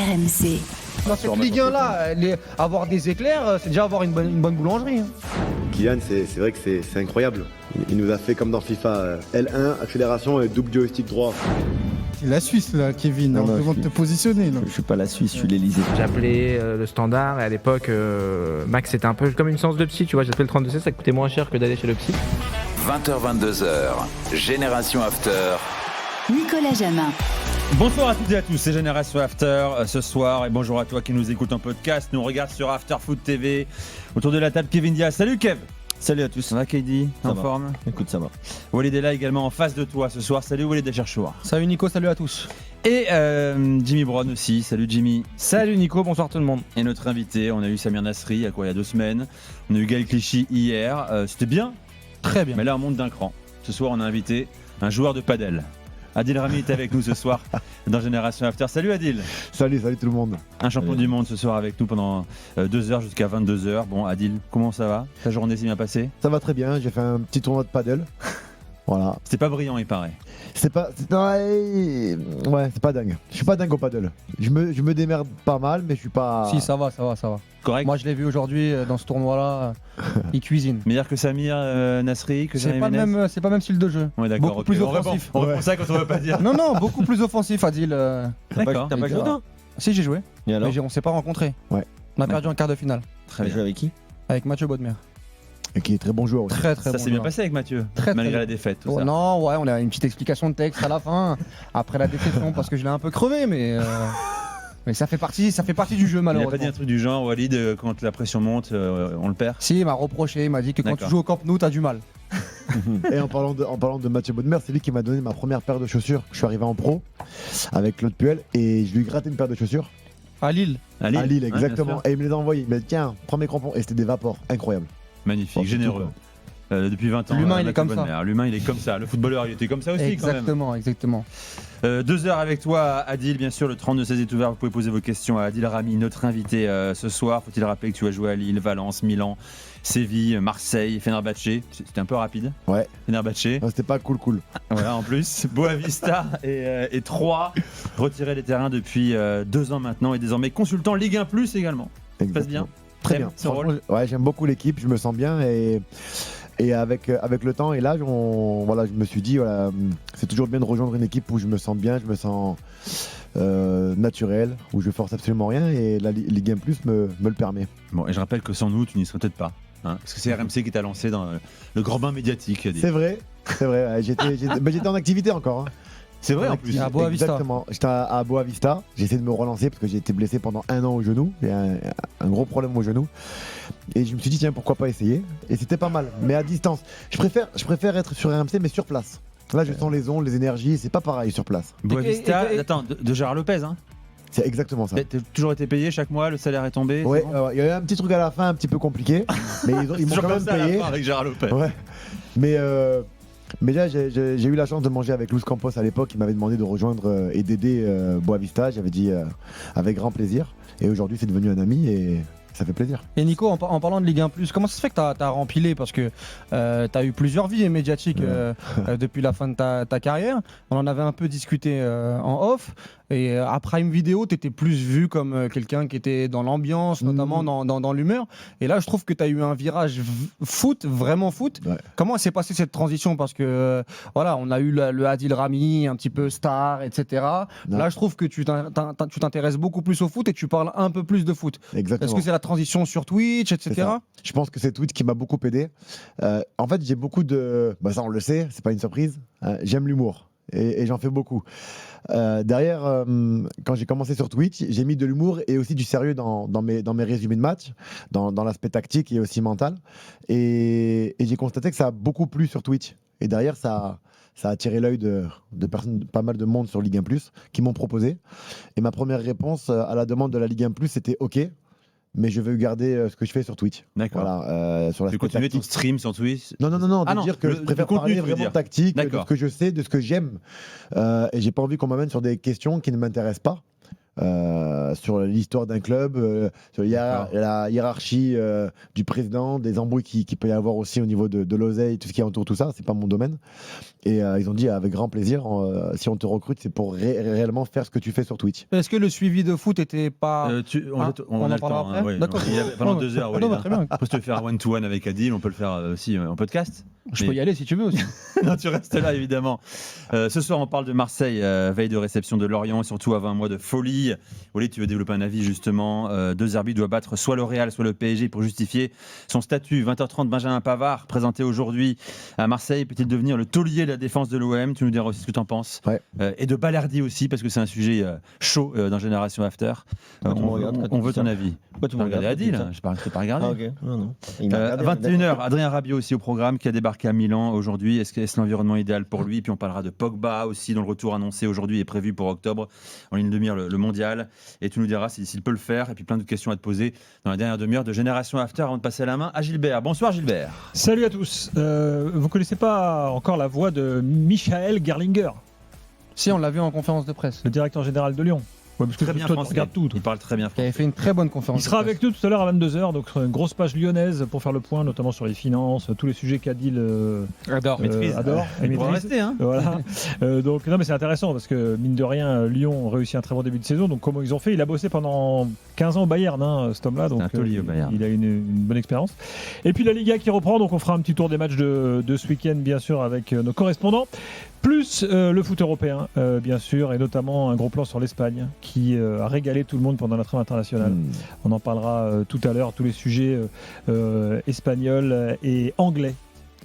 RMC. Dans cette Ligue 1 là, avoir des éclairs, c'est déjà avoir une bonne boulangerie. Kylian, c'est vrai que c'est incroyable. Il nous a fait comme dans FIFA, L1, accélération et double joystick droit. C'est la Suisse là, Kevin, on te demande de te positionner. Je suis pas la Suisse, je suis l'Elysée. J'appelais le Standard et à l'époque, Max c'était un peu comme une séance de psy, tu vois, j'appelais le 32C, ça coûtait moins cher que d'aller chez le psy. 20h-22h, Génération After. Nicolas Jamin. Bonsoir à toutes et à tous, c'est Génération After ce soir et bonjour à toi qui nous écoute en podcast, nous regarde sur After Foot TV. Autour de la table, Kevin Diaz. Salut Kev. Salut à tous. Ça va KD? Ça en va. forme? Écoute, ça va. Walid est là également en face de toi ce soir. Salut Walid Acharchour. Salut Nico, salut à tous. Et Jimmy Brown aussi. Salut Jimmy. Salut Nico, bonsoir tout le monde. Et notre invité, on a eu Samir Nasri il y a 2 semaines. On a eu Gaël Clichy hier. C'était bien. Très bien. Mais là on monte d'un cran. Ce soir on a invité un joueur de padel. Adil Rami est avec nous ce soir dans Génération After. Salut Adil. Salut tout le monde. Un champion du monde ce soir avec nous pendant 2 heures jusqu'à 22h. Bon Adil, comment ça va? Ta journée s'est bien passée? Ça va très bien, j'ai fait un petit tournoi de paddle. Voilà. C'était pas brillant il paraît. C'est pas dingue. Je suis pas dingue au paddle. Je me démerde pas mal, mais je suis pas. Si, ça va. Correct. Moi je l'ai vu aujourd'hui dans ce tournoi là, il cuisine. Meilleur que Samir Nasri, que C'est Samir pas, Menez. c'est pas le même style de jeu. Ouais d'accord. Beaucoup ok. plus On répond- offensif. On répond ça quand on veut pas dire. Non, beaucoup plus offensif Adil. D'accord. T'as pas joué toi? Si, j'ai joué, Et alors? mais on s'est pas rencontrés. Ouais. On a perdu en quart de finale Très T'as bien. joué avec qui? avec Mathieu Baudemer. Et qui est très bon joueur aussi. Très Ça bon s'est bien joueur. passé avec Mathieu, Très, malgré très la défaite. Tout Oh, ça. non, ouais, on a une petite explication de texte à la fin, après la déception, parce que je l'ai un peu crevé, mais ça fait partie du jeu Il n'a malheureusement. pas dit un truc du genre, Walid, quand la pression monte, on le perd. Si, il m'a reproché, il m'a dit que quand D'accord. tu joues au Camp Nou, t'as du mal. Et en parlant de Mathieu Baudemer, c'est lui qui m'a donné ma première paire de chaussures. Je suis arrivé en pro avec Claude Puel et je lui ai gratté une paire de chaussures. À Lille. À Lille, Ouais, exactement. bien sûr. Et il me les a envoyés. Il m'a dit tiens, prends mes crampons. Et c'était des vapors. Incroyable. Magnifique, Oh, c'est généreux. tout, Depuis 20 ans. L'humain, il est Mathieu comme ça. Baudemer. L'humain, il est comme ça. Le footballeur, il était comme ça aussi quand même. Exactement. 2 heures avec toi, Adil. Bien sûr, le 32-16 est ouvert. Vous pouvez poser vos questions à Adil Rami, notre invité ce soir. Faut-il rappeler que tu as joué à Lille, Valence, Milan, Séville, Marseille, Fenerbahçe. C'était un peu rapide. Ouais. Fenerbahçe. Non, c'était pas cool. Voilà, en plus. Boavista et 3. Retiré les terrains depuis 2 ans maintenant et désormais consultant Ligue 1 Plus également. Ça se passe bien. Très T'aimes bien. ce rôle? Franchement, ouais, j'aime beaucoup l'équipe, je me sens bien et avec le temps et l'âge, je me suis dit c'est toujours bien de rejoindre une équipe où je me sens bien, je me sens naturel, où je force absolument rien et la Ligue 1 Plus me le permet. Bon, et je rappelle que sans nous, tu n'y serais peut-être pas. Hein, parce que c'est RMC qui t'a lancé dans le grand bain médiatique. Adil. C'est vrai. Ouais, j'étais en activité encore. Hein. C'est vrai en plus. À Boavista. Exactement. J'étais à Boavista. J'ai essayé de me relancer parce que j'ai été blessé pendant 1 an au genou. J'ai un gros problème au genou. Et je me suis dit, tiens, pourquoi pas essayer? Et c'était pas mal, mais à distance. Je préfère être sur RMC, mais sur place. Là, je sens les ondes, les énergies. C'est pas pareil sur place. Boavista, Et- attends, de Gérard Lopez. Hein. C'est exactement ça. T'as toujours été payé chaque mois, le salaire est tombé. Ouais, c'est bon il y a eu un petit truc à la fin, un petit peu compliqué. Mais ils m'ont Toujours quand comme même ça à la payé. fin avec Gérard Lopez. Ouais. Mais là, j'ai eu la chance de manger avec Luis Campos à l'époque. Il m'avait demandé de rejoindre et d'aider Boavista. J'avais dit avec grand plaisir. Et aujourd'hui, c'est devenu un ami et ça fait plaisir. Et Nico, en parlant de Ligue 1+, comment ça se fait que t'as rempilé? Parce que t'as eu plusieurs vies médiatiques depuis la fin de ta carrière. On en avait un peu discuté en off. Et à Prime Video, t'étais plus vu comme quelqu'un qui était dans l'ambiance, notamment dans l'humeur. Et là, je trouve que t'as eu un virage foot, vraiment foot. Ouais. Comment s'est passée cette transition? Parce que voilà, on a eu le Adil Rami, un petit peu star, etc. Non. Là, je trouve que tu t'intéresses beaucoup plus au foot et tu parles un peu plus de foot. Exactement. Est-ce que c'est la transition sur Twitch, etc. C'est ça. Je pense que c'est Twitch qui m'a beaucoup aidé. En fait, j'ai beaucoup de. Ça, on le sait, c'est pas une surprise. J'aime l'humour et j'en fais beaucoup. Derrière, quand j'ai commencé sur Twitch, j'ai mis de l'humour et aussi du sérieux dans mes résumés de match, dans l'aspect tactique et aussi mental. Et j'ai constaté que ça a beaucoup plu sur Twitch. Et derrière, ça a attiré l'œil de personnes, pas mal de monde sur Ligue 1 Plus qui m'ont proposé. Et ma première réponse à la demande de la Ligue 1 Plus, c'était OK. Mais je veux garder ce que je fais sur Twitch. D'accord. Voilà, sur Tu l'aspect continuer ton tactique. stream sur Twitch. Non, Ah non, dire que le je préfère contenu, parler tu veux vraiment dire. tactique, de D'accord. ce que je sais, de ce que j'aime. Et j'ai pas envie qu'on m'amène sur des questions qui ne m'intéressent pas. sur l'histoire d'un club, sur la hiérarchie du président, des embrouilles qu'il peut y avoir aussi au niveau de l'oseille, tout ce qui entoure tout ça. C'est pas mon domaine. Et ils ont dit avec grand plaisir, si on te recrute, c'est pour réellement faire ce que tu fais sur Twitch. Est-ce que le suivi de foot était pas. On a en le parlera temps. après Oui. D'accord. Pendant 2 heures. Ah non, bah, très bien. On peut te faire one-to-one avec Adil, on peut le faire aussi en podcast. Je peux y aller si tu veux aussi. Non, tu restes là évidemment. Ce soir, on parle de Marseille, veille de réception de Lorient, et surtout avant un mois de folie. Oli, tu veux développer un avis justement. De Zerbi doit battre soit le Real, soit le PSG pour justifier son statut. 20h30, Benjamin Pavard, présenté aujourd'hui à Marseille, peut-il devenir le taulier de la défense de l'OM? Tu nous diras aussi ce que tu en penses. Ouais. Et de Balerdi aussi, parce que c'est un sujet chaud dans Génération After. On veut ton avis. Pourquoi tu Tu me as regardé regardes Adil, comme ça je ne t'ai pas regardé. Ah, ok. Non. Il m'a regardé, 21h, Adrien Rabiot aussi au programme qui a débarqué à Milan aujourd'hui. Est-ce l'environnement idéal pour lui? Puis on parlera de Pogba aussi, dont le retour annoncé aujourd'hui est prévu pour octobre, en ligne de mire le mondial. Et tu nous diras s'il peut le faire. Et puis plein d'autres questions à te poser dans la dernière demi-heure de Génération After avant de passer à la main à Gilbert. Bonsoir Gilbert. Salut à tous. Vous connaissez pas encore la voix de Michael Gerlinger, Si, on l'a vu en conférence de presse. le directeur général de Lyon? Ouais, parce que Très bien toi, tu français. regardes tout. Il parle très bien Qui français. avait fait une très bonne conférence. Il sera de presse. avec nous tout à l'heure à 22h, donc une grosse page lyonnaise pour faire le point, notamment sur les finances, tous les sujets qu'Adil Adore. Maîtrise. adore. et Il pourra maîtrise. rester, hein. Voilà. Donc non, mais c'est intéressant parce que mine de rien, Lyon réussit un très bon début de saison. Donc comment ils ont fait? Il a bossé pendant 15 ans au Bayern, cet homme-là. Donc un taulier au Bayern. il a une bonne expérience. Et puis la Liga qui reprend. Donc on fera un petit tour des matchs de ce week-end, bien sûr, avec nos correspondants. Plus le foot européen, bien sûr, et notamment un gros plan sur l'Espagne qui a régalé tout le monde pendant la trêve internationale. On en parlera tout à l'heure, tous les sujets espagnols et anglais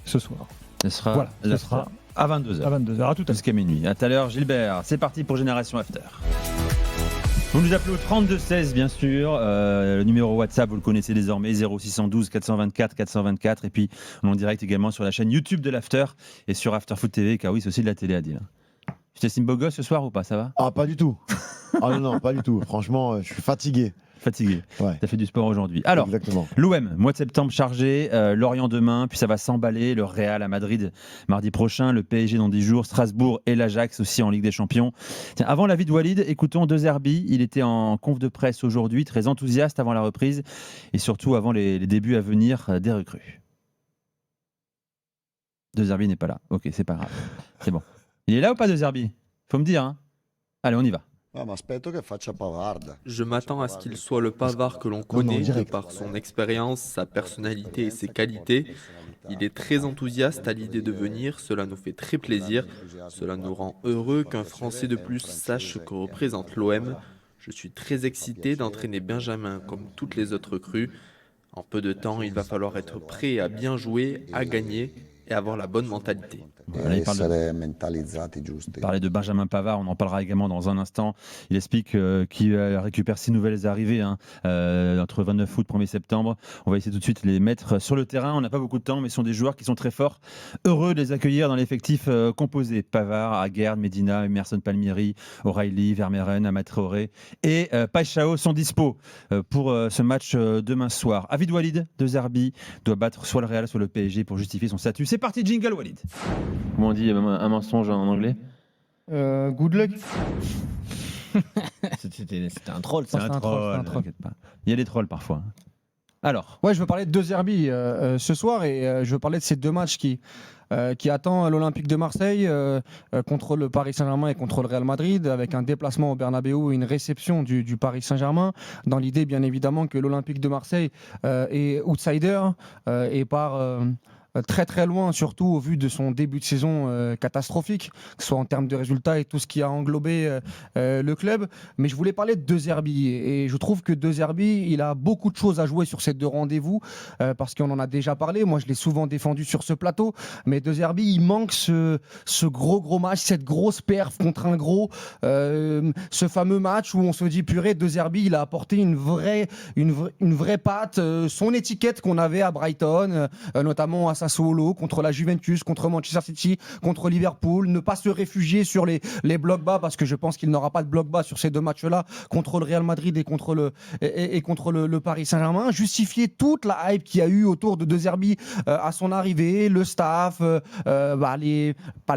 ce soir. Ce sera, Voilà, ce sera à 22h. à 22h. À tout à l'heure. Jusqu'à minuit. À tout à l'heure, Gilbert. C'est parti pour Génération After. Vous nous appelez au 3216, bien sûr. Le numéro WhatsApp, vous le connaissez désormais, 0612 424 424. Et puis, on est en direct également sur la chaîne YouTube de l'After et sur After Foot TV, car oui, c'est aussi de la télé à dire. Tu t'estimes beau gosse ce soir ou pas? Ça va? Ah, pas du tout. Ah non, pas du tout. Franchement, je suis fatigué. Fatigué. Ouais. T'as fait du sport aujourd'hui. Alors, Exactement. l'OM, mois de septembre chargé, Lorient demain, puis ça va s'emballer, le Real à Madrid mardi prochain, le PSG dans 10 jours, Strasbourg et l'Ajax aussi en Ligue des Champions. Tiens, avant l'avis de Walid, écoutons De Zerbi, il était en conf de presse aujourd'hui, très enthousiaste avant la reprise et surtout avant les débuts à venir des recrues. De Zerbi n'est pas là, ok, c'est pas grave, c'est bon. Il est là ou pas De Zerbi? Faut me dire, hein. Allez, on y va. Je m'attends à ce qu'il soit le Pavard que l'on connaît de direct. par son expérience, sa personnalité et ses qualités. Il est très enthousiaste à l'idée de venir, cela nous fait très plaisir. Cela nous rend heureux qu'un Français de plus sache ce que représente l'OM. Je suis très excité d'entraîner Benjamin comme toutes les autres recrues. En peu de temps, il va falloir être prêt à bien jouer, à gagner et avoir la bonne mentalité. Voilà, il parlait de Benjamin Pavard, on en parlera également dans un instant. Il explique qu'il récupère 6 nouvelles arrivées entre 29 août et 1er septembre. On va essayer tout de suite de les mettre sur le terrain. On n'a pas beaucoup de temps, mais ce sont des joueurs qui sont très forts. Heureux de les accueillir dans l'effectif composé. Pavard, Aguerd, Medina, Emerson Palmieri, O'Reilly, Vermeeren, Amad Traoré et Paixão sont dispo pour ce match demain soir. Avid Walid de Zerbi doit battre soit le Real, soit le PSG pour justifier son statut. C'est parti, jingle Walid. Comment on dit un mensonge en anglais? Good luck. C'était un troll, C'est ça. un troll, t'inquiète pas. Il y a des trolls parfois. Alors, Ouais, je veux parler de De Zerbi ce soir et je veux parler de ces deux matchs qui attend l'Olympique de Marseille contre le Paris Saint-Germain et contre le Real Madrid, avec un déplacement au Bernabéu et une réception du Paris Saint-Germain, dans l'idée bien évidemment que l'Olympique de Marseille est outsider et part très très loin, surtout au vu de son début de saison catastrophique, que ce soit en termes de résultats et tout ce qui a englobé le club. Mais je voulais parler de De Zerbi et je trouve que De Zerbi, il a beaucoup de choses à jouer sur ces deux rendez-vous parce qu'on en a déjà parlé. Moi, je l'ai souvent défendu sur ce plateau, mais De Zerbi, il manque ce gros match, cette grosse perf contre un gros, ce fameux match où on se dit purée, De Zerbi, il a apporté une vraie patte, son étiquette qu'on avait à Brighton, notamment à sa Sassuolo, contre la Juventus, contre Manchester City, contre Liverpool, ne pas se réfugier sur les blocs bas parce que je pense qu'il n'aura pas de bloc bas sur ces deux matchs-là contre le Real Madrid et contre le Paris Saint-Germain, justifier toute la hype qu'il y a eu autour de De Zerbi à son arrivée, le staff, pas les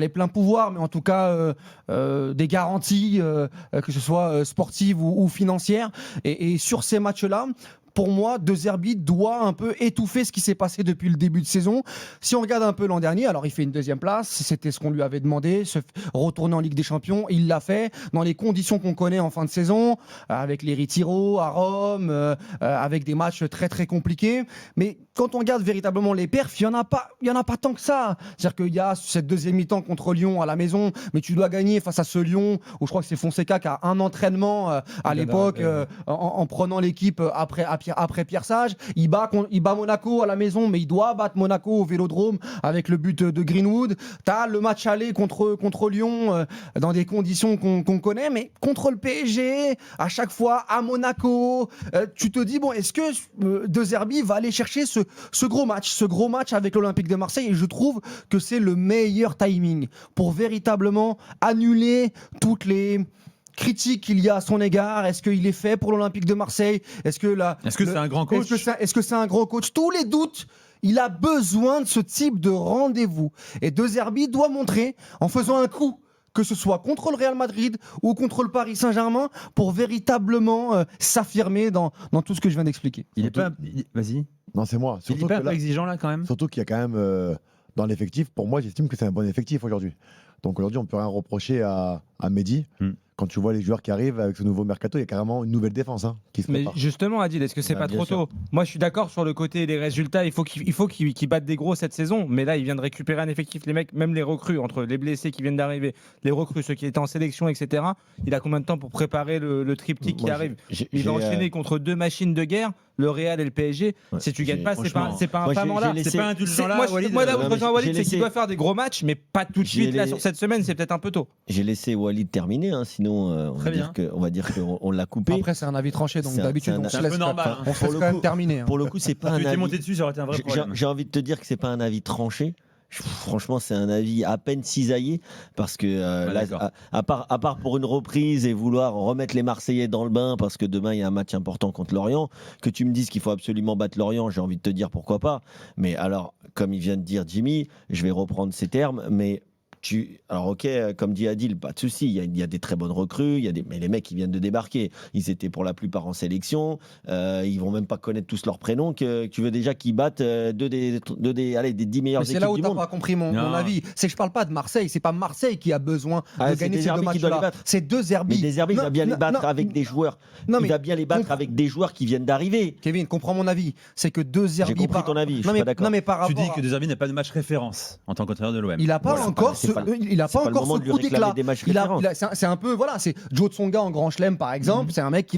pleins pouvoirs, mais en tout cas des garanties, que ce soit sportives ou financières. Et sur ces matchs-là, pour moi, De Zerbi doit un peu étouffer ce qui s'est passé depuis le début de saison. Si on regarde un peu l'an dernier, alors il fait une deuxième place, c'était ce qu'on lui avait demandé, se retourner en Ligue des Champions, il l'a fait dans les conditions qu'on connaît en fin de saison, avec les retiros à Rome, avec des matchs très très compliqués. Mais quand on regarde véritablement les perfs, il n'y en a pas tant que ça. C'est-à-dire qu'il y a cette deuxième mi-temps contre Lyon à la maison, mais tu dois gagner face à ce Lyon, où je crois que c'est Fonseca qui a un entraînement à l'époque, en prenant l'équipe après Pierre Sage. Il bat Monaco à la maison, mais il doit battre Monaco au Vélodrome avec le but de Greenwood. Tu as le match aller contre Lyon dans des conditions qu'on connaît, mais contre le PSG, à chaque fois à Monaco, tu te dis, bon, est-ce que De Zerbi va aller chercher ce gros match avec l'Olympique de Marseille? Et je trouve que c'est le meilleur timing pour véritablement annuler toutes les critiques qu'il y a à son égard. Est-ce qu'il est fait pour l'Olympique de Marseille? Est-ce que c'est un grand coach? Est-ce que c'est un grand coach? Tous les doutes. Il a besoin de ce type de rendez-vous. Et De Zerbi doit montrer, en faisant un coup, que ce soit contre le Real Madrid ou contre le Paris Saint-Germain, pour véritablement s'affirmer dans tout ce que je viens d'expliquer. Vas-y. Non, c'est moi. Il est pas un peu exigeant là quand même. Surtout qu'il y a quand même dans l'effectif, pour moi, j'estime que c'est un bon effectif aujourd'hui. Donc aujourd'hui, on ne peut rien reprocher à Mehdi. Quand tu vois les joueurs qui arrivent avec ce nouveau mercato, il y a carrément une nouvelle défense qui se prépare. Mais justement, Adil, est-ce que c'est pas trop tôt? Moi, je suis d'accord sur le côté des résultats. Il faut qu'ils battent des gros cette saison. Mais là, il vient de récupérer un effectif. Les mecs, même les recrues, entre les blessés qui viennent d'arriver, les recrues, ceux qui étaient en sélection, etc. Il a combien de temps pour préparer le triptyque qui arrive? Il va enchaîner contre deux machines de guerre, le Real et le PSG. Si tu gagnes pas, c'est pas un pas là. C'est pas indulgent là. Moi, là où je rejoins Walid, c'est qu'il doit faire des gros matchs, mais pas tout de suite. Là, sur cette semaine, c'est peut-être un peu tôt. J'ai laissé Walid terminer, sinon on va dire qu'on l'a coupé. Après, c'est un avis tranché, donc d'habitude, on se laisse quand même terminer. Pour le coup, c'est pas un avis. Monté dessus, ça aurait été un vrai problème. J'ai envie de te dire que c'est pas un avis tranché. Franchement, c'est un avis à peine cisaillé parce que là, à part pour une reprise et vouloir remettre les Marseillais dans le bain parce que demain il y a un match important contre Lorient, que tu me dises qu'il faut absolument battre Lorient, j'ai envie de te dire pourquoi pas. Mais alors, comme il vient de dire Jimmy, je vais reprendre ces termes, mais alors ok, comme dit Adil, pas de souci, il y a des très bonnes recrues, mais les mecs ils viennent de débarquer, ils étaient pour la plupart en sélection, ils vont même pas connaître tous leurs prénoms, que tu veux déjà qu'ils battent deux des 10 meilleures équipes du monde. C'est là où t'as pas compris mon avis, c'est que je parle pas de Marseille, c'est pas Marseille qui a besoin de gagner ces deux matchs-là, c'est De Zerbi. Mais De Zerbi, il va bien les battre avec des joueurs, il va bien les battre avec des joueurs qui viennent d'arriver. Kevin, comprends mon avis, c'est que De Zerbi... J'ai compris ton avis, je suis pas d'accord. Tu dis que De Zerbi n'a pas de match référence en tant qu'entraîneur de l'OM. Il a pas encore ce coup d'éclat. C'est un peu, voilà, c'est Joe Tsonga en Grand Chelem par exemple, c'est un mec qui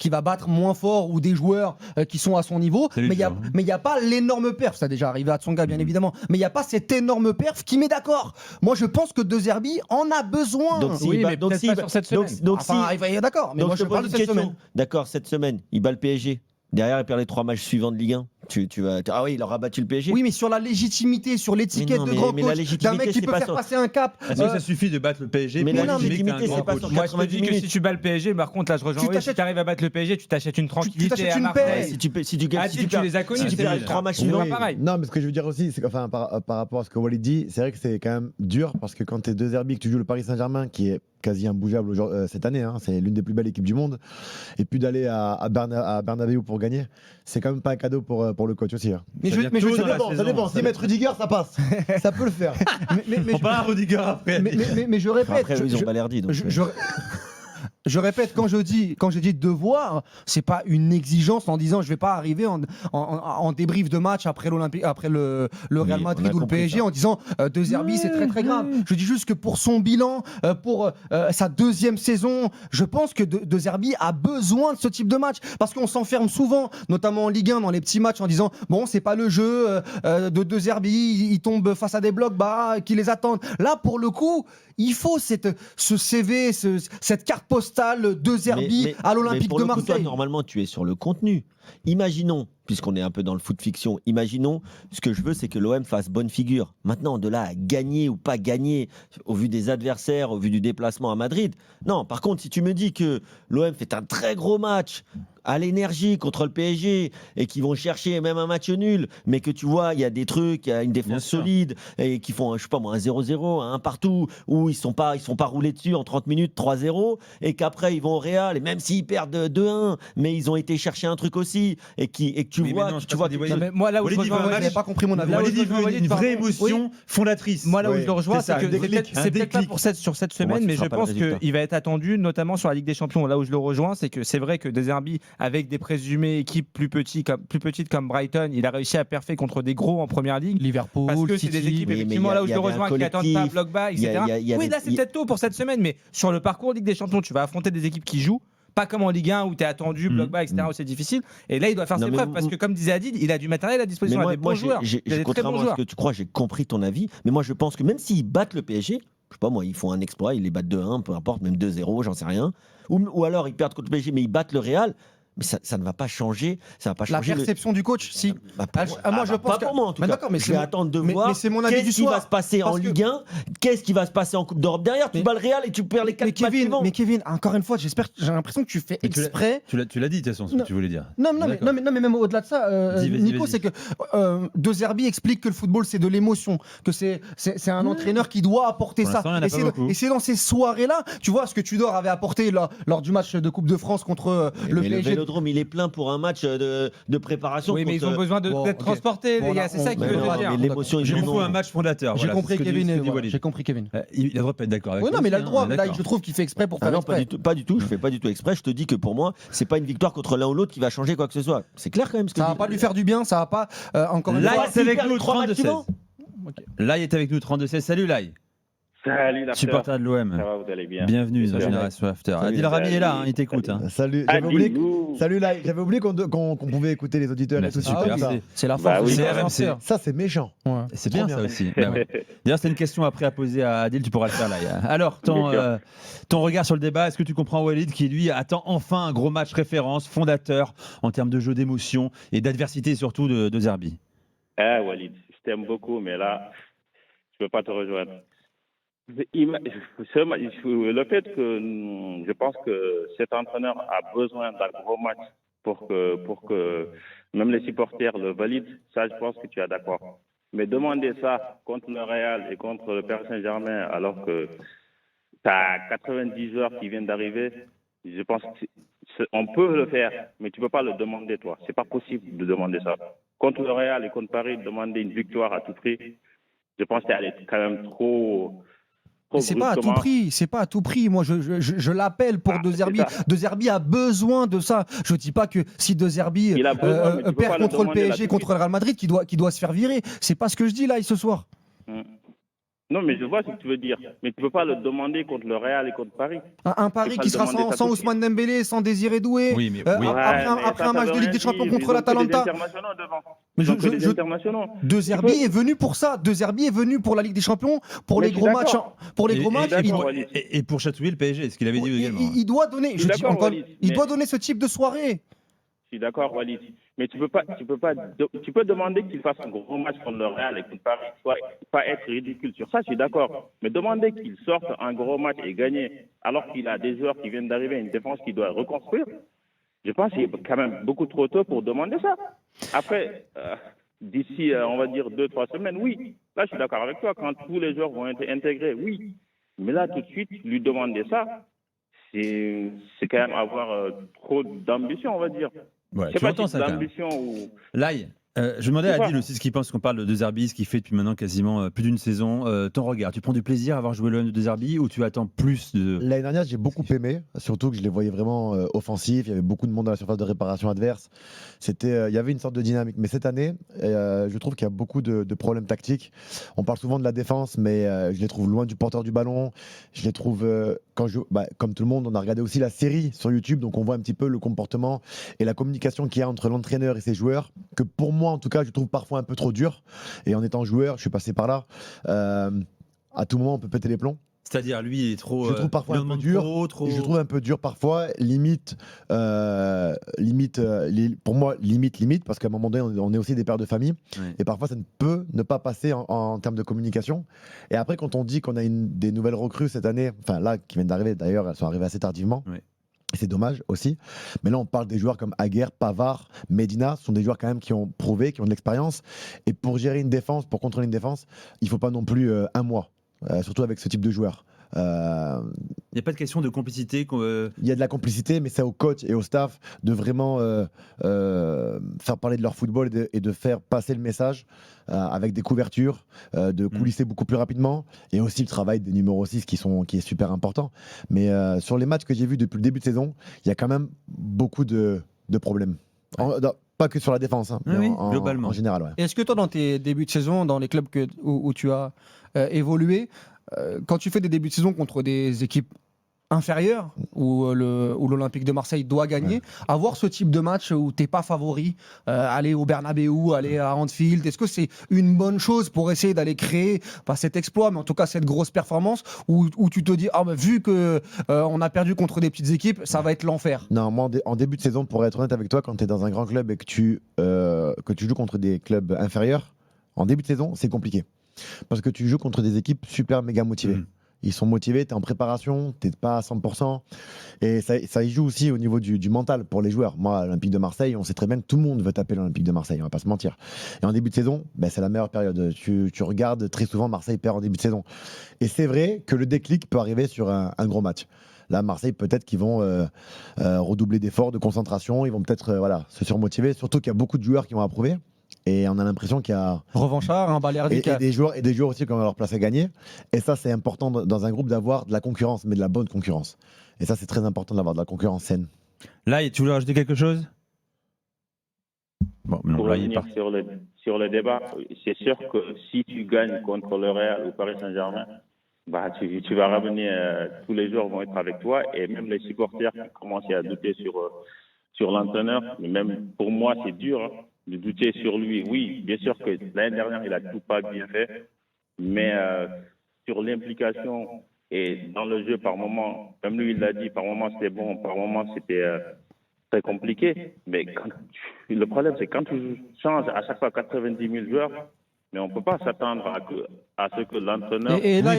va battre moins fort ou des joueurs qui sont à son niveau, mais il y a pas l'énorme perf, ça a déjà arrivé à Tsonga bien évidemment, mais il y a pas cette énorme perf qui met d'accord. Moi je pense que De Zerbi en a besoin. Donc sur cette semaine. D'accord, mais moi je parle de cette semaine. D'accord, cette semaine, il bat le PSG. Derrière, il perd les 3 matchs suivants de Ligue 1. Ah oui, il aura battu le PSG. Oui, mais sur la légitimité, sur l'étiquette de grand coach, d'un mec qui peut faire passer un cap. Est-ce que ça suffit de battre le PSG? Mais la légitimité, c'est pas sur 90 minutes. Moi, je te dis que si tu bats le PSG, par contre, là, je rejoins. Si tu arrives à battre le PSG, tu t'achètes une tranquillité à Marseille. Si tu gagnes, tu les as connus. Si tu perds les 3 matchs suivants, pareil. Non, mais ce que je veux dire aussi, c'est qu'enfin, par rapport à ce que Walid dit, c'est vrai que c'est quand même dur parce que quand tu es De Zerbi, que tu joues le Paris Saint-Germain, qui est quasi imbougeable cette année, c'est l'une des plus belles équipes du monde, et puis d'aller à Bernabéu pour gagner, c'est quand même pas un cadeau pour le coach aussi. Mais ça dépend. Si mettre Rudiger, ça passe. Ça peut le faire. On parle à Rudiger après. Mais je répète. Après, ils ont Balerdi. Je répète, quand je dis devoir, c'est pas une exigence en disant je vais pas arriver en débrief de match après le Real Madrid ou le PSG en disant De Zerbi c'est très très grave. Je dis juste que pour son bilan, pour sa deuxième saison, je pense que De Zerbi a besoin de ce type de match parce qu'on s'enferme souvent, notamment en Ligue 1 dans les petits matchs en disant bon c'est pas le jeu de Zerbi, il tombe face à des blocs bas qui les attendent. Là pour le coup, il faut ce CV, cette carte postale De Zerbi à l'Olympique de Marseille. Toi, normalement, tu es sur le contenu. Imaginons, puisqu'on est un peu dans le foot fiction, imaginons, ce que je veux, c'est que l'OM fasse bonne figure. Maintenant, de là à gagner ou pas gagner, au vu des adversaires, au vu du déplacement à Madrid, non. Par contre, si tu me dis que l'OM fait un très gros match à l'énergie contre le PSG et qui vont chercher même un match nul, mais que tu vois, il y a des trucs, il y a une défense solide et qui font, je sais pas moi, un 0-0, un partout, où ils sont pas roulés dessus en 30 minutes, 3-0, et qu'après ils vont au Real, et même s'ils perdent 2-1, mais ils ont été chercher un truc aussi, et que tu vois, moi là où je rejoins, j'avais pas compris mon avis. Walid, il veut une vraie émotion fondatrice. Moi là où je le rejoins, c'est que c'est peut-être pas sur cette Pour moi, semaine, ce mais sera je pas le pense résultat. qu'il va être attendu, notamment sur la Ligue des Champions. Là où je le rejoins, c'est que c'est vrai que De Zerbi, avec des présumées équipes plus petites comme Brighton, il a réussi à perfer contre des gros en première ligue. Liverpool, Parce que c'est des équipes, effectivement, là où je le rejoins, qui attendent pas bloc bas, etc. Oui, là, c'est peut-être tôt pour cette semaine, mais sur le parcours Ligue des Champions, tu vas affronter des équipes qui jouent. Pas comme en Ligue 1 où tu es attendu, bloc bas, etc., où c'est difficile. Et là, il doit faire ses preuves parce que, comme disait Adil, il a du matériel à disposition, il a des bons joueurs. Contrairement à ce que tu crois, j'ai compris ton avis, mais moi je pense que même s'ils battent le PSG, je sais pas moi, ils font un exploit, ils les battent 2-1, peu importe, même 2-0, j'en sais rien. Ou alors ils perdent contre le PSG, mais ils battent le Real. Mais ça ne va pas changer. Ça va pas La changer perception du coach, si. moi, je pense pour moi, en tout cas. D'accord, mais je vais attendre de voir mais c'est mon avis du qu'est-ce qui soir. va se passer en Ligue 1, qu'est-ce qui va se passer en Coupe d'Europe. Derrière, tu bats le Real et tu perds les 4 matchs suivants. Mais Kevin, encore une fois, j'ai l'impression que tu fais exprès. Tu l'as dit de toute façon, ce que tu voulais dire. Non, mais même au-delà de ça, Nico, c'est que De Zerbi explique que le football, c'est de l'émotion, que c'est un entraîneur qui doit apporter ça. Et c'est dans ces soirées-là, tu vois, ce que Tudor avait apporté lors du match de Coupe de France contre le PSG. Le Vélodrome, il est plein pour un match de préparation. Oui, mais ils ont besoin d'être transportés, les gars. C'est ça qu'il veut dire. L'émotion, il faut un match fondateur. J'ai compris, Kevin. J'ai compris, Kevin. Il a le droit de pas être d'accord avec toi. Non, mais il a le droit. Là, je trouve qu'il fait exprès pour faire exprès. Pas du tout. Je fais pas du tout exprès. Je te dis que pour moi, c'est pas une victoire contre l'un ou l'autre qui va changer quoi que ce soit. C'est clair quand même. Ça va pas lui faire du bien. Ça va pas encore une fois. Là, Lai est avec nous 32-16. Lai est avec nous 32-16. Salut Lai. Salut l'after. Supporter de l'OM. Ça va, vous allez bien. Bienvenue dans Génération After. Adil Rami est là, il t'écoute. Salut, salut Lai. J'avais oublié qu'on pouvait écouter les auditeurs et tout de suite. C'est la force. Oui, ça, c'est méchant. C'est bien ça aussi. D'ailleurs, c'est une question après à poser à Adil, tu pourras le faire Lai. Alors, ton regard sur le débat, est-ce que tu comprends Walid qui lui attend enfin un gros match référence, fondateur en termes de jeu d'émotion et d'adversité surtout de Zerbi? Walid, je t'aime beaucoup, mais là, je ne peux pas te rejoindre. Le fait que je pense que cet entraîneur a besoin d'un gros match pour que même les supporters le valident, ça je pense que tu es d'accord. Mais demander ça contre le Real et contre le Paris Saint-Germain alors que tu as 90 joueurs qui viennent d'arriver, je pense qu'on peut le faire, mais tu ne peux pas le demander toi. C'est pas possible de demander ça. Contre le Real et contre Paris, demander une victoire à tout prix, je pense que c'est quand même trop... C'est pas à tout prix, c'est pas à tout prix. Moi, je l'appelle pour De Zerbi. De Zerbi a besoin de ça. Je dis pas que si De Zerbi perd contre le PSG, contre le Real Madrid, qu'il doit se faire virer. C'est pas ce que je dis là ce soir. Non, mais je vois ce que tu veux dire. Mais tu peux pas le demander contre le Real et contre Paris. Un Paris qui sera sans Ousmane Dembélé, sans Désiré Doué. Oui, mais après un match de Ligue des Champions contre l'Atalanta. De Zerbi est venu pour ça. De Zerbi est venu pour la Ligue des Champions, pour les gros matchs. Et pour chatouiller le PSG, ce qu'il avait dit également. Il doit donner. Il doit donner ce type de soirée. Je suis d'accord, Walid. Mais tu peux demander qu'il fasse un gros match contre le Real et contre Paris, pas être ridicule sur ça, je suis d'accord. Mais demander qu'il sorte un gros match et gagner, alors qu'il a des joueurs qui viennent d'arriver, une défense qu'il doit reconstruire, je pense qu'il est quand même beaucoup trop tôt pour demander ça. Après, d'ici, on va dire 2-3 semaines, oui. Là, je suis d'accord avec toi. Quand tous les joueurs vont être intégrés, oui. Mais là, tout de suite, lui demander ça, c'est quand même avoir trop d'ambition, on va dire. Ouais, c'est pas si l'ambition ou... Lai, je demandais à Adil aussi ce qu'il pense qu'on parle de De Zerbi, ce qu'il fait depuis maintenant quasiment plus d'une saison. Ton regard, tu prends du plaisir à avoir joué l'OM de Zerbi ou tu attends plus de... L'année dernière, j'ai beaucoup aimé, surtout que je les voyais vraiment offensifs. Il y avait beaucoup de monde à la surface de réparation adverse. Il y avait une sorte de dynamique. Mais cette année, je trouve qu'il y a beaucoup de problèmes tactiques. On parle souvent de la défense, mais je les trouve loin du porteur du ballon. Je les trouve, comme tout le monde, on a regardé aussi la série sur YouTube, donc on voit un petit peu le comportement et la communication qu'il y a entre l'entraîneur et ses joueurs, que pour moi, en tout cas, je trouve parfois un peu trop dur. Et en étant joueur, je suis passé par là. À tout moment, on peut péter les plombs. C'est-à-dire, lui, il est trop. Je trouve parfois un peu dur. Je trouve un peu dur parfois, limite, pour moi, limite, parce qu'à un moment donné, on est aussi des pères de famille, et parfois ça ne peut ne pas passer en termes de communication. Et après, quand on dit qu'on a des nouvelles recrues cette année, enfin là, qui viennent d'arriver, d'ailleurs, elles sont arrivées assez tardivement. Et c'est dommage aussi. Mais là, on parle des joueurs comme Aguerd, Pavard, Medina. Ce sont des joueurs quand même qui ont prouvé, qui ont de l'expérience. Et pour gérer une défense, pour contrôler une défense, il ne faut pas non plus un mois. Surtout avec ce type de joueurs. Il n'y a pas de question de complicité. Il y a de la complicité, mais c'est au coach et au staff de vraiment faire parler de leur football et de faire passer le message avec des couvertures, de coulisser beaucoup plus rapidement, et aussi le travail des numéros 6 qui est super important. Mais sur les matchs que j'ai vus depuis le début de saison, il y a quand même beaucoup de problèmes. Pas que sur la défense, mais globalement. En général. Ouais. Est-ce que toi, dans tes débuts de saison, dans les clubs où tu as évolué, quand tu fais des débuts de saison contre des équipes inférieures, où l'Olympique de Marseille doit gagner, avoir ce type de match où tu n'es pas favori, aller au Bernabeu, aller à Anfield, est-ce que c'est une bonne chose pour essayer d'aller créer, pas cet exploit, mais en tout cas cette grosse performance, où tu te dis, vu qu'on a perdu contre des petites équipes, ça va être l'enfer? Non, moi en début de saison, pour être honnête avec toi, quand tu es dans un grand club et que tu joues contre des clubs inférieurs, en début de saison, c'est compliqué. Parce que tu joues contre des équipes super méga motivées. Ils sont motivés, tu es en préparation, tu n'es pas à 100%. Et ça y joue aussi au niveau du mental pour les joueurs. Moi, à l'Olympique de Marseille, on sait très bien que tout le monde veut taper l'Olympique de Marseille, on va pas se mentir. Et en début de saison, c'est la meilleure période. Tu regardes très souvent, Marseille perd en début de saison. Et c'est vrai que le déclic peut arriver sur un gros match. Là, Marseille, peut-être qu'ils vont redoubler d'efforts, de concentration. Ils vont peut-être se surmotiver. Surtout qu'il y a beaucoup de joueurs qui vont approuver. Et on a l'impression qu'il y a Revanchard, un Balerdi et des joueurs aussi qui ont leur place à gagner. Et ça, c'est important dans un groupe d'avoir de la concurrence, mais de la bonne concurrence. Et ça, c'est très important d'avoir de la concurrence saine. Là, tu voulais rajouter quelque chose? Pour revenir sur le débat, c'est sûr que si tu gagnes contre le Real ou Paris Saint-Germain, tu vas revenir, tous les joueurs vont être avec toi, et même les supporters qui commencent à douter sur l'entraîneur. Mais même pour moi, c'est dur de douter sur lui. Oui, bien sûr que l'année dernière, il a tout pas bien fait, mais sur l'implication et dans le jeu, par moment, comme lui il l'a dit, par moment c'était bon, par moment c'était très compliqué. Mais le problème, c'est quand tu changes à chaque fois 90 000 joueurs, mais on ne peut pas s'attendre à ce que l'entraîneur... Et là,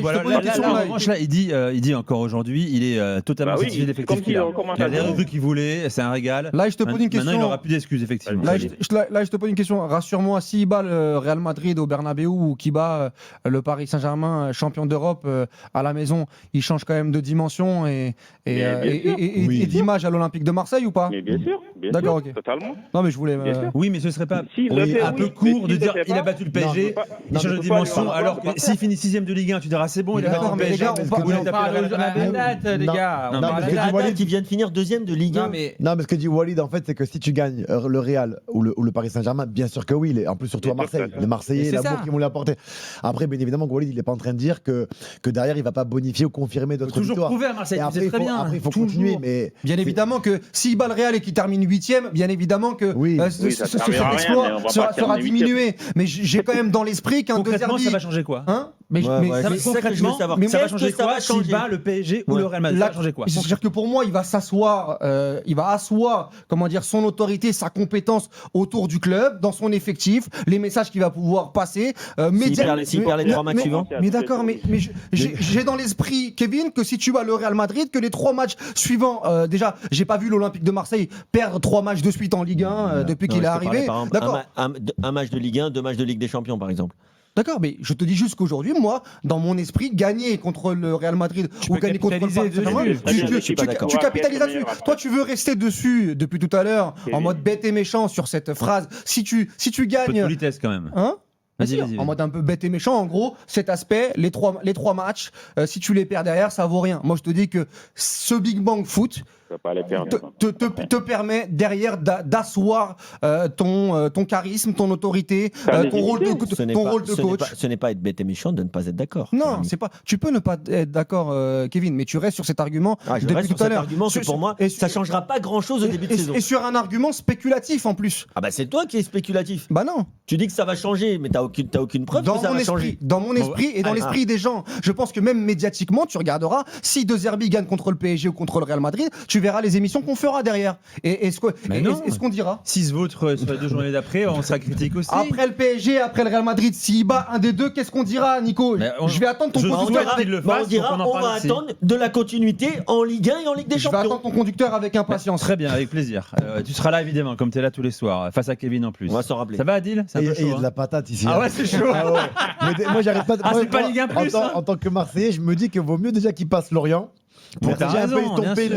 il dit encore aujourd'hui, il est totalement satisfait de l'effectif qu'il a. Il a des recrues qu'il voulait, c'est un régal. Là, je te pose une question. Maintenant, il n'aura plus d'excuses, effectivement. Là, je te pose une question. Rassure-moi, s'il bat le Real Madrid au Bernabeu ou qu'il bat le Paris Saint-Germain, champion d'Europe, à la maison, il change quand même de dimension et d'image à l'Olympique de Marseille ou pas? Mais bien sûr. D'accord, ok. Totalement. Non, mais je voulais... Oui, mais ce serait pas un peu court de dire il a battu le PSG. Il change de dimension, alors que s'il finit 6ème de Ligue 1, tu diras c'est bon, il est d'accord, mais les gars, on parle les gars. Walid qui vient de finir 2ème de Ligue 1. Non, mais ce que dit Walid, en fait, c'est que si tu gagnes le Real ou le Paris Saint-Germain, bien sûr que oui. En plus, surtout à Marseille. Les Marseillais, l'amour qu'ils vont lui apporter. Après, bien évidemment, Walid, il n'est pas en train de dire que derrière, il ne va pas bonifier ou confirmer d'autres victoires. Toujours prouver à Marseille, après, il faut continuer. Mais bien évidemment que s'il bat le Real et qu'il termine 8ème, bien évidemment que cet exploit sera diminué. Mais j'ai quand même dans l'esprit qu'un concrètement, ça va changer quoi? Concrètement, ça va changer quoi s'il bat le PSG ou le Real Madrid? Ça va changer quoi? C'est-à-dire que pour moi, il va s'asseoir, il va asseoir, son autorité, sa compétence autour du club, dans son effectif, les messages qu'il va pouvoir passer. S'il perd les 3 matchs suivants. Mais d'accord, mais j'ai dans l'esprit, Kevin, que si tu bats le Real Madrid, que les 3 matchs suivants, déjà, j'ai pas vu l'Olympique de Marseille perdre 3 matchs de suite en Ligue 1 depuis qu'il est arrivé. D'accord. Un match de Ligue 1, 2 matchs de Ligue des Champions, par exemple. D'accord, mais je te dis juste qu'aujourd'hui, moi, dans mon esprit, gagner contre le Real Madrid ou gagner contre le Paris Saint-Germain, tu capitalises là-dessus. Toi, tu veux rester dessus depuis tout à l'heure, en mode bête et méchant sur cette phrase. Si tu gagnes... Un peu de politesse quand même. Hein? Vas-y. En mode un peu bête et méchant, en gros, cet aspect, les trois matchs, si tu les perds derrière, ça vaut rien. Moi, je te dis que ce Big Bang Foot, peux pas les perdre. te permet derrière d'asseoir ton charisme, ton autorité, ton rôle de coach. Ce n'est pas être bête et méchant de ne pas être d'accord. Non, c'est pas. Tu peux ne pas être d'accord, Kevin, mais tu restes sur cet argument je depuis reste tout sur à cet l'heure. argument que pour moi, ça changera pas grand-chose au début de saison. Et sur un argument spéculatif en plus. Ah bah c'est toi qui es spéculatif. Bah non. Tu dis que ça va changer, mais t'as aucune preuve que ça va changer. Dans mon esprit et dans l'esprit des gens, je pense que même médiatiquement, tu regarderas si De Zerbi gagne contre le PSG ou contre le Real Madrid, tu verras les émissions qu'on fera derrière. Et est-ce qu'on dira Si se vautre sur les 2 journées d'après, on sera critique aussi. Après le PSG, après le Real Madrid, s'il bat un des deux, qu'est-ce qu'on dira, Nico? Je vais attendre ton conducteur. On va attendre de la continuité en Ligue 1 et en Ligue des Champions. Je vais attendre ton conducteur avec impatience. Très bien, avec plaisir. Tu seras là évidemment, comme tu es là tous les soirs, face à Kevin en plus. On va s'en rappeler. Ça va, Adil? C'est un peu chaud. Il y a de la patate ici. Ah ouais, c'est chaud. Mais moi, j'arrête pas. C'est pas Ligue 1 plus. En tant que Marseillais, je me dis qu'il vaut mieux déjà qu'il passe Lorient. Pour t'as déjà un peu raison, estomper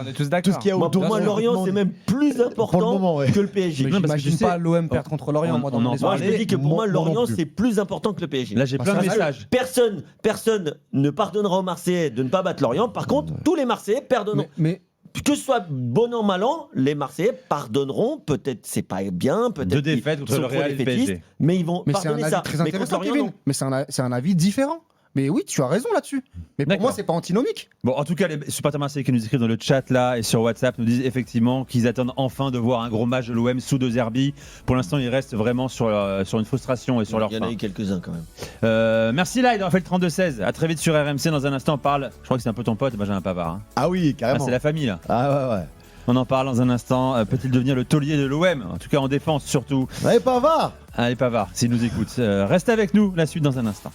on est tous d'accord. tout ce qu'il y a autour. Pour moi, Lorient, c'est même plus important que le PSG. Mais j'imagine pas l'OM perdre contre Lorient. Moi, je me dis que pour moi, Lorient, c'est plus important que le PSG. Là, j'ai plein de messages. Personne ne pardonnera aux Marseillais de ne pas battre Lorient. Par contre, tous les Marseillais pardonneront. Mais que ce soit bon an, mal an, les Marseillais pardonneront. Peut-être c'est pas bien, peut-être 2 défaites contre le Real et le PSG. Mais ils vont pardonner ça. Très intéressant, Kevin. Mais c'est un avis différent. Mais oui, tu as raison là-dessus. Mais pour moi, c'est pas antinomique. Bon, en tout cas, les supporters marseillais qui nous écrivent dans le chat là et sur WhatsApp nous disent effectivement qu'ils attendent enfin de voir un gros match de l'OM sous De Zerbi. Pour l'instant, ils restent vraiment sur une frustration et sur leur fin. Il y en a eu quelques-uns quand même. Merci Lyde, on fait le 32-16. À très vite sur RMC. Dans un instant, on parle. Je crois que c'est un peu ton pote, Benjamin Pavard. Hein. Ah oui, carrément. C'est la famille là. Ah ouais. On en parle dans un instant. Peut-il devenir le taulier de l'OM? En tout cas, en défense surtout. Allez, Pavard! Allez, Pavard, s'il nous écoute. Reste avec nous. La suite dans un instant.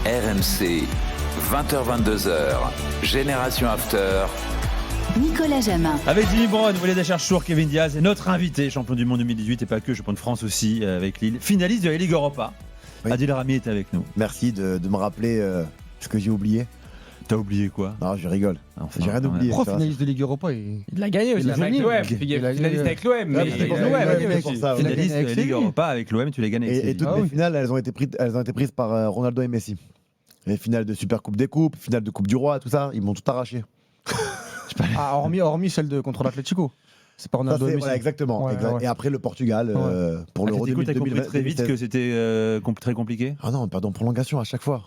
RMC, 20h-22h, Génération After. Nicolas Jamin. Avec Jimmy Brown, Walid Acharchour, Kevin Diaz et notre invité, champion du monde 2018 et pas que, champion de France aussi avec Lille, finaliste de la Ligue Europa. Oui. Adil Rami est avec nous. Merci de me rappeler ce que j'ai oublié. T'as oublié quoi? Non, je rigole. Enfin, j'ai rien oublié. Pro finaliste de Ligue Europa. Il l'a gagné aussi avec l'OM. Finaliste avec l'OM. Finaliste de la Ligue Europa avec l'OM, tu l'as gagné. Et toutes les finales, elles ont été prises par Ronaldo et Messi. Les finales de Super Coupe des Coupes, finale de Coupe du Roi, tout ça, ils m'ont tout arraché. Hormis celle contre l'Atlético. C'est pas Ronaldo et Messi. Voilà, exactement. Ouais. Et après le Portugal pour l'Euro 2020. T'as compris très vite que c'était très compliqué? Ah non, pardon, prolongation à chaque fois.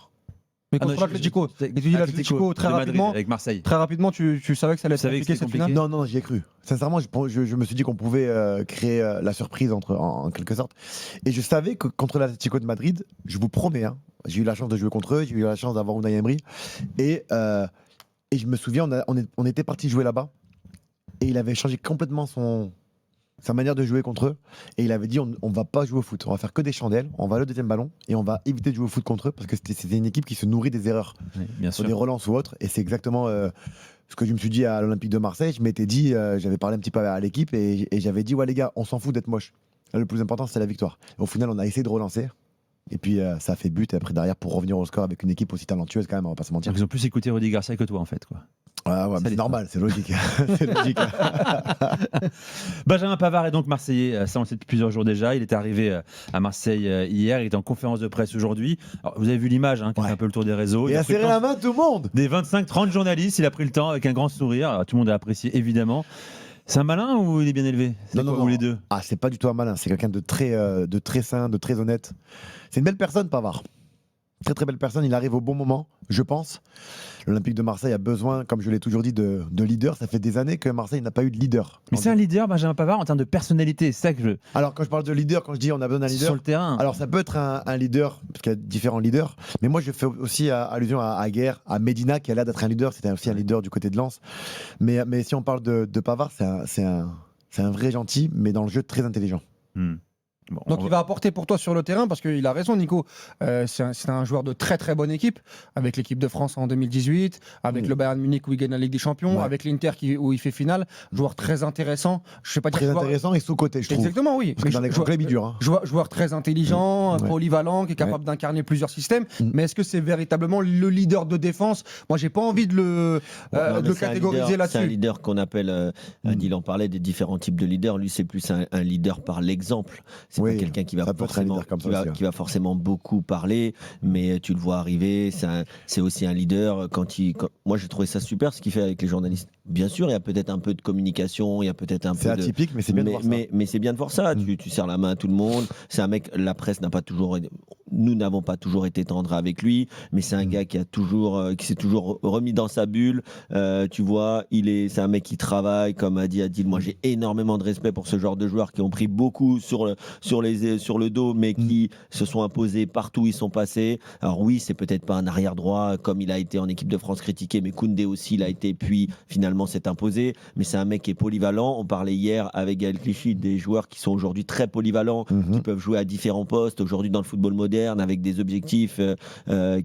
Mais contre l'Atlético. Et tu dis l'Atlético très rapidement. Avec Marseille. Très rapidement, tu savais que ça allait être compliqué cette finale? Non, j'y ai cru. Sincèrement, je me suis dit qu'on pouvait créer la surprise en quelque sorte. Et je savais que contre l'Atlético de Madrid, je vous promets, j'ai eu la chance de jouer contre eux, j'ai eu la chance d'avoir Unai Emery. Et je me souviens, on était parti jouer là-bas. Et il avait changé complètement sa manière de jouer contre eux. Et il avait dit on va pas jouer au foot, on va faire que des chandelles, on va aller au deuxième ballon et on va éviter de jouer au foot contre eux parce que c'était une équipe qui se nourrit des erreurs, sur des relances ou autres. Et c'est exactement ce que je me suis dit à l'Olympique de Marseille. Je m'étais dit, j'avais parlé un petit peu à l'équipe et j'avais dit ouais les gars, on s'en fout d'être moche. Le plus important c'est la victoire. Et au final on a essayé de relancer. Et puis ça a fait but et après derrière pour revenir au score avec une équipe aussi talentueuse quand même, on va pas se mentir. Ils ont plus écouté Rudy Garcia que toi en fait quoi. Ah ouais, c'est normal, c'est logique. C'est logique. Benjamin Pavard est donc marseillais, ça on le sait depuis plusieurs jours déjà. Il est arrivé à Marseille hier, il est en conférence de presse aujourd'hui. Alors, vous avez vu l'image qui fait un peu le tour des réseaux. Il a serré la main tout le monde. Des 25-30 journalistes, il a pris le temps avec un grand sourire. Alors, tout le monde a apprécié évidemment. C'est un malin ou il est bien élevé? Non. Ou les deux? Ah, c'est pas du tout un malin, c'est quelqu'un de très sain, de très honnête. C'est une belle personne, Pavard. Très très belle personne, il arrive au bon moment, je pense. L'Olympique de Marseille a besoin, comme je l'ai toujours dit, de leader. Ça fait des années que Marseille n'a pas eu de leader. Mais c'est un leader, Benjamin Pavard, en termes de personnalité, c'est ça que je... Alors quand je parle de leader, quand je dis on a besoin d'un leader... Sur le terrain. Alors ça peut être un leader, parce qu'il y a différents leaders, mais moi je fais aussi allusion à Guerre, à Medina, qui a l'air d'être un leader, c'était aussi un leader du côté de Lens. Mais si on parle de Pavard, c'est un vrai gentil, mais dans le jeu très intelligent. Bon, donc il va apporter pour toi sur le terrain parce qu'il a raison Nico, c'est un joueur de très très bonne équipe avec l'équipe de France en 2018, avec le Bayern Munich où il gagne la Ligue des Champions, avec l'Inter où il fait finale, joueur très intéressant, je sais pas très intéressant et sous-côté je trouve. Exactement oui. Parce que dans les grands clubs il dure. Joueur très intelligent, polyvalent, qui est capable d'incarner plusieurs systèmes, mais est-ce que c'est véritablement le leader de défense? Moi j'ai pas envie de le catégoriser là-dessus. C'est un leader qu'on appelle, Adil en parlait des différents types de leaders, lui c'est plus un leader par l'exemple. C'est pas quelqu'un qui va forcément beaucoup parler, mais tu le vois arriver. C'est aussi un leader. Moi, j'ai trouvé ça super ce qu'il fait avec les journalistes. bien sûr, il y a peut-être un peu de communication, il y a peut-être un peu C'est atypique, mais c'est bien de voir ça. mais c'est bien de voir ça. Tu serres la main à tout le monde. C'est un mec, la presse n'a pas toujours. Nous n'avons pas toujours été tendres avec lui, mais c'est un gars qui s'est toujours remis dans sa bulle. Tu vois, c'est un mec qui travaille, comme a dit Adil. Moi, j'ai énormément de respect pour ce genre de joueurs qui ont pris beaucoup sur le dos, mais qui se sont imposés partout où ils sont passés. Alors oui, c'est peut-être pas un arrière droit comme il a été en équipe de France critiqué, mais Koundé aussi l'a été, puis finalement s'est imposé. Mais c'est un mec qui est polyvalent. On parlait hier avec Gaël Clichy des joueurs qui sont aujourd'hui très polyvalents, qui peuvent jouer à différents postes aujourd'hui dans le football moderne, avec des objectifs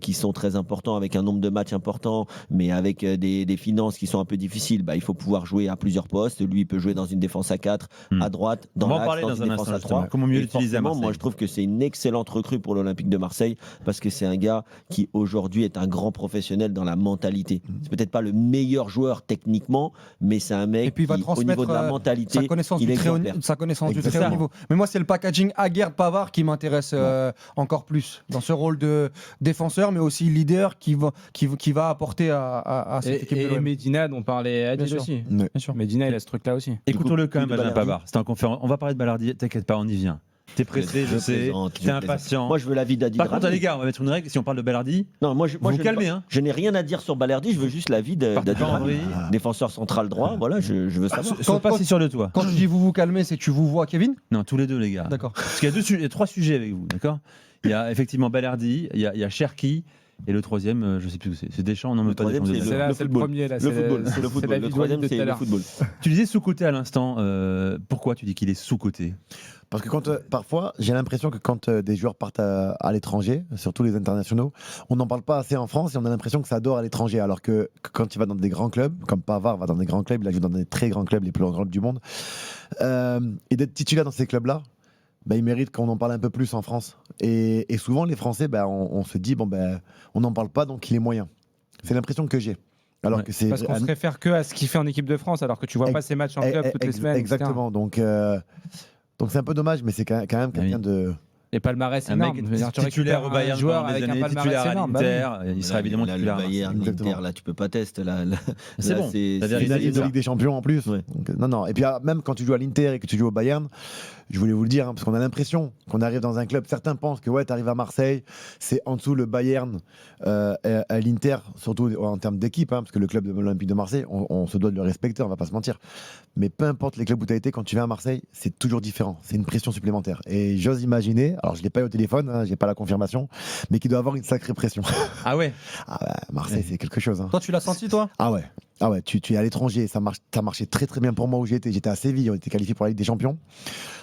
qui sont très importants, avec un nombre de matchs important, mais avec des finances qui sont un peu difficiles. Il faut pouvoir jouer à plusieurs postes. Lui, il peut jouer dans une défense à 4, à droite, dans l'axe, dans une défense à 3. Comment mieux l'utiliser à Marseille. Moi, je trouve que c'est une excellente recrue pour l'Olympique de Marseille, parce que c'est un gars qui aujourd'hui est un grand professionnel dans la mentalité. C'est peut-être pas le meilleur joueur techniquement, mais c'est un mec qui, au niveau de la mentalité, il est exemplaire. Sa connaissance du très haut niveau. Mais moi, c'est le packaging Aguerd-Pavard qui m'intéresse encore plus dans ce rôle de défenseur, mais aussi leader qui va apporter à cette équipe de l'OM. Et Medina, dont parlait Adil aussi. Bien sûr. Medina, il a ce truc-là aussi. Écoutons-le quand même, Benjamin Pavard. C'était en conférence. On va parler de Balardi. T'inquiète pas, on y vient. T'es pressé, je sais. T'es impatient. Moi, je veux l'avis d'Adil. Par contre, les gars, on va mettre une règle. Si on parle de Balardi, vous calmez. Je n'ai rien à dire sur Balardi. Je veux juste l'avis d'Adil. Défenseur central droit. Voilà, je veux savoir. Sois pas si sûr de toi. Quand tu dis vous calmez, c'est que tu vous vois Kevin? Non, tous les deux, les gars. D'accord. Parce qu'il y a 3 sujets avec vous, d'accord? Il y a effectivement Balardi, il y a Cherki. Et le troisième, je ne sais plus où c'est. C'est Deschamps, non, mais pas Deschamps. C'est le premier, là. Le football. Le troisième, c'est le football. Tu disais sous-côté à l'instant. Pourquoi tu dis qu'il est sous-côté? Parce que parfois, j'ai l'impression que quand des joueurs partent à l'étranger, surtout les internationaux, on n'en parle pas assez en France et on a l'impression que ça dort à l'étranger. Alors que quand il va dans des grands clubs, comme Pavard va dans des grands clubs, il a joué dans des très grands clubs, les plus grands clubs du monde, et d'être titulaire dans ces clubs-là, il mérite qu'on en parle un peu plus en France. Et souvent, les Français, on se dit, on n'en parle pas, donc il est moyen. C'est l'impression que j'ai. Alors que c'est parce qu'on se réfère que à ce qu'il fait en équipe de France, alors que tu vois pas ses matchs en club toutes les semaines. Exactement. Donc c'est un peu dommage, mais c'est quand même quelqu'un de... Et palmarès un énorme. mec titulaire au Bayern joueur pendant des avec années, un palmarès titulaire à énorme. l'Inter, il sera évidemment le titulaire. Bayern, l'Inter, là tu peux pas tester. C'est bon. Finaliste de Ligue des Champions en plus. Ouais. Donc, non. Et puis même quand tu joues à l'Inter et que tu joues au Bayern, je voulais vous le dire, parce qu'on a l'impression qu'on arrive dans un club. Certains pensent que tu arrives à Marseille, c'est en dessous le Bayern, à l'Inter, surtout en termes d'équipe, parce que le club de l'Olympique de Marseille, on se doit de le respecter, on va pas se mentir. Mais peu importe les clubs où tu as été, quand tu viens à Marseille, c'est toujours différent. C'est une pression supplémentaire. Et j'ose imaginer, alors je l'ai pas eu au téléphone, j'ai pas la confirmation, mais qu'il doit avoir une sacrée pression. Ah ouais. Marseille, c'est quelque chose. Toi, tu l'as senti, toi? Ah ouais, tu es à l'étranger, ça marchait très très bien pour moi où j'étais. J'étais à Séville, on était qualifié pour la Ligue des Champions.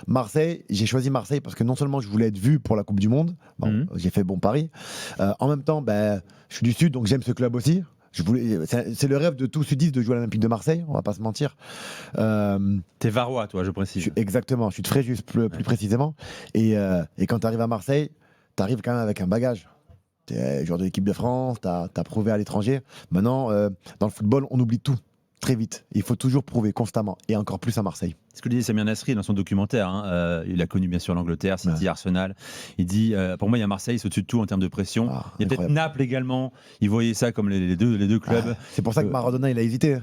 Marseille, j'ai choisi Marseille parce que non seulement je voulais être vu pour la Coupe du Monde, j'ai fait bon pari. En même temps, je suis du Sud, donc j'aime ce club aussi. C'est le rêve de tout sudiste de jouer à l'Olympique de Marseille, on va pas se mentir. T'es Varois, toi, je précise. Exactement, je suis de Fréjus plus précisément. Et quand tu arrives à Marseille, tu arrives quand même avec un bagage. Tu es joueur de l'équipe de France, tu as prouvé à l'étranger. Maintenant, dans le football, on oublie tout très vite. Il faut toujours prouver constamment, et encore plus à Marseille. Ce que disait Samir Nasri dans son documentaire, il a connu bien sûr l'Angleterre, City, Arsenal. Il dit, pour moi, il y a Marseille, c'est au-dessus de tout en termes de pression. Il y a peut-être Naples également. Il voyait ça comme les deux clubs. C'est pour ça que Maradona, il a hésité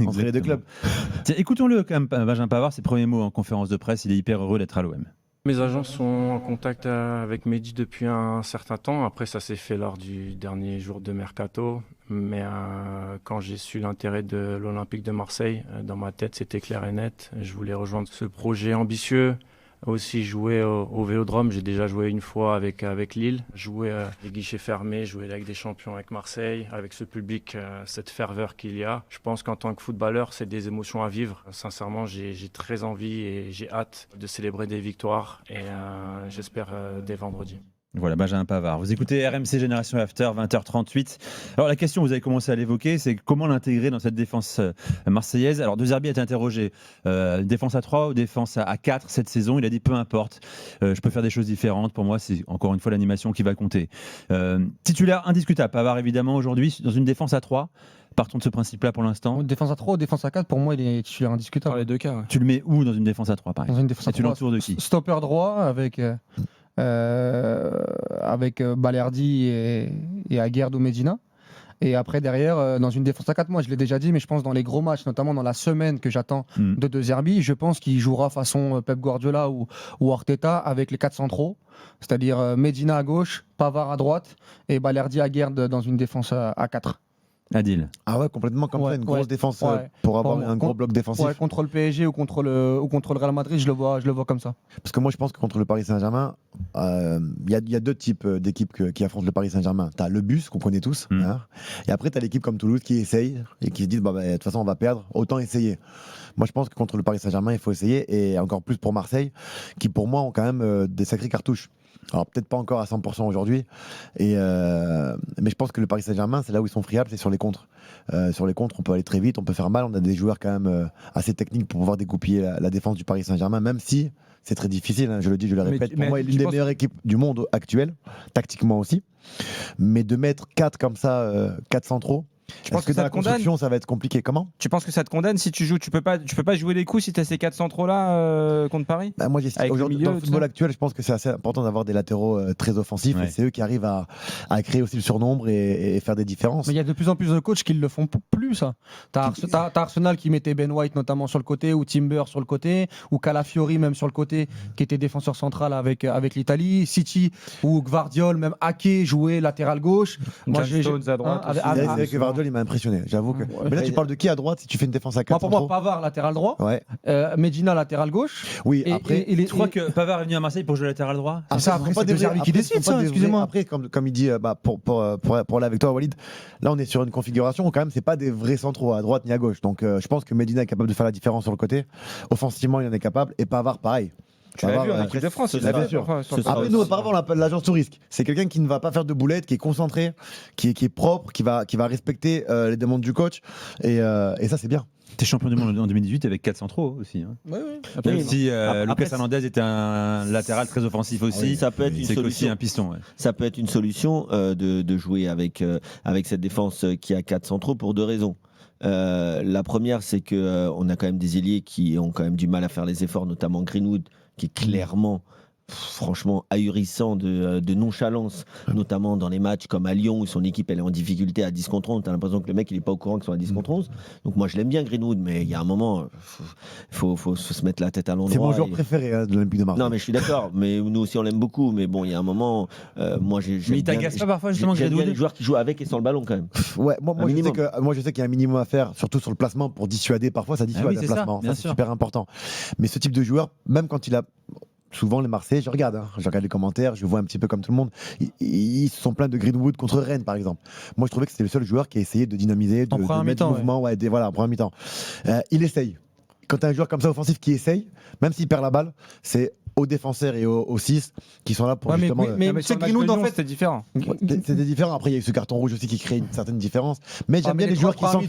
entre les deux clubs. Tiens, écoutons-le quand même, Benjamin Pavard, ses premiers mots en conférence de presse. Il est hyper heureux d'être à l'OM. Mes agents sont en contact avec Mehdi depuis un certain temps. Après, ça s'est fait lors du dernier jour de Mercato. Mais quand j'ai su l'intérêt de l'Olympique de Marseille, dans ma tête, c'était clair et net. Je voulais rejoindre ce projet ambitieux. Aussi jouer au Vélodrome, j'ai déjà joué une fois avec Lille, jouer les guichets fermés, jouer avec des champions avec Marseille, avec ce public, cette ferveur qu'il y a. Je pense qu'en tant que footballeur, c'est des émotions à vivre. Sincèrement, j'ai très envie et j'ai hâte de célébrer des victoires et j'espère dès vendredi. Voilà, Benjamin Pavard. Vous écoutez RMC Génération After, 20h38. Alors la question, vous avez commencé à l'évoquer, c'est comment l'intégrer dans cette défense marseillaise. Alors De Zerbi a été interrogé, défense à 3 ou défense à 4 cette saison. Il a dit peu importe, je peux faire des choses différentes. Pour moi, c'est encore une fois l'animation qui va compter. Titulaire indiscutable, Pavard évidemment aujourd'hui dans une défense à 3. Partons de ce principe-là pour l'instant. Défense à 3 ou défense à 4, pour moi, il est titulaire indiscutable. Dans les deux cas. Ouais. Tu le mets où dans une défense à 3 par exemple? Dans une défense à 3. Tu l'entoures de qui? Stopper droit avec Balerdi et Aguerd ou Medina. Et après, derrière, dans une défense à 4, moi je l'ai déjà dit, mais je pense dans les gros matchs, notamment dans la semaine que j'attends de De Zerbi, je pense qu'il jouera façon Pep Guardiola ou Arteta avec les 4 centraux, c'est-à-dire Medina à gauche, Pavard à droite et Balerdi à Guerd dans une défense à 4. Adil. Ah ouais, complètement comme ça, une grosse défense pour avoir un gros bloc défensif. Ouais, contre le PSG ou contre le Real Madrid, je le vois comme ça. Parce que moi, je pense que contre le Paris Saint-Germain, il y a deux types d'équipes qui affrontent le Paris Saint-Germain. Tu as le bus qu'on connaît tous, hein, et après tu as l'équipe comme Toulouse qui essaye et qui se dit de toute façon on va perdre, autant essayer. Moi, je pense que contre le Paris Saint-Germain, il faut essayer, et encore plus pour Marseille, qui pour moi ont quand même des sacrées cartouches. Alors peut-être pas encore à 100% aujourd'hui, mais je pense que le Paris Saint-Germain, c'est là où ils sont friables, c'est sur les contres. Sur les contres, on peut aller très vite, on peut faire mal, on a des joueurs quand même assez techniques pour pouvoir dégoupiller la défense du Paris Saint-Germain, même si c'est très difficile, hein, je le dis, je le répète. Pour moi, il est l'une des meilleures équipes du monde actuelle, tactiquement aussi. Mais de mettre 4 comme ça, 4 centraux, je pense que dans ça la te condamne. construction, ça va être compliqué. Comment ? Tu penses que ça te condamne si tu joues? Tu peux pas jouer les coups si tu as ces 4 centraux là contre Paris? Moi, aujourd'hui, dans le football actuel, je pense que c'est assez important d'avoir des latéraux très offensifs. Et c'est eux qui arrivent à créer aussi le surnombre et faire des différences. Mais il y a de plus en plus de coachs qui le font plus, ça. T'as Arsenal qui mettait Ben White notamment sur le côté, ou Timber sur le côté, ou Calafiori même sur le côté, qui était défenseur central avec l'Italie. City ou Gvardiol, même Ake jouait latéral gauche. Moi, Stones à droite. C'est vrai que Gvardiol, il m'a impressionné. J'avoue que. Mais là, tu parles de qui à droite si tu fais une défense à 4 pour moi, Pavard latéral droit. Ouais. Medina latéral gauche. Oui. Après, tu crois que Pavard est venu à Marseille pour jouer latéral droit? Après, c'est De Zerbi qui décide, ça. Excusez-moi. Après, comme il dit, pour aller avec toi, Walid, là, on est sur une configuration où quand même, c'est pas des vrais centraux à droite ni à gauche. Donc, je pense que Medina est capable de faire la différence sur le côté. Offensivement, il en est capable. Et Pavard, pareil. Tu l'as vu en équipe de France, bien sûr. Après, nous, auparavant, on l'appelle l'agent sous risque. C'est quelqu'un qui ne va pas faire de boulettes, qui est concentré, qui est propre, qui va respecter les demandes du coach. Et ça, c'est bien. T'es champion du monde en 2018 avec 4 centraux aussi. Hein. Oui. Même si Lucas Hernandez était un latéral très offensif aussi, ça peut être une solution. Aussi un piston. Ouais. Ça peut être une solution de jouer avec cette défense qui a 4 centraux pour 2 raisons. La première, c'est qu'on a quand même des ailiers qui ont quand même du mal à faire les efforts, notamment Greenwood, qui est clairement, franchement, ahurissant de nonchalance, notamment dans les matchs comme à Lyon où son équipe elle est en difficulté à 10 contre 11. T'as l'impression que le mec il est pas au courant qu'ils sont à 10 contre 11. Donc moi je l'aime bien Greenwood, mais il y a un moment, faut se mettre la tête à l'endroit. C'est mon joueur préféré de l'Olympique de Marseille. Non mais je suis d'accord, mais nous aussi on l'aime beaucoup. Mais bon, il y a un moment, moi j'ai. Mais il t'agace pas parfois justement Greenwood. J'aime bien les joueurs qui jouent avec et sans le ballon quand même. Ouais, moi je sais qu'il y a un minimum à faire, surtout sur le placement pour dissuader. Parfois ça dissuade le placement, ça c'est super important. Mais ce type de joueur, même quand il a souvent les Marseillais, je regarde les commentaires, je vois un petit peu comme tout le monde, ils se sont plaints de Greenwood contre Rennes par exemple. Moi je trouvais que c'était le seul joueur qui a essayé de dynamiser, de mettre du mouvement, en première mi-temps. Il essaye. Quand tu as un joueur comme ça offensif qui essaye, même s'il perd la balle, c'est aux défenseurs et aux 6 qui sont là pour justement. Mais c'est Greenwood en fait, c'est différent. C'était différent. Après, il y a eu ce carton rouge aussi qui crée une certaine différence. Mais j'aime bien les joueurs qui sont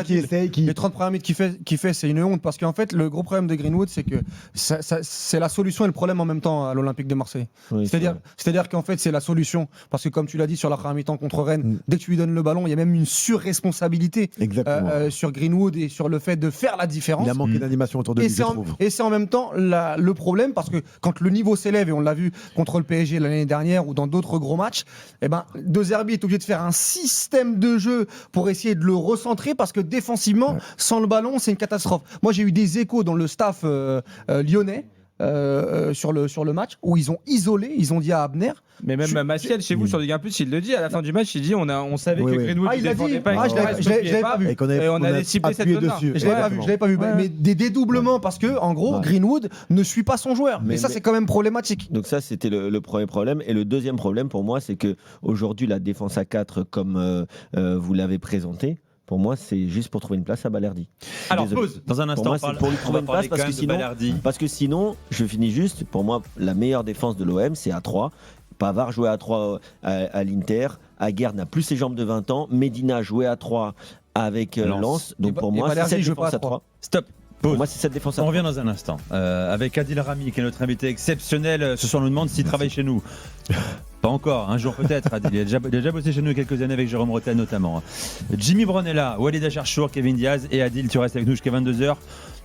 qui essayent. Les 30 premières minutes qu'il fait, c'est une honte parce qu'en fait, le gros problème de Greenwood, c'est que c'est la solution et le problème en même temps à l'Olympique de Marseille. Oui, c'est-à-dire qu'en fait, c'est la solution parce que comme tu l'as dit sur la première mi-temps contre Rennes, dès que tu lui donnes le ballon, il y a même une surresponsabilité sur Greenwood et sur le fait de faire la différence. Il a manqué d'animation autour de lui, je trouve. Et c'est en même temps le problème parce que quand le niveau s'élève, et on l'a vu contre le PSG l'année dernière ou dans d'autres gros matchs, De Zerbi est obligé de faire un système de jeu pour essayer de le recentrer parce que défensivement, sans le ballon, c'est une catastrophe. Moi, j'ai eu des échos dans le staff lyonnais sur le match où ils ont isolé, ils ont dit à Abner. Mais même Maciel chez vous sur Ligue 1+, il le dit à la fin du match, il dit on savait que Greenwood ne défendait pas, je l'avais pas vu. Et on allait cibler cette zone-là. Je l'avais pas vu. Mais des dédoublements parce que en gros Greenwood ne suit pas son joueur. Mais ça c'est quand même problématique. Donc ça c'était le premier problème. Et le deuxième problème pour moi, c'est que aujourd'hui la défense à 4 comme vous l'avez présenté, pour moi, c'est juste pour trouver une place à Balerdi. Alors, pause. Dans un instant, pour lui trouver une place parce que sinon, je finis juste. Pour moi, la meilleure défense de l'OM, c'est à 3. Pavard jouait à 3 à l'Inter. Aguerd n'a plus ses jambes de 20 ans. Medina jouait à 3 avec Lens. Donc pour moi, c'est cette défense à 3. Stop. Pour moi, c'est cette défense à 3. On revient dans un instant avec Adil Rami, qui est notre invité exceptionnel. Ce soir, on nous demande s'il travaille chez nous. Pas encore, un jour peut-être. Adil. Il a déjà bossé chez nous il y a quelques années avec Jérôme Rotel notamment. Jimmy Brown est là, Walid Acharchour, Kevin Diaz et Adil, tu restes avec nous jusqu'à 22h.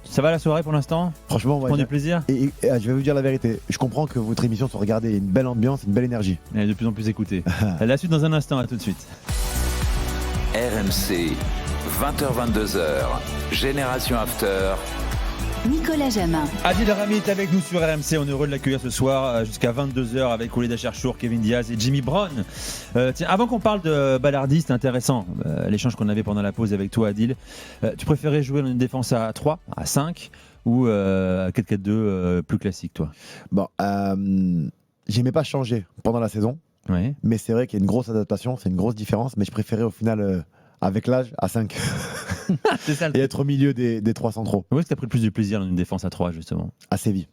Ça va la soirée pour l'instant? Franchement, prend du plaisir. Et je vais vous dire la vérité. Je comprends que votre émission soit regardée, il y a une belle ambiance, une belle énergie. Elle est de plus en plus écoutée. La suite dans un instant, à tout de suite. RMC, 20h-22h, Génération After. Nicolas Jamin. Adil Rami est avec nous sur RMC. On est heureux de l'accueillir ce soir jusqu'à 22h avec Ouleda Cherchour, Kevin Diaz et Jimmy Brown. Tiens, avant qu'on parle de Balardi, c'était intéressant l'échange qu'on avait pendant la pause avec toi, Adil. Tu préférais jouer dans une défense à 3, à 5 ou à 4-4-2 plus classique, toi? Bon, j'aimais pas changer pendant la saison, mais c'est vrai qu'il y a une grosse adaptation, c'est une grosse différence, mais je préférais au final, avec l'âge, à 5. C'est ça, et être au milieu des 3 centraux. Où est-ce que tu as pris le plus de plaisir dans une défense à 3, justement? À Séville.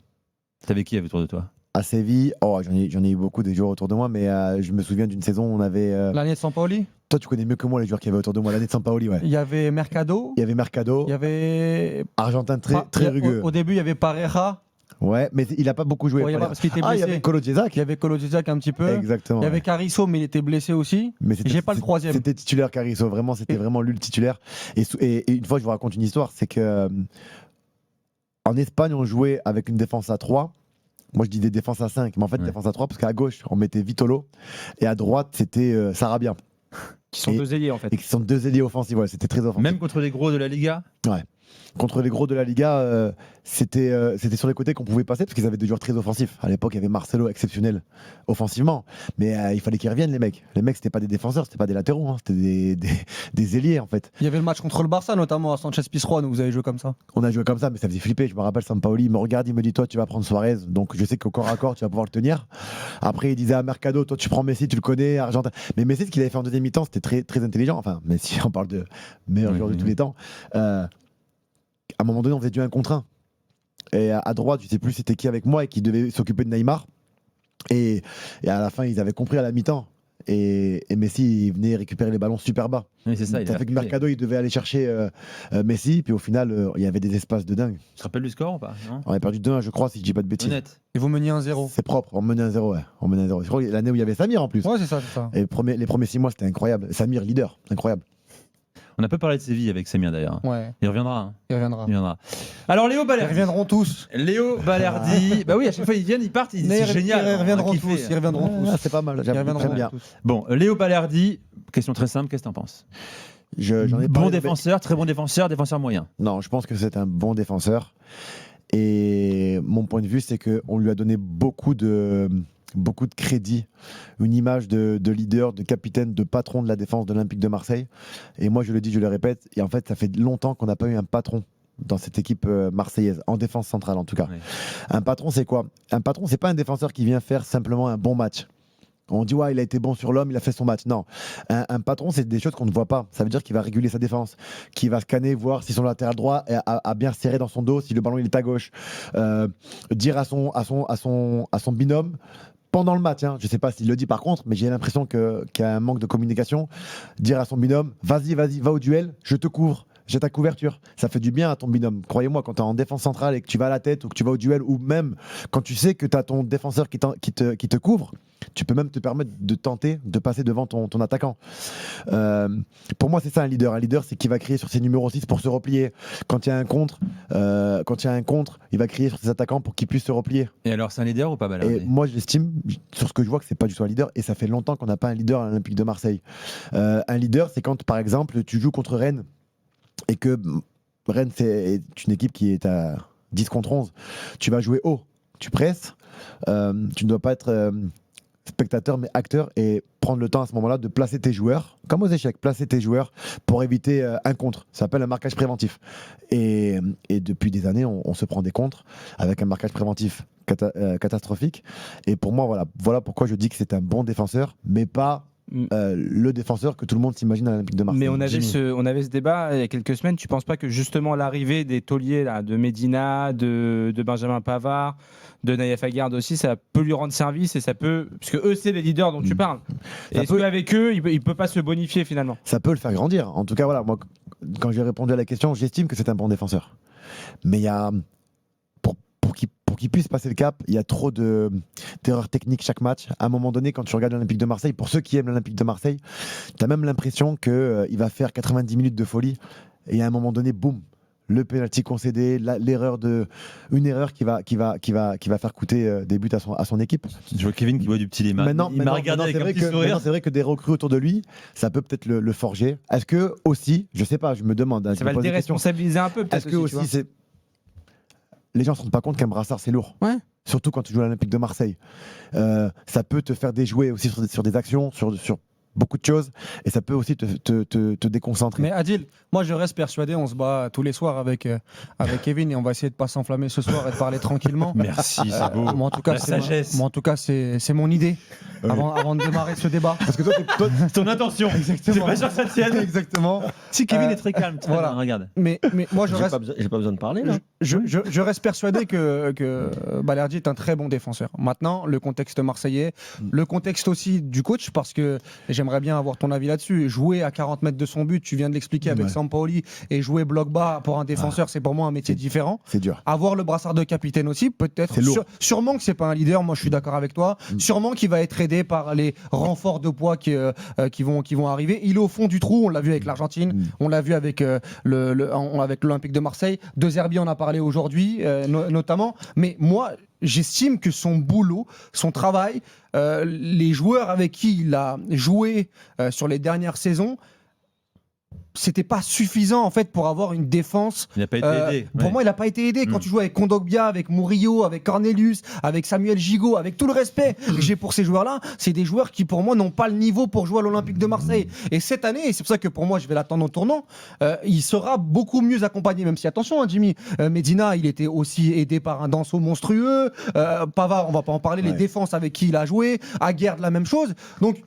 T'avais qui autour de toi? À Séville, j'en ai eu beaucoup des joueurs autour de moi, mais je me souviens d'une saison où on avait. L'année de Sampaoli? Toi, tu connais mieux que moi les joueurs qu'il y avait autour de moi. L'année de Sampaoli, ouais. Il y avait Mercado. Il y avait. Argentin très rugueux. Au début, il y avait Pareja. Ouais, mais il n'a pas beaucoup joué. Ouais, parce qu'il était blessé. Il y avait Kolo Djezak. Il y avait Kolo Djezak un petit peu. Exactement. Il y avait Carisso, mais il était blessé aussi. Mais j'ai pas le troisième. C'était titulaire Carisso, vraiment, c'était vraiment lui le titulaire. Et une fois, je vous raconte une histoire, c'est que en Espagne, on jouait avec une défense à 3. Moi, je dis des défenses à 5, mais en fait, défense à 3, parce qu'à gauche, on mettait Vitolo, et à droite, c'était Sarabia. Qui sont deux ailiers, en fait. Et qui sont deux ailiers offensifs, ouais, c'était très offensif. Même contre les gros de la Liga? Ouais. Contre les gros de la Liga, c'était sur les côtés qu'on pouvait passer parce qu'ils avaient des joueurs très offensifs. À l'époque, il y avait Marcelo exceptionnel offensivement, mais il fallait qu'ils reviennent, les mecs. Les mecs, c'était pas des défenseurs, c'était pas des latéraux, hein, c'était des ailiers en fait. Il y avait le match contre le Barça, notamment à Sanchez-Pizjuán, où vous avez joué comme ça. On a joué comme ça, mais ça faisait flipper. Je me rappelle, Sampaoli, il me regarde, il me dit: toi, tu vas prendre Suarez, donc je sais qu'au corps à corps, tu vas pouvoir le tenir. Après, il disait à Mercado: toi, tu prends Messi, tu le connais, Argentin. Mais Messi, ce qu'il avait fait en deuxième mi-temps, c'était très, très intelligent. Enfin, Messi, on parle de meilleur joueur de tous les temps. À un moment donné, on faisait du 1 contre 1. Et à droite, je sais plus c'était qui avec moi et qui devait s'occuper de Neymar. Et à la fin, ils avaient compris à la mi-temps. Et Messi, il venait récupérer les ballons super bas. Oui, c'est ça. Ça fait que Mercado, il devait aller chercher Messi. Puis au final, il y avait des espaces de dingue. Tu te rappelles du score ou pas? On a perdu 2-1, je crois, si je dis pas de bêtises. Honnête. Et vous meniez 1-0. C'est propre, on menait 1-0, ouais. On menait 1-0. Je crois que l'année où il y avait Samir en plus. Ouais, c'est ça. Et les premiers 6 mois, c'était incroyable. Samir, leader, incroyable. On n'a pas parlé de Séville avec Samir d'ailleurs. Ouais. Il reviendra. Hein. Il reviendra. Alors Léo Balerdi. Ils reviendront tous. Léo Balerdi. Bah oui, à chaque fois ils viennent, ils partent, c'est génial. Ils reviendront tous. Ils reviendront tous. C'est pas mal. J'aime bien. Bon, Léo Balerdi, question très simple, qu'est-ce que t'en penses? J'en ai bon défenseur, très bon défenseur, défenseur moyen. Non, je pense que c'est un bon défenseur. Et mon point de vue, c'est qu'on lui a donné beaucoup de crédit, une image de leader, de capitaine, de patron de la défense de l'Olympique de Marseille. Et moi, je le dis, je le répète, et en fait, ça fait longtemps qu'on n'a pas eu un patron dans cette équipe marseillaise, en défense centrale en tout cas. Oui. Un patron, c'est quoi? Un patron, c'est pas un défenseur qui vient faire simplement un bon match. On dit, ouais, il a été bon sur l'homme, il a fait son match. Non. Un patron, c'est des choses qu'on ne voit pas. Ça veut dire qu'il va réguler sa défense, qu'il va scanner, voir si son latéral droit a bien serré dans son dos, si le ballon il est à gauche. Dire à son binôme, pendant le match, hein, je ne sais pas s'il le dit par contre, mais j'ai l'impression qu'il y a un manque de communication. Dire à son binôme, vas-y, va au duel, je te couvre. J'ai ta couverture. Ça fait du bien à ton binôme. Croyez-moi, quand tu es en défense centrale et que tu vas à la tête ou que tu vas au duel, ou même quand tu sais que tu as ton défenseur qui te couvre, tu peux même te permettre de tenter de passer devant ton attaquant. Pour moi, c'est ça un leader. Un leader, c'est qui va crier sur ses numéros 6 pour se replier. Quand il y a un contre, il va crier sur ses attaquants pour qu'ils puissent se replier. Et alors, c'est un leader ou pas, Balerdi? Et moi, j'estime, sur ce que je vois, que c'est pas du tout un leader. Et ça fait longtemps qu'on n'a pas un leader à l'Olympique de Marseille. Un leader, c'est quand, par exemple, tu joues contre Rennes et que Rennes, c'est une équipe qui est à 10 contre 11. Tu vas jouer haut, tu presses. Tu ne dois pas être spectateur mais acteur et prendre le temps à ce moment-là de placer tes joueurs, comme aux échecs, placer tes joueurs pour éviter un contre. Ça s'appelle un marquage préventif. Et depuis des années, on se prend des contres avec un marquage préventif catastrophique. Et pour moi, voilà pourquoi je dis que c'est un bon défenseur, mais pas le défenseur que tout le monde s'imagine à l'Olympique de Marseille. Mais on avait ce débat il y a quelques semaines. Tu ne penses pas que justement l'arrivée des tauliers là, de Medina, de Benjamin Pavard, de Naïef Aguerd aussi, ça peut lui rendre service et ça peut, parce que eux c'est les leaders dont tu parles. Est-ce qu'avec eux, il peut pas se bonifier finalement? Ça peut le faire grandir. En tout cas, voilà, moi, quand j'ai répondu à la question, j'estime que c'est un bon défenseur. Mais il y a pour qu'il puisse passer le cap, il y a trop d'erreurs techniques chaque match. À un moment donné, quand tu regardes l'Olympique de Marseille, pour ceux qui aiment l'Olympique de Marseille, tu as même l'impression qu'il va faire 90 minutes de folie et à un moment donné, boum, le penalty concédé, une erreur qui va faire coûter des buts à son équipe. Je vois Kevin qui boit du petit lait. Maintenant, il m'a regardé avec un petit sourire. C'est vrai que des recrues autour de lui, ça peut peut-être le forger. Est-ce que aussi, je sais pas, je me demande. Ça va le déresponsabiliser un peu, peut-être. Est-ce que aussi c'est les gens ne se rendent pas compte qu'un brassard c'est lourd. Ouais. Surtout quand tu joues à l'Olympique de Marseille. Ça peut te faire déjouer aussi sur des actions, sur beaucoup de choses, et ça peut aussi te déconcentrer. Mais Adil, moi je reste persuadé, on se bat tous les soirs avec Kevin et on va essayer de pas s'enflammer ce soir et de parler tranquillement. Merci, c'est beau. Moi en tout cas, c'est mon idée avant de démarrer ce débat. Parce que toi, c'est ton intention. Exactement. C'est pas sûr que ça tienne. Exactement. Si Kevin est très calme, voilà. Regarde. Mais moi je reste. J'ai pas besoin de parler là. Je reste persuadé que Balerdi est un très bon défenseur. Maintenant, le contexte marseillais, le contexte aussi du coach, parce que j'aimerais bien avoir ton avis là-dessus. Jouer à 40 mètres de son but, tu viens de l'expliquer avec Sampaoli, et jouer bloc bas pour un défenseur, c'est pour moi un métier différent. C'est dur. Avoir le brassard de capitaine aussi, peut-être. C'est lourd. Sûrement que c'est pas un leader, moi je suis d'accord avec toi. Sûrement qu'il va être aidé par les renforts de poids qui vont arriver. Il est au fond du trou, on l'a vu avec l'Argentine, on l'a vu avec l'Olympique de Marseille. De Zerbi, on a parlé aujourd'hui, notamment. Mais moi, j'estime que son boulot, son travail, les joueurs avec qui il a joué sur les dernières saisons, c'était pas suffisant en fait pour avoir une défense. Il n'a pas été aidé. Pour moi, il n'a pas été aidé. Quand tu joues avec Kondogbia, avec Murillo, avec Cornelius, avec Samuel Gigot, avec tout le respect que j'ai pour ces joueurs-là, c'est des joueurs qui pour moi n'ont pas le niveau pour jouer à l'Olympique de Marseille. Et cette année, et c'est pour ça que pour moi je vais l'attendre au tournant, il sera beaucoup mieux accompagné. Même si attention, hein, Jimmy, Medina, il était aussi aidé par un Danso monstrueux. Pavard, on va pas en parler. Les défenses avec qui il a joué, Aguerd, la même chose. Donc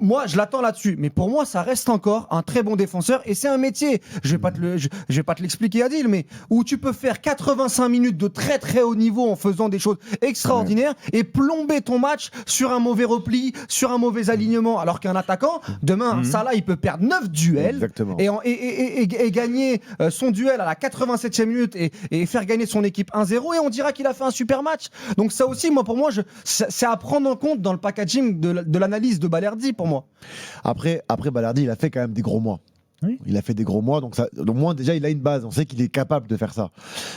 moi, je l'attends là-dessus, mais pour moi, ça reste encore un très bon défenseur et c'est un métier. Je vais pas te l'expliquer, Adil, mais où tu peux faire 85 minutes de très très haut niveau en faisant des choses extraordinaires et plomber ton match sur un mauvais repli, sur un mauvais alignement. Alors qu'un attaquant, demain, Salah, il peut perdre 9 duels et gagner son duel à la 87e minute et faire gagner son équipe 1-0 et on dira qu'il a fait un super match. Donc ça aussi, pour moi, c'est à prendre en compte dans le packaging de l'analyse de Balerdi. Pour moi. Après Balerdi, il a fait quand même des gros mois. Oui. Il a fait des gros mois, donc au moins déjà il a une base. On sait qu'il est capable de faire ça.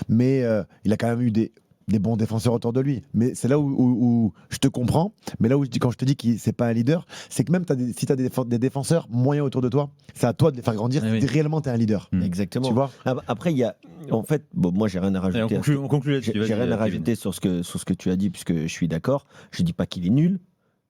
Mais il a quand même eu des bons défenseurs autour de lui. Mais c'est là où je te comprends. Mais là où quand je te dis que c'est pas un leader, c'est que même si tu as des défenseurs moyens autour de toi, c'est à toi de les faire grandir. Si réellement tu es un leader. Exactement. Tu vois. Après, il y a. En fait, moi j'ai rien à rajouter. On conclut là-dessus. J'ai rien à rajouter sur ce que tu as dit, puisque je suis d'accord. Je dis pas qu'il est nul.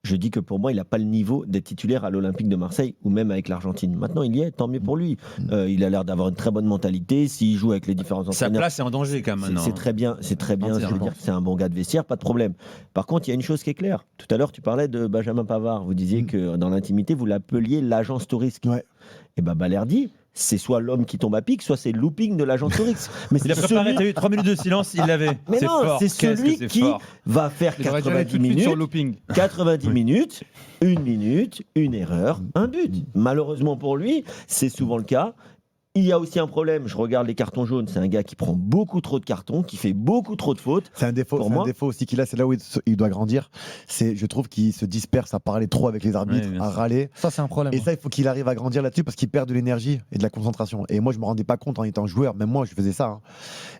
Je dis que pour moi, il n'a pas le niveau d'être titulaire à l'Olympique de Marseille ou même avec l'Argentine. Maintenant, il y est, tant mieux pour lui. Il a l'air d'avoir une très bonne mentalité. S'il joue avec les différents entraîneurs, sa place est en danger quand même maintenant. C'est très bien. Je veux dire, c'est un bon gars de vestiaire, pas de problème. Par contre, il y a une chose qui est claire. Tout à l'heure, tu parlais de Benjamin Pavard. Vous disiez que dans l'intimité, vous l'appeliez l'agence touriste. Ouais. Et Balerdi, c'est soit l'homme qui tombe à pic, soit c'est le looping de l'agent touriste. Mais il a préparé, t'as eu 3 minutes de silence, il l'avait. Mais non, c'est celui qui va faire 90 minutes, sur looping. 90 minutes, 1 minute, une erreur, un but. Malheureusement pour lui, c'est souvent le cas. Il y a aussi un problème, je regarde les cartons jaunes, c'est un gars qui prend beaucoup trop de cartons, qui fait beaucoup trop de fautes. C'est un défaut aussi qu'il a, c'est là où il doit grandir. Je trouve qu'il se disperse à parler trop avec les arbitres, à râler. Ça, c'est un problème. Et ça, il faut qu'il arrive à grandir là-dessus parce qu'il perd de l'énergie et de la concentration. Et moi, je me rendais pas compte en étant joueur, même moi, je faisais ça. Hein.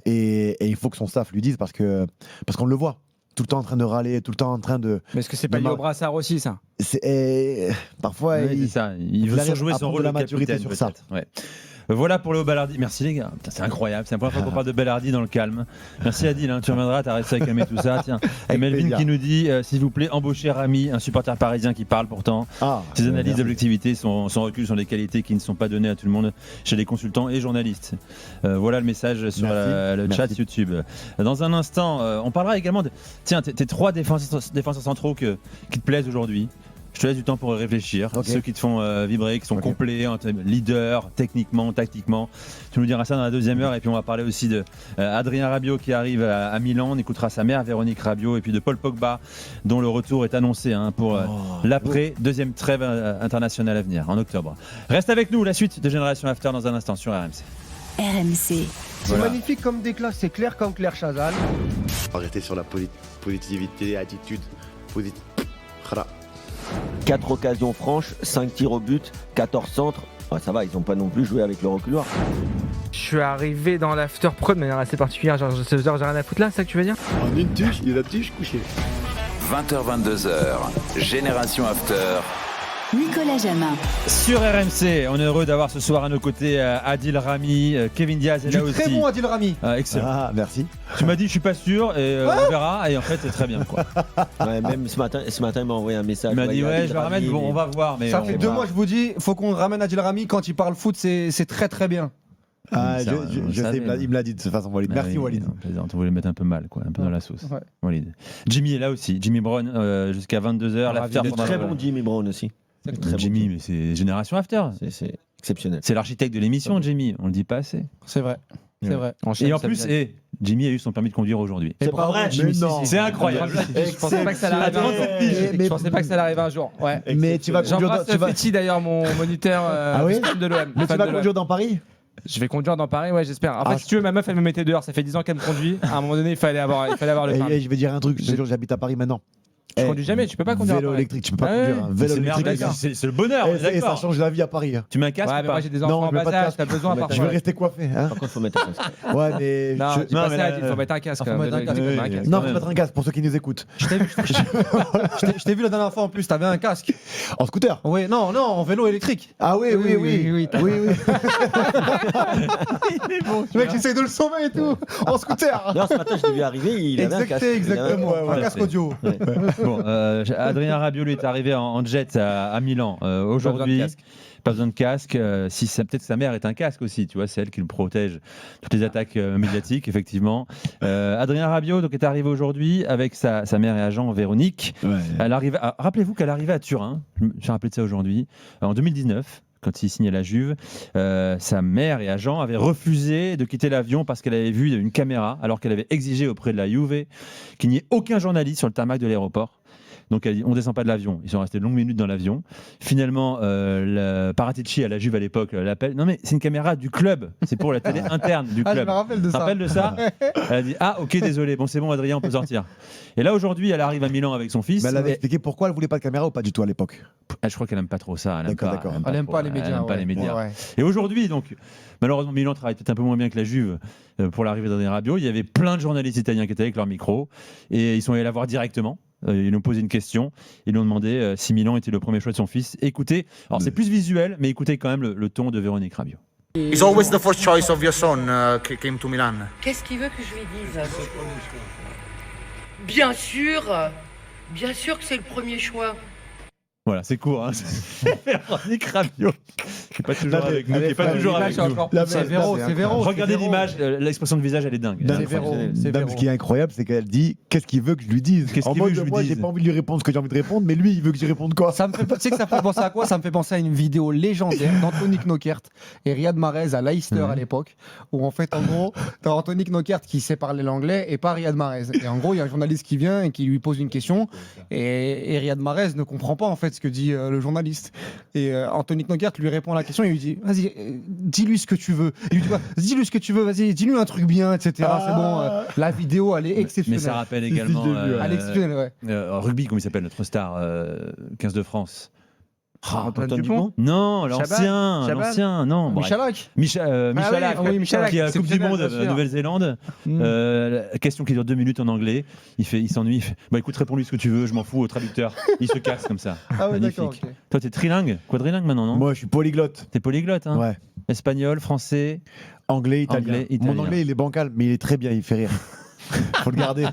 Et il faut que son staff lui dise parce qu'on le voit. Tout le temps en train de râler, tout le temps en train de. Mais est-ce que c'est pas lié au brassard aussi, ça? Parfois, il veut surjouer son rôle de la maturité sur ça. Ouais. Voilà pour Léo Balerdi. Merci les gars. Putain, c'est incroyable. C'est la première fois qu'on parle de Balerdi dans le calme. Merci Adil. Tu reviendras. T'as réussi à calmer tout ça. Tiens. Et Melvin qui nous dit s'il vous plaît, embauchez Rami, un supporter parisien qui parle pourtant. Ses analyses d'objectivité, son recul sont des qualités qui ne sont pas données à tout le monde chez les consultants et journalistes. Voilà le message sur le chat YouTube. Dans un instant, on parlera également de tes 3 défenseurs centraux qui te plaisent aujourd'hui. Je te laisse du temps pour réfléchir. Ceux qui te font vibrer, qui sont complets, leader, techniquement, tactiquement. Tu nous diras ça dans la deuxième heure. Et puis on va parler aussi de Adrien Rabiot qui arrive à Milan. On écoutera sa mère, Véronique Rabiot. Et puis de Paul Pogba, dont le retour est annoncé pour l'après deuxième trêve internationale à venir, en octobre. Reste avec nous, la suite de Génération After dans un instant sur RMC. RMC. C'est magnifique comme déclat, c'est clair comme Claire Chazal. Arrêtez sur la positivité, attitude positive. 4 occasions franches, 5 tirs au but, 14 centres. Ça va, ils n'ont pas non plus joué avec le reculoir. Je suis arrivé dans l'after pro de manière assez particulière, genre j'ai rien à foutre là, c'est ça que tu veux dire? En une tuche, il a tuche couché. 20h, 22h, Génération After. Nicolas Jamin. Sur RMC, on est heureux d'avoir ce soir à nos côtés Adil Rami, Kevin Diaz est là aussi. Très bon Adil Rami. Excellent. Ah, merci. Tu m'as dit je suis pas sûr et on verra et en fait c'est très bien quoi. Ouais, même ce matin il m'a envoyé un message. Il m'a dit Adil je le ramène, Rami, bon, on va voir. Mais Ça fait 2 mois, je vous dis, faut qu'on ramène Adil Rami quand il parle foot, c'est très très bien. Ah, Ça, je sais, il me l'a dit de toute façon, Walid. Merci, Walid. On voulait le mettre un peu mal, quoi, un peu dans la sauce. Ouais. Walid. Jimmy est là aussi. Jimmy Brown jusqu'à 22h. Il est très bon, Jimmy Brown aussi. Jimmy, mais c'est Génération After. C'est exceptionnel. C'est l'architecte de l'émission, Jimmy. On le dit pas assez. C'est vrai. C'est vrai. Et en plus, Jimmy a eu son permis de conduire aujourd'hui. C'est pas vrai. C'est incroyable. Je pensais pas que ça l'arrive. Je pensais pas que ça l'arrive un jour. Ouais. Mais tu vas conduire J'embrasse Fetti d'ailleurs, mon moniteur fan de l'OM. Mais tu vas conduire dans Paris? Je vais conduire dans Paris, ouais, j'espère. En fait, si tu veux, ma meuf, elle me mettait dehors. Ça fait 10 ans qu'elle me conduit. À un moment donné, il fallait avoir le permis. Je vais dire un truc. Je te jure, j'habite à Paris maintenant. Je conduis jamais, tu peux pas conduire. Vélo électrique, tu peux pas Ah ouais. conduire. Un vélo électrique, C'est le bonheur. et ça change la vie à Paris. Tu mets un casque Ouais, ou mais pas moi j'ai des Non, enfants en je mets pas bas de âge, casque. t'as besoin par Je vais rester coiffé. Hein. Par contre, faut mettre un casque. Ouais, mais. Non, je- dis pas ça, il faut mettre un casque. Faut mettre un casque. Non, faut mettre un casque pour ceux qui nous écoutent. Je t'ai vu la dernière fois en plus, t'avais un casque. En scooter? Oui, non, en vélo électrique. Ah oui. Oui. Le mec, j'essaye de le sauver et tout. En scooter. Non, ce matin, je l'ai vu arriver, il avait un casque. Exactement. Un casque audio. Bon, Adrien Rabiot lui est arrivé en jet à Milan. Aujourd'hui, pas besoin de casque. Peut-être sa mère est un casque aussi, tu vois, c'est elle qui le protège toutes les attaques médiatiques, effectivement. Adrien Rabiot donc, est arrivé aujourd'hui avec sa mère et agent Véronique. Ouais. Rappelez-vous qu'elle arrivait à Turin, je me suis rappelé de ça aujourd'hui, en 2019. Quand il signait la Juve, sa mère et agent avaient refusé de quitter l'avion parce qu'elle avait vu une caméra, alors qu'elle avait exigé auprès de la Juve qu'il n'y ait aucun journaliste sur le tarmac de l'aéroport. Donc elle dit on descend pas de l'avion. Ils sont restés de longues minutes dans l'avion. Finalement, Paratici à la Juve à l'époque l'appelle. Non mais c'est une caméra du club. C'est pour la télé interne du club. Je me rappelle de ça. Rappelle de ça. Elle a dit ok désolé. Bon c'est bon Adrien on peut sortir. Et là aujourd'hui elle arrive à Milan avec son fils. Mais elle avait expliqué pourquoi elle voulait pas de caméra ou pas du tout à l'époque. Je crois qu'elle aime pas trop ça. Elle aime pas les médias. pas les médias. Ouais. Et aujourd'hui donc malheureusement Milan travaille peut-être un peu moins bien que la Juve pour l'arrivée d'Adrien Rabiot. Il y avait plein de journalistes italiens qui étaient avec leur micro et ils sont allés la voir directement. Ils lui ont posé une question, ils lui ont demandé si Milan était le premier choix de son fils. Écoutez, alors c'est plus visuel, mais écoutez quand même le ton de Véronique Rabiot. It's always the first choice of your son came to Milan. Qu'est-ce qu'il veut que je lui dise? Bien sûr que c'est le premier choix. Voilà, c'est court. Hein. Véronique Rabiot, qui n'est pas toujours avec nous. C'est Véro. Regardez l'image, l'expression de visage, elle est dingue. Ce qui est incroyable, c'est qu'elle dit qu'est-ce qu'il veut que je lui dise. En mode, moi, j'ai pas envie de lui répondre ce que j'ai envie de répondre, mais lui, il veut que j'y réponde quoi. Tu sais que ça me fait penser à quoi? Ça me fait penser à une vidéo légendaire d'Anthony Knokert et Riyad Mahrez à Leicester à l'époque, où en fait, en gros, t'as Anthony Knokert qui sait parler l'anglais et pas Riyad Mahrez. Et en gros, il y a un journaliste qui vient et qui lui pose une question, et Riyad Mahrez ne comprend pas en fait ce que dit le journaliste. Et Anthony Knokert lui répond à la question et lui dit vas-y, dis-lui ce que tu veux. Il lui dit dis-lui ce que tu veux, vas-y, dis-lui un truc bien, etc. C'est bon, la vidéo elle est exceptionnelle. Mais ça rappelle également elle est exceptionnelle, ouais. Rugby, comment il s'appelle notre star 15 de France. Antoine Dupont? Non, l'ancien, non. Michalak. Michalak, Michalak, qui est à la Coupe du Monde Nouvelle-Zélande. Question qui dure 2 minutes en anglais. Il s'ennuie. Il fait, bah écoute, réponds-lui ce que tu veux, je m'en fous au traducteur. Il se casse comme ça. Ah ouais, magnifique. d'accord. Okay. Toi, t'es trilingue, quadrilingue maintenant, non? Moi, je suis polyglotte. T'es polyglotte, hein? Ouais. Espagnol, français, anglais, italien. Mon anglais, il est bancal, mais il est très bien, il fait rire. Faut le garder.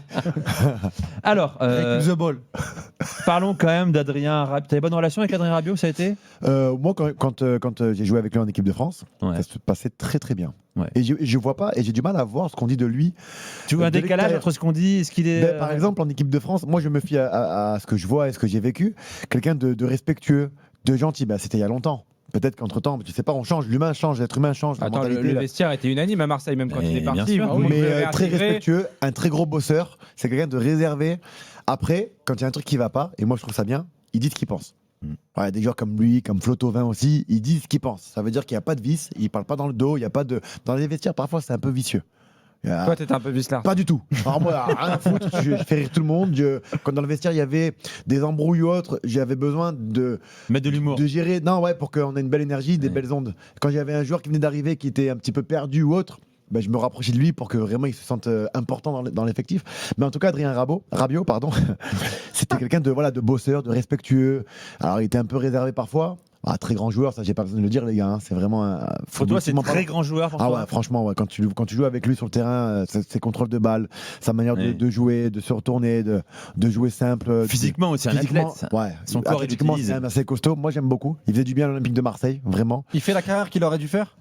Alors, The Ball. Parlons quand même d'Adrien Rabiot. T'avais bonne relation avec Adrien Rabiot, ça a été? Moi, quand j'ai joué avec lui en équipe de France, ça se passait très très bien. Ouais. Et je vois pas, et j'ai du mal à voir ce qu'on dit de lui. Tu vois un décalage entre ce qu'on dit et ce qu'il est. Par exemple, en équipe de France, moi je me fie à ce que je vois et ce que j'ai vécu. Quelqu'un de respectueux, de gentil. C'était il y a longtemps. Peut-être qu'entre-temps, tu sais pas, on change, l'humain change, l'être humain change. Attends, le vestiaire était unanime à Marseille, même quand il est parti. Mais très respectueux, un très gros bosseur, c'est quelqu'un de réservé. Après, quand il y a un truc qui va pas, et moi je trouve ça bien, il dit ce qu'il pense. Ouais, des joueurs comme lui, comme Flo Thauvin aussi, ils disent ce qu'ils pensent. Ça veut dire qu'il n'y a pas de vice, ils parlent pas dans le dos, il y a pas de. Dans les vestiaires, parfois c'est un peu vicieux. Toi, t'étais un peu vicelard. Pas du tout. Alors moi, rien à foutre, je fais rire tout le monde. Quand dans le vestiaire, il y avait des embrouilles ou autres, j'avais besoin de mettre de l'humour. De gérer, non, ouais, pour qu'on ait une belle énergie, des belles ondes. Quand j'avais un joueur qui venait d'arriver, qui était un petit peu perdu ou autre, ben, je me rapprochais de lui pour que vraiment il se sente important dans l'effectif. Mais en tout cas, Adrien Rabiot, c'était quelqu'un de bosseur, de respectueux. Alors, il était un peu réservé parfois. Très grand joueur, ça j'ai pas besoin de le dire les gars, c'est vraiment un... Pour toi c'est un très grand joueur pour toi. Ouais, franchement ouais. Quand tu joues avec lui sur le terrain, ses contrôles de balle, sa manière de jouer, de se retourner, de jouer simple. Physiquement aussi un athlète. Ouais. Son corps athlétiquement c'est assez costaud, moi j'aime beaucoup. Il faisait du bien à l'Olympique de Marseille, vraiment. Il fait la carrière qu'il aurait dû faire.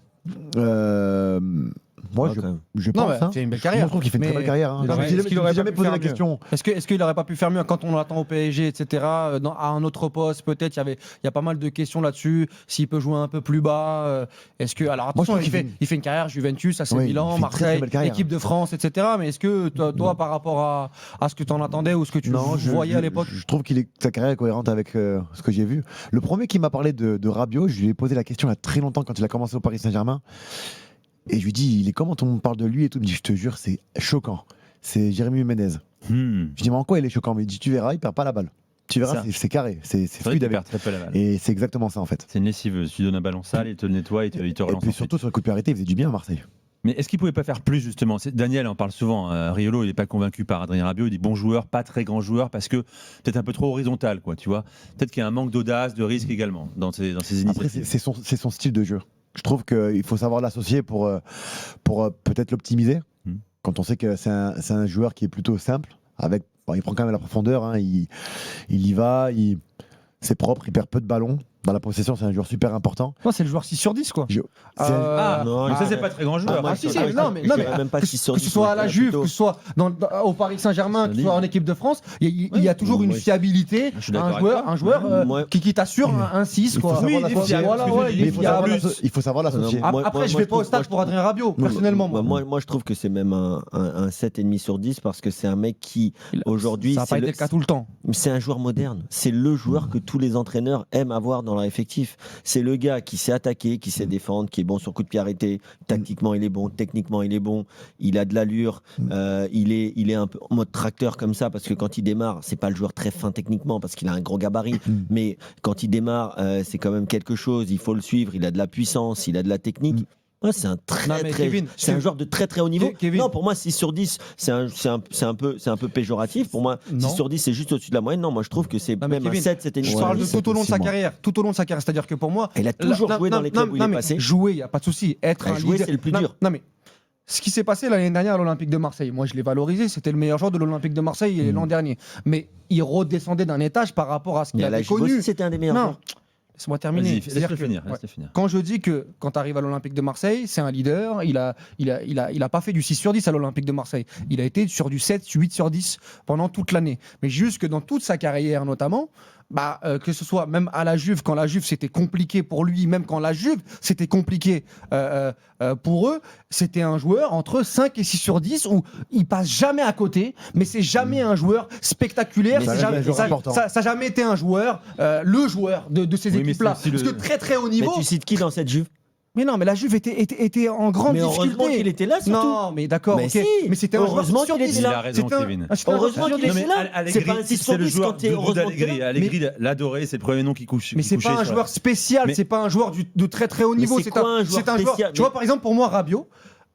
Moi, je pense. Il fait une belle carrière. Je trouve qu'il fait une très belle carrière. Hein. Il aurait jamais posé la question. Est-ce qu'il n'aurait pas pu faire mieux quand on l'attend au PSG, etc. À un autre poste, peut-être. Il y a pas mal de questions là-dessus. S'il peut jouer un peu plus bas. Est-ce que alors attention, il fait une carrière Juventus, AC Milan, Marseille, équipe de France, etc. Mais est-ce que toi, par rapport à ce que tu en attendais ou ce que tu voyais à l'époque, je trouve que sa carrière est cohérente avec ce que j'ai vu. Le premier qui m'a parlé de Rabiot, je lui ai posé la question il y a très longtemps quand il a commencé au Paris Saint-Germain. Et je lui dis, il est comment on parle de lui et tout. Il me dit, je te jure, c'est choquant. C'est Jérémy Menez. Je dis, mais en quoi il est choquant? Mais il dit, tu verras, il perd pas la balle. Tu verras, c'est carré, c'est fluide avec. Très peu la balle. Et c'est exactement ça en fait. C'est une lessive. Tu donnes un ballon sale, il te le nettoie, il te relance. Et puis surtout sur le coup de pied arrêté, il faisait du bien à Marseille. Mais est-ce qu'il pouvait pas faire plus justement? Daniel en parle souvent. Riolo, il n'est pas convaincu par Adrien Rabiot. Il dit bon joueur, pas très grand joueur, parce que peut-être un peu trop horizontal, quoi. Tu vois. Peut-être qu'il y a un manque d'audace, de risque également dans ces initiatives. Après, c'est son style de jeu. Je trouve qu'il faut savoir l'associer pour peut-être l'optimiser. Quand on sait que c'est un joueur qui est plutôt simple, il prend quand même la profondeur, hein, il y va, c'est propre, il perd peu de ballons. Dans la possession, c'est un joueur super important. Non, c'est le joueur 6 sur 10, quoi. Non, mais ça, c'est pas très grand joueur. Non, mais même pas 6 sur 10, que ce soit à la Juve, que ce soit au Paris Saint-Germain, que ce soit en équipe de France, il y a toujours une fiabilité. Un joueur qui t'assure un 6, quoi. Il faut savoir l'associer. Après, je vais pas au stade pour Adrien Rabiot, personnellement. Moi, je trouve que c'est même un 7,5 sur 10 parce que c'est un mec qui, aujourd'hui. Ça n'a pas été le cas tout le temps. C'est un joueur moderne. C'est le joueur que tous les entraîneurs aiment avoir dans leur effectif. C'est le gars qui sait attaquer, qui sait défendre, qui est bon sur coup de pied arrêté. Tactiquement, il est bon. Techniquement, il est bon. Il a de l'allure. Il est un peu en mode tracteur comme ça parce que quand il démarre, c'est pas le joueur très fin techniquement parce qu'il a un gros gabarit. Mais quand il démarre, c'est quand même quelque chose. Il faut le suivre. Il a de la puissance. Il a de la technique. Ouais, c'est un joueur de très très haut niveau. Non, pour moi 6 sur 10 c'est un peu péjoratif. Pour moi 6 sur 10 c'est juste au-dessus de la moyenne. Non, moi je trouve que c'est même un 7, c'était une. Je parle de tout au long de sa carrière, c'est-à-dire que pour moi, il a toujours joué dans les clubs où il est passé. Jouer, il y a pas de souci, être un jouer leader, c'est le plus dur. Non mais ce qui s'est passé l'année dernière à l'Olympique de Marseille, moi je l'ai valorisé, c'était le meilleur joueur de l'Olympique de Marseille l'an dernier. Mais il redescendait d'un étage par rapport à ce qu'il avait connu. C'était un des meilleurs joueurs. Laisse-moi terminer. Laisse-le finir. Quand je dis que quand tu arrives à l'Olympique de Marseille, c'est un leader, il a pas fait du 6 sur 10 à l'Olympique de Marseille. Il a été sur du 7, 8 sur 10 pendant toute l'année. Mais juste que dans toute sa carrière notamment, que ce soit même à la Juve, quand la Juve c'était compliqué pour lui, même quand la Juve c'était compliqué pour eux, c'était un joueur entre 5 et 6 sur 10 où il passe jamais à côté, mais c'est jamais un joueur spectaculaire, ça n'a jamais été un joueur, le joueur de ces équipes-là. Parce que très très haut niveau. Mais tu cites qui dans cette Juve? Mais non, mais la Juve était en grande difficulté. Heureusement qu'il était là, surtout. Non, mais d'accord, ok. Mais c'était un joueur qu'il était là. Il a raison, Kevin. Heureusement qu'il était là. C'est pas un 6 sur 10 quand t'es heureusement qu'il est là. Allegri l'adorait, c'est le premier nom qui couche. Mais c'est pas un joueur spécial, c'est pas un joueur de très très haut niveau. C'est un joueur. Tu vois, par exemple, pour moi, Rabiot,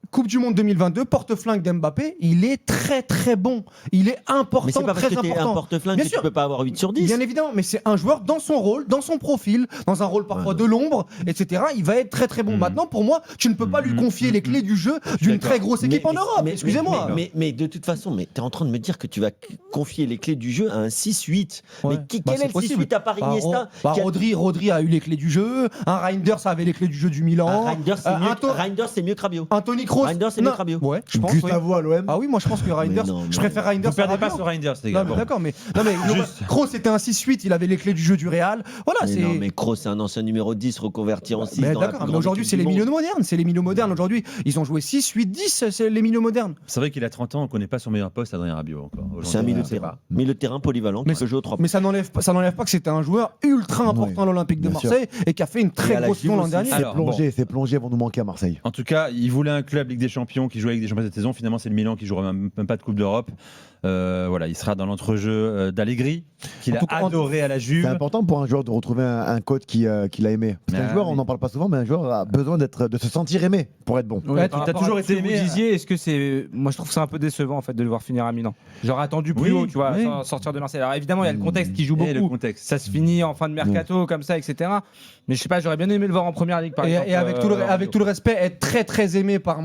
Coupe du Monde 2022, porte-flingue d'Mbappé, il est très très bon. Il est important, mais c'est pas parce très que t'es un porte-flingue que tu peux pas avoir 8 sur 10. Bien évidemment, mais c'est un joueur dans son rôle, dans son profil, dans un rôle parfois de l'ombre, etc. Il va être très très bon. Maintenant, pour moi, tu ne peux pas lui confier les clés du jeu d'une très grosse équipe en Europe. Excusez-moi. Mais de toute façon, tu es en train de me dire que tu vas confier les clés du jeu à un 6-8. Mais quel est le 6-8 à Paris Iniesta? Rodri a eu les clés du jeu. Un Reinders avait les clés du jeu du Milan. Reinders, c'est mieux que Rabiot. Anthony Kroos. Reinders, c'est mieux que Rabiot. Ouais, je pense. Gustavo à l'OM. Ah oui, moi je pense que Reinders. Je préfère Reinders. Ne perdez pas sur Reinders, les gars. D'accord, mais Kroos c'était un 6-8, il avait les clés du jeu du Real. Voilà, non, mais Kroos c'est un ancien numéro 10 reconverti en 6. D'accord, mais aujourd'hui c'est les milieux modernes. C'est les milieux modernes. Aujourd'hui, ils ont joué 6, 8, 10, c'est les milieux modernes. C'est vrai qu'il a 30 ans, on ne connaît pas son meilleur poste, Adrien Rabiot encore. C'est un milieu de terrain. Milieu de terrain polyvalent qui se joue aux 3 postes. Mais ça n'enlève pas que c'était un joueur ultra important à l'Olympique de Marseille et qui a fait une très grosse saison l'an dernier. Ces plongées vont nous manquer à Marseille. En tout cas, il voulait un club club Ligue des Champions qui joue avec des champions cette saison. Finalement, c'est le Milan qui jouera même pas de Coupe d'Europe. Voilà, il sera dans l'entrejeu d'Allegri, qu'il a adoré à la Juve. C'est important pour un joueur de retrouver un coach qu'il a aimé. Parce qu'un joueur, on n'en parle pas souvent, mais un joueur a besoin de se sentir aimé pour être bon. Ouais, tu as toujours été aimé. Vous disiez, est-ce que c'est. Moi, je trouve que c'est un peu décevant en fait de le voir finir à Milan. J'aurais attendu plus haut, tu vois, sortir de Marseille. Alors évidemment, il y a le contexte qui joue beaucoup. Le contexte. Ça se finit en fin de mercato, comme ça, etc. Mais je sais pas, j'aurais bien aimé le voir en première ligue, par exemple. Et avec tout le respect, être très très aimé par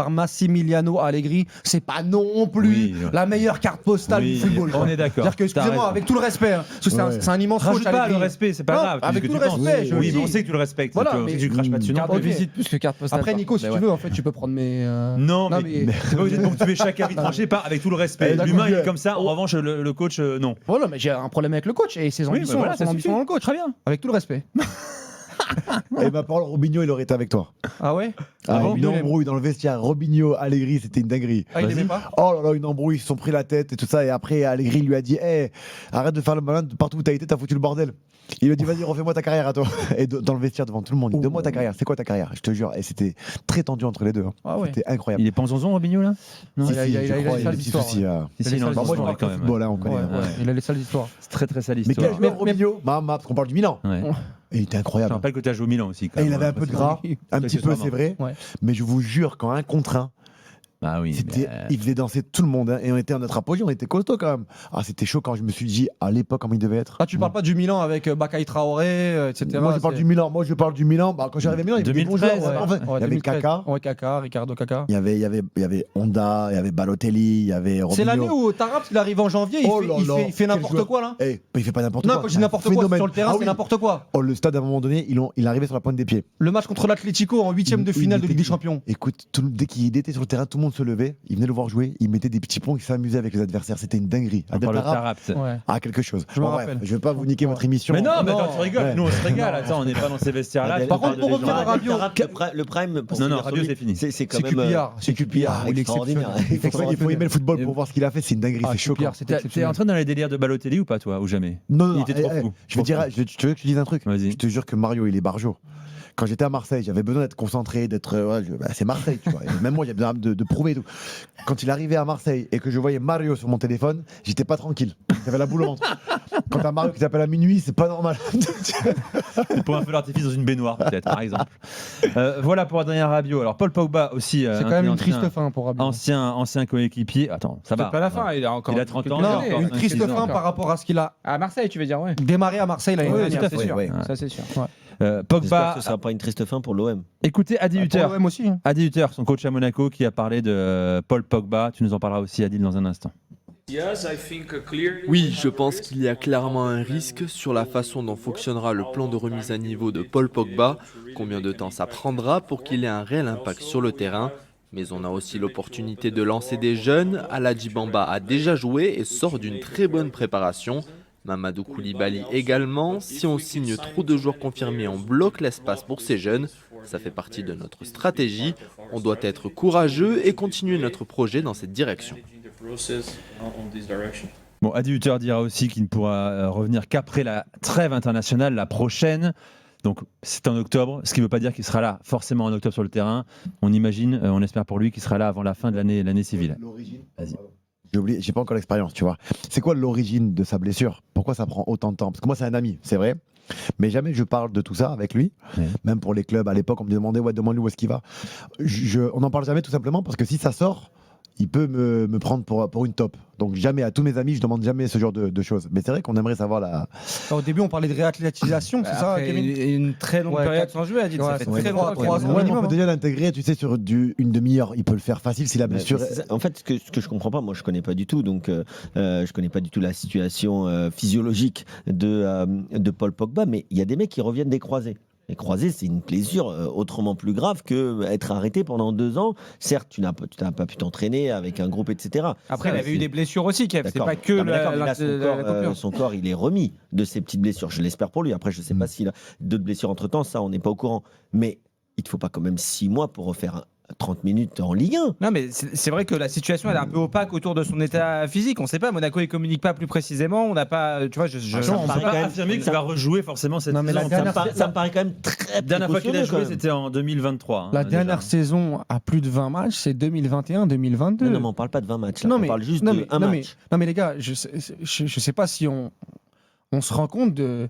Massimiliano Allegri, c'est pas non plus la meilleure carte postale du football. On est d'accord. C'est-à-dire que, excusez-moi, avec tout le respect, c'est un immense coach. Rajoute pas le respect, c'est pas grave. Avec tout le respect, oui, mais on sait que tu le respectes. Voilà, mais tu craches pas dessus. Carte de visite plus que carte postale. Après, Nico, si tu veux, en fait, tu peux prendre mes. Non, mais c'est pas obligé de ponctuer chaque avis tranché par avec tout le respect. L'humain, il est comme ça. En revanche, le coach, non. Voilà, mais j'ai un problème avec le coach et ses ambitions. Son ambition dans le coach. Très bien. Avec tout le respect. Et ma parole, Robinho, il aurait été avec toi. Ah ouais? Une embrouille dans le vestiaire. Robinho, Allegri, c'était une dinguerie. Ah, il aimait pas? Oh là là, une embrouille, ils se sont pris la tête et tout ça. Et après, Allegri lui a dit arrête de faire le malin, partout où t'as été, t'as foutu le bordel. Il lui a dit vas-y, refais-moi ta carrière à toi. Et dans le vestiaire devant tout le monde, il dit donne-moi ta carrière. C'est quoi ta carrière? Je te jure. Et c'était très tendu entre les deux. Ah ouais. C'était incroyable. Il est panzonzon, Robinho, là? Non, il a des sales histoires. Moi, je parle quand même. Bon, là, on connaît. Il a les sales histoires. C'est très très sale Mais histoire. quel joueur, Robinho? Parce qu'on parle du Milan. Et il était incroyable. Je rappelle que tu as joué au Milan aussi. Et il avait un peu de gras, un petit peu, c'est vrai. Mais je vous jure, quand un contre un, bah oui, il faisait danser tout le monde. Et on était à notre apogée, on était costaud quand même. Ah, c'était chaud quand je me suis dit, à l'époque, comment il devait être. Ah, tu parles pas du Milan avec Bakay Traoré, etc. Moi, je parle du Milan. Quand j'arrivais à Milan, il y avait des bons joueurs. Il y avait Kaka. Ouais, Kaka, Ricardo Kaka. Il y avait Honda, il y avait Balotelli, il y avait Robinho. C'est l'année où Tarap, il arrive en janvier, il fait n'importe quoi là. Il fait pas n'importe quoi. Non, quand je dis n'importe quoi, sur le terrain, c'est n'importe quoi. Le stade, à un moment donné, il arrivait sur la pointe des pieds. Le match contre l'Atlético en 8ème de finale de Ligue des Champions. Écoute, dès qu'il était sur le terrain, tout le monde se levait. Il venait le voir jouer, il mettait des petits ponts, il s'amusait avec les adversaires. C'était une dinguerie. Quelque chose. Je me rappelle. Je vais pas vous niquer votre émission. Mais non, tu rigoles. Nous, on se régale. Attends, on n'est pas dans ces vestiaires-là. Par contre, pour revenir à Rabiot, le prime. Non, Rabiot, c'est fini. C'est quand même. C'est Cupillard. Il est extraordinaire. Il faut aimer le football pour voir ce qu'il a fait. C'est une dinguerie. C'est choquant. T'es en train dans les délires de Balotelli ou pas, toi, ou jamais? Non, il était trop fou. Je veux que je dise un truc. Je te jure que Mario, il est barjot. Quand j'étais à Marseille, j'avais besoin d'être concentré, d'être. C'est Marseille, tu vois. Et même moi, j'avais besoin de prouver et tout. Quand il arrivait à Marseille et que je voyais Mario sur mon téléphone, j'étais pas tranquille. J'avais la boule au ventre. Quand t'as Mario qui t'appelle à minuit, c'est pas normal. C'est pour un feu d'artifice dans une baignoire, peut-être, par exemple. Voilà pour Adrien Rabiot. Alors, Paul Pogba aussi. C'est quand même une triste fin pour Rabiot. Ancien coéquipier. Attends, ça va. C'est pas la fin, il a 30 ans. Non, une triste fin par rapport à ce qu'il a. À Marseille, tu veux dire, ouais. Démarré à Marseille l'année dernière. Ça, c'est sûr. Pogba. Ce sera pas une triste fin pour l'OM. Écoutez, Adi Hutter. Pour l'OM aussi. Adi Hutter, son coach à Monaco, qui a parlé de Paul Pogba. Tu nous en parleras aussi, Adil, dans un instant. Oui, je pense qu'il y a clairement un risque sur la façon dont fonctionnera le plan de remise à niveau de Paul Pogba, combien de temps ça prendra pour qu'il ait un réel impact sur le terrain. Mais on a aussi l'opportunité de lancer des jeunes. Aladji Bamba a déjà joué et sort d'une très bonne préparation. Mamadou Koulibaly également. Si on signe trop de joueurs confirmés, on bloque l'espace pour ces jeunes. Ça fait partie de notre stratégie. On doit être courageux et continuer notre projet dans cette direction. Bon, Adi Hutter dira aussi qu'il ne pourra revenir qu'après la trêve internationale, la prochaine. Donc c'est en octobre, ce qui ne veut pas dire qu'il sera là forcément en octobre sur le terrain. On imagine, on espère pour lui qu'il sera là avant la fin de l'année civile. L'origine. Vas-y. J'ai oublié, j'ai pas encore l'expérience, tu vois. C'est quoi l'origine de sa blessure? Pourquoi ça prend autant de temps? Parce que moi, c'est un ami, c'est vrai. Mais jamais je parle de tout ça avec lui. Même pour les clubs, à l'époque, on me demandait, demande-lui où est-ce qu'il va. On n'en parle jamais tout simplement parce que si ça sort, il peut me prendre pour une top. Donc jamais, à tous mes amis, je demande jamais ce genre de choses. Mais c'est vrai qu'on aimerait savoir la... Au début, on parlait de réathlétisation, c'est ça, Kevin? Une très longue période sans jouer, Adil. Ça fait très longtemps. 3 ans. On peut déjà l'intégrer, tu sais, sur une demi-heure. Il peut le faire facile si la blessure... En fait, ce que je comprends pas, moi je connais pas du tout, donc je connais pas du tout la situation physiologique de Paul Pogba, mais il y a des mecs qui reviennent des croisés. Les croisés, c'est une blessure autrement plus grave que être arrêté pendant 2 ans. Certes, tu n'as pas pu t'entraîner avec un groupe, etc. Après, il avait eu des blessures aussi, Kev. C'est pas que son corps, il est remis de ces petites blessures. Je l'espère pour lui. Après, je sais pas s'il a d'autres blessures entre-temps. Ça, on n'est pas au courant. Mais il ne te faut pas quand même 6 mois pour refaire 30 minutes en Ligue 1. Non, mais c'est vrai que la situation elle est un peu opaque autour de son état physique. On ne sait pas. Monaco il communique pas plus précisément. On n'a pas. Tu vois, on ne peut pas affirmer qu'il va rejouer forcément cette saison. Ça me paraît quand même très. La dernière fois qu'il a joué, c'était en 2023. La dernière saison à plus de 20 matchs, c'est 2021-2022. Non, mais on parle pas de 20 matchs. Là. On parle juste de un match. Non, mais les gars, je sais pas si on se rend compte de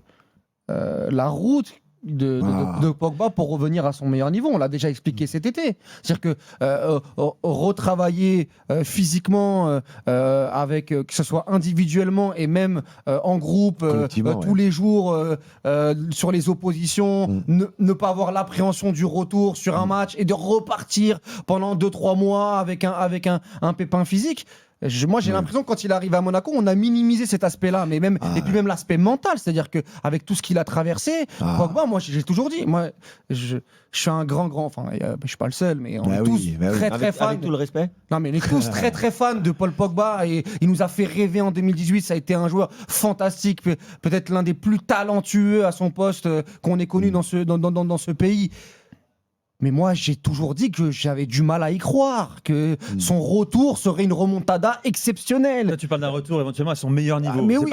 la route de Pogba pour revenir à son meilleur niveau. On l'a déjà expliqué cet été. C'est-à-dire que retravailler physiquement, avec que ce soit individuellement et même en groupe, tous les jours, sur les oppositions, ne pas avoir l'appréhension du retour sur un match et de repartir pendant 2-3 mois avec un pépin physique. Moi, j'ai l'impression que quand il arrive à Monaco, on a minimisé cet aspect-là, mais même et puis même l'aspect mental, c'est-à-dire que avec tout ce qu'il a traversé, Pogba, moi, j'ai toujours dit, moi, je suis un grand, enfin, je suis pas le seul, mais on est tous très fans. Avec tout le respect. Non, mais on est tous très fans de Paul Pogba et il nous a fait rêver en 2018. Ça a été un joueur fantastique, peut-être l'un des plus talentueux à son poste qu'on ait connu dans ce pays. Mais moi, j'ai toujours dit que j'avais du mal à y croire, que son retour serait une remontada exceptionnelle. Là, tu parles d'un retour éventuellement à son meilleur niveau. Mais oui,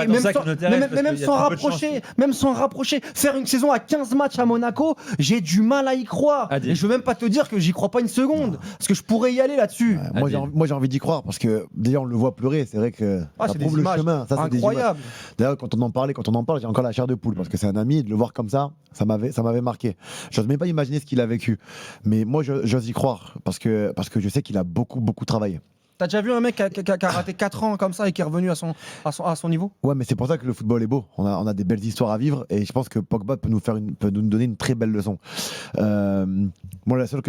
même sans rapprocher, faire une saison à 15 matchs à Monaco, j'ai du mal à y croire. Et je veux même pas te dire que j'y crois pas une seconde, parce que je pourrais y aller là-dessus. Moi, j'ai envie d'y croire, parce que déjà, on le voit pleurer. C'est vrai que ça prouve le chemin. Ça, incroyable. D'ailleurs, quand on en parle, j'ai encore la chair de poule, parce que c'est un ami, de le voir comme ça, ça m'avait marqué. Je n'ose même pas imaginer ce qu'il a vécu. Mais moi, j'ose y croire parce que je sais qu'il a beaucoup travaillé. T'as déjà vu un mec qui a raté 4 ans comme ça et qui est revenu à son niveau? Ouais, mais c'est pour ça que le football est beau. On a des belles histoires à vivre et je pense que Pogba peut nous donner une très belle leçon. Moi, la seule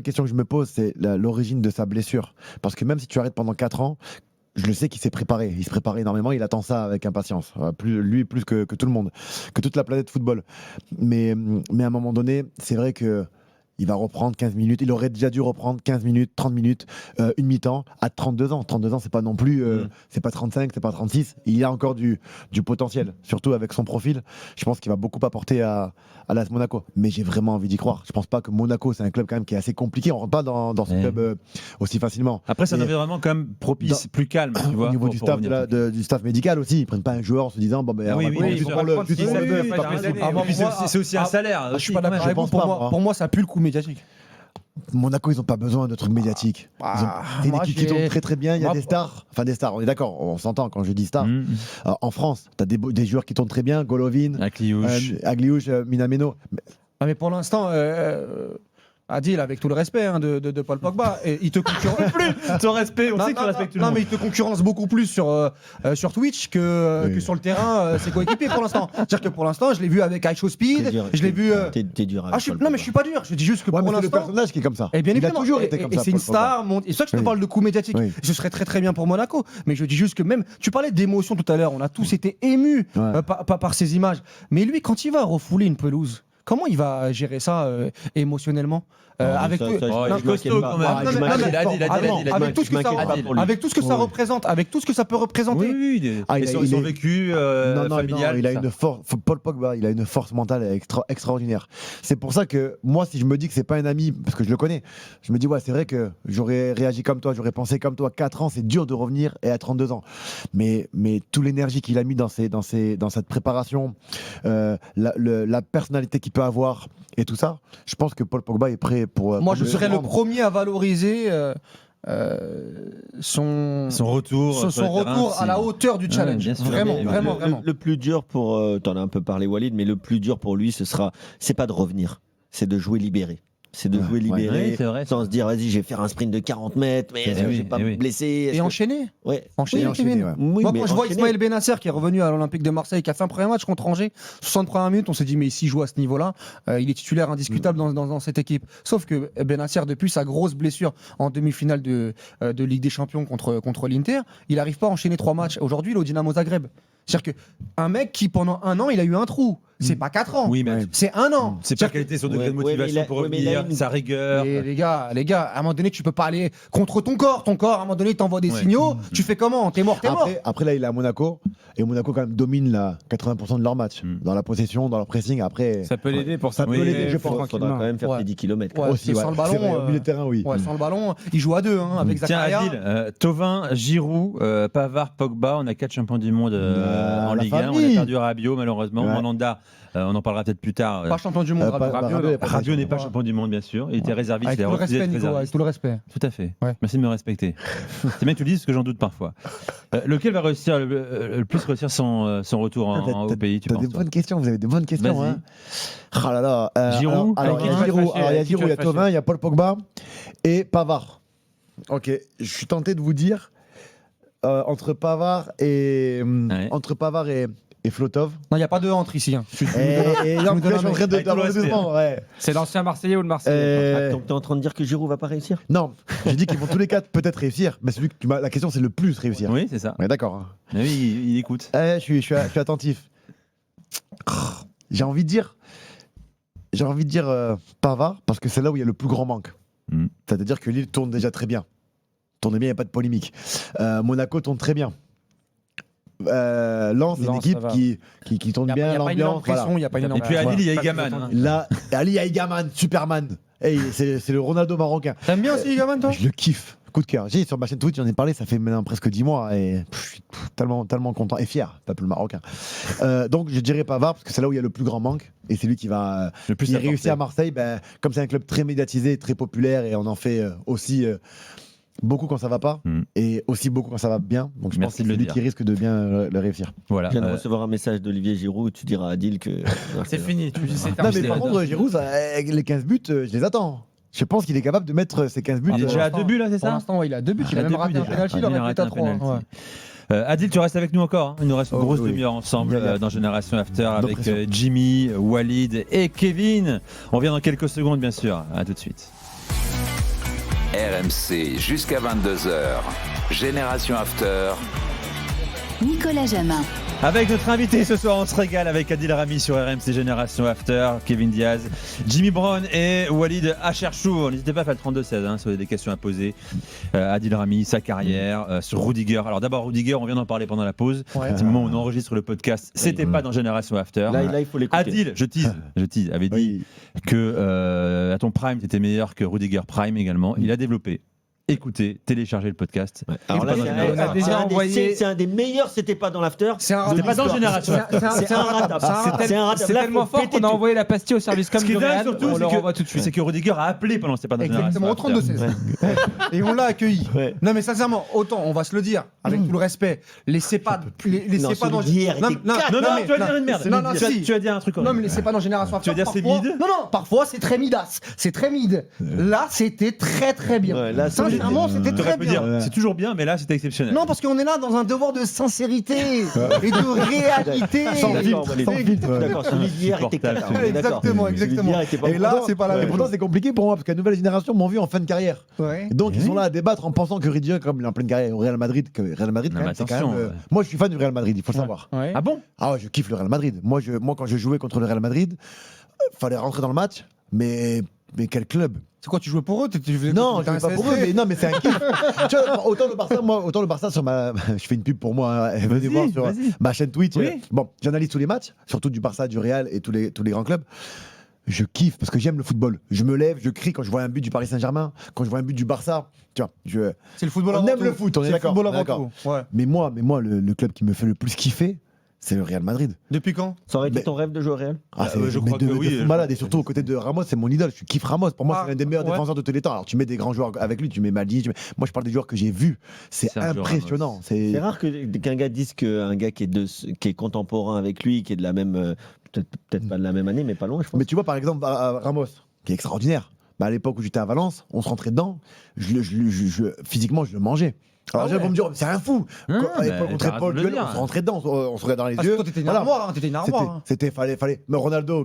question que je me pose, c'est l'origine de sa blessure. Parce que même si tu arrêtes pendant 4 ans, je le sais qu'il s'est préparé. Il se prépare énormément. Il attend ça avec impatience. Lui plus que tout le monde, que toute la planète football. Mais à un moment donné, c'est vrai que il va reprendre 15 minutes. Il aurait déjà dû reprendre 15 minutes, 30 minutes, une mi-temps à 32 ans. 32 ans, c'est pas non plus, c'est pas 35, c'est pas 36. Il y a encore du potentiel, surtout avec son profil. Je pense qu'il va beaucoup apporter à l'AS Monaco. Mais j'ai vraiment envie d'y croire. Je pense pas que Monaco, c'est un club quand même qui est assez compliqué. On rentre pas dans ce club aussi facilement. Après, c'est un environnement quand même propice, plus calme, tu vois. Au niveau du staff médical aussi, ils prennent pas un joueur en se disant bon ben c'est aussi un salaire. Je suis pas d'accord avec vous. Pour moi, ça pue le coup médiatique. Monaco, ils n'ont pas besoin de trucs médiatiques. C'est une équipe qui tourne très bien. Il y a des stars. Enfin, des stars, on est d'accord, on s'entend quand je dis stars. En France, tu as des joueurs qui tournent très bien. Golovin, Agliouche, Minamino. Mais pour l'instant, Adil, avec tout le respect de Paul Pogba, et il te concurrence plus. Ton respect, on sait que tu respectes tout le monde. Mais il te concurrence beaucoup plus sur Twitch que sur le terrain, ses coéquipiers pour l'instant. C'est-à-dire que pour l'instant, je l'ai vu avec Ice Speed, je l'ai vu. T'es dur avec non, mais je suis pas dur. Je dis juste que pour l'instant. C'est le personnage qui est comme ça. Et bien il évidemment, a toujours été comme ça. Et c'est une star. Et c'est ça que je te parle de coup médiatique. Ce serait très bien pour Monaco. Mais je dis juste que même. Tu parlais d'émotion tout à l'heure. On a tous été émus par ces images. Mais lui, quand il va refouler une pelouse, comment il va gérer ça émotionnellement? Avec tout ce que ça représente, avec tout ce que ça peut représenter. Et son vécu familial. Il a une force. Paul Pogba, il a une force mentale extraordinaire. C'est pour ça que moi, si je me dis que c'est pas un ami, parce que je le connais, je me dis ouais, c'est vrai que j'aurais réagi comme toi, j'aurais pensé comme toi. 4 ans, c'est dur de revenir et à 32 ans. Mais toute l'énergie qu'il a mis dans cette préparation, la personnalité qu'il peut avoir et tout ça, je pense que Paul Pogba est prêt pour. Moi, je serais le premier à valoriser son retour à la hauteur du challenge. Vraiment. Le plus dur pour, t'en as un peu parlé Walid, mais le plus dur pour lui, c'est pas de revenir, c'est de jouer libéré. C'est de jouer libéré, sans se dire vas-y, je vais faire un sprint de 40 mètres, mais je vais pas me blesser. Et enchaîner. Enchaîner. Moi, quand je vois Ismaël Benasser qui est revenu à l'Olympique de Marseille, qui a fait un premier match contre Angers, 60 premières minutes, on s'est dit mais s'il joue à ce niveau-là, il est titulaire indiscutable dans cette équipe. Sauf que Benasser, depuis sa grosse blessure en demi-finale de Ligue des Champions contre l'Inter, il n'arrive pas à enchaîner 3 matchs. Aujourd'hui, il est au Dynamo Zagreb. C'est-à-dire qu'un mec qui, pendant un an, il a eu un trou. c'est pas 4 ans. Oui, mais c'est 1 an. c'est pas qualité son degré de motivation pour revenir, sa rigueur. Et les gars, à un moment donné, tu peux pas aller contre ton corps. Ton corps, à un moment donné, t'envoie des signaux. Tu fais comment? T'es mort. Après, là, il est à Monaco. Et Monaco, quand même, domine là, 80% de leur match. Dans la possession, dans leur pressing. Après, ça peut l'aider pour ça. Ça peut l'aider, je pense. Il faudra quand même faire tes 10 km. Aussi, sans le ballon. Au milieu de terrain, oui. Sans le ballon, il joue à 2 avec Zakaria. Tiens, Adil, Thauvin, Giroud, Pavard, Pogba, on a 4 champions du monde en Ligue 1. On a perdu Rabiot, malheureusement. Mandanda, on en parlera peut-être plus tard. Pas champion du monde. Rabiot n'est pas champion du monde, bien sûr. Il était réserviste. Avec tout le respect, Nico, avec tout le respect. Tout à fait. Merci de me respecter. C'est bien que tu le dises, parce que j'en doute parfois. Lequel va réussir le plus réussir son retour au pays, tu penses? Des bonnes questions, vous avez des bonnes questions. Hein. Ah là là. Giroud. Alors, il y a Giroud, il y a Thauvin, il y a Paul Pogba et Pavard. Ok, je suis tenté de vous dire entre Pavard et Flotov. Non, il n'y a pas de entre ici. C'est l'ancien Marseillais ou le Marseillais? Donc tu es en train de dire que Giroud va pas réussir? Non, j'ai dit qu'ils vont tous les 4 peut-être réussir, mais celui que la question c'est le plus réussir. Oui, c'est ça. Ouais, d'accord. Hein. Oui, il écoute. Je suis attentif. J'ai envie de dire Pavard parce que c'est là où il y a le plus grand manque. C'est-à-dire que Lille tourne déjà très bien. Tourne bien, il n'y a pas de polémique. Monaco tourne très bien. Lens, c'est une équipe qui tourne bien, l'ambiance. Et puis Adil, il y a Egaman. Là, Ali, il y a Egaman, Superman. Hey, c'est le Ronaldo marocain. T'aimes bien aussi Egaman, toi? Je le kiffe. Coup de cœur. Sur ma chaîne Twitch, j'en ai parlé, ça fait maintenant presque 10 mois et je suis tellement content et fier, peuple marocain. Donc je dirais Pavard parce que c'est là où il y a le plus grand manque et c'est lui qui va réussir à Marseille. Comme c'est un club très médiatisé, très populaire et on en fait aussi beaucoup quand ça va pas et aussi beaucoup quand ça va bien. Donc je pense que c'est lui qui risque de bien le réussir. Voilà. Je viens de recevoir un message d'Olivier Giroud où tu diras à Adil que c'est fini. Non mais par contre Giroud, les 15 buts, je les attends. Je pense qu'il est capable de mettre ses 15 buts. Il est déjà à 2 buts là, c'est ça? Pour l'instant, il a 2 buts. Il a même raté un penalty, il aurait pu être à 3. Adil, tu restes avec nous encore. Hein. Il nous reste une grosse demi-heure ensemble dans Génération After avec Jimmy, Walid et Kevin. On revient dans quelques secondes, bien sûr. À tout de suite. RMC jusqu'à 22h. Génération After. Nicolas Jamin. Avec notre invité ce soir, on se régale avec Adil Rami sur RMC Génération After, Kevin Diaz, Jimmy Brown et Walid Acharchour. N'hésitez pas à faire le 32-16 si vous avez des questions à poser. Adil Rami, sa carrière, sur Rudiger. Alors d'abord Rudiger, on vient d'en parler pendant la pause. C'est le moment où on enregistre le podcast. C'était pas dans Génération After. Là, il faut l'écouter. Adil, je tease, avait dit que à ton prime, t'étais meilleur que Rudiger Prime également. Il a développé. Écoutez, téléchargez le podcast. Alors là, on a déjà envoyé. C'est un des meilleurs, c'était pas dans l'after. C'était pas dans Génération. C'est un ratable. C'est tellement fort qu'on a envoyé la pastille au service comme du Real. Surtout, on le renvoie tout de suite. C'est que Rudiger a appelé pendant c'était pas dans Génération. Exactement, au 32-16. Et on l'a accueilli. Non mais sincèrement, autant, on va se le dire, avec tout le respect, laissez pas dans... Non, tu vas dire une merde. Non, si. Tu vas dire un truc. Non mais laissez pas dans Génération After. Tu vas dire c'est mid. Non, parfois c'est très midasse. C'est très mid. Là, c'était très très bien. Sincèrement, c'était très bien. C'est toujours bien, mais là, c'était exceptionnel. Non, parce qu'on est là dans un devoir de sincérité et de réalité. Sans filtre. D'accord, celui d'hier était cata. Exactement. Et là, c'est pas la même. Et pourtant, c'est compliqué pour moi parce que la nouvelle génération m'ont vu en fin de carrière. Donc, ils sont là à débattre en pensant que Rudiger, comme il est en pleine carrière au Real Madrid, c'est quand même. Moi, je suis fan du Real Madrid, il faut le savoir. Ah bon? Ah ouais, je kiffe le Real Madrid. Moi, quand je jouais contre le Real Madrid, fallait rentrer dans le match, mais quel club? C'est quoi, tu jouais pour eux? Non, je jouais pas pour eux, mais c'est un kiff. Tu vois, autant le Barça sur ma. Je fais une pub pour moi, hein. Venez voir sur ma chaîne Twitch. Oui. Bon, j'analyse tous les matchs, surtout du Barça, du Real et tous les grands clubs. Je kiffe parce que j'aime le football. Je me lève, je crie quand je vois un but du Paris Saint-Germain, quand je vois un but du Barça. Tu vois, c'est le football. On aime le foot, on est d'accord. Ouais. Mais moi, le club qui me fait le plus kiffer, c'est le Real Madrid. Depuis quand? Ça aurait été ton rêve de jouer au Real? Je crois que oui. Malade, et surtout aux côtés de Ramos, c'est mon idole. Je kiffe Ramos. Pour moi, c'est l'un des meilleurs défenseurs de tous les temps. Alors tu mets des grands joueurs avec lui, tu mets Maldini. Moi, je parle des joueurs que j'ai vus. C'est impressionnant. C'est rare qu'un gars dise qu'un gars qui est contemporain avec lui, qui est de la même, peut-être pas de la même année, mais pas loin, je pense. Mais tu vois, par exemple, Ramos, qui est extraordinaire. À l'époque où j'étais à Valence, on se rentrait dedans. Physiquement, je le mangeais. Alors, les gens vont me dire, c'est un fou. À l'époque, contre Paul Gueule, on se rentrait dedans, on se regardait dans les yeux. Toi, t'étais une armoire. Fallait. Mais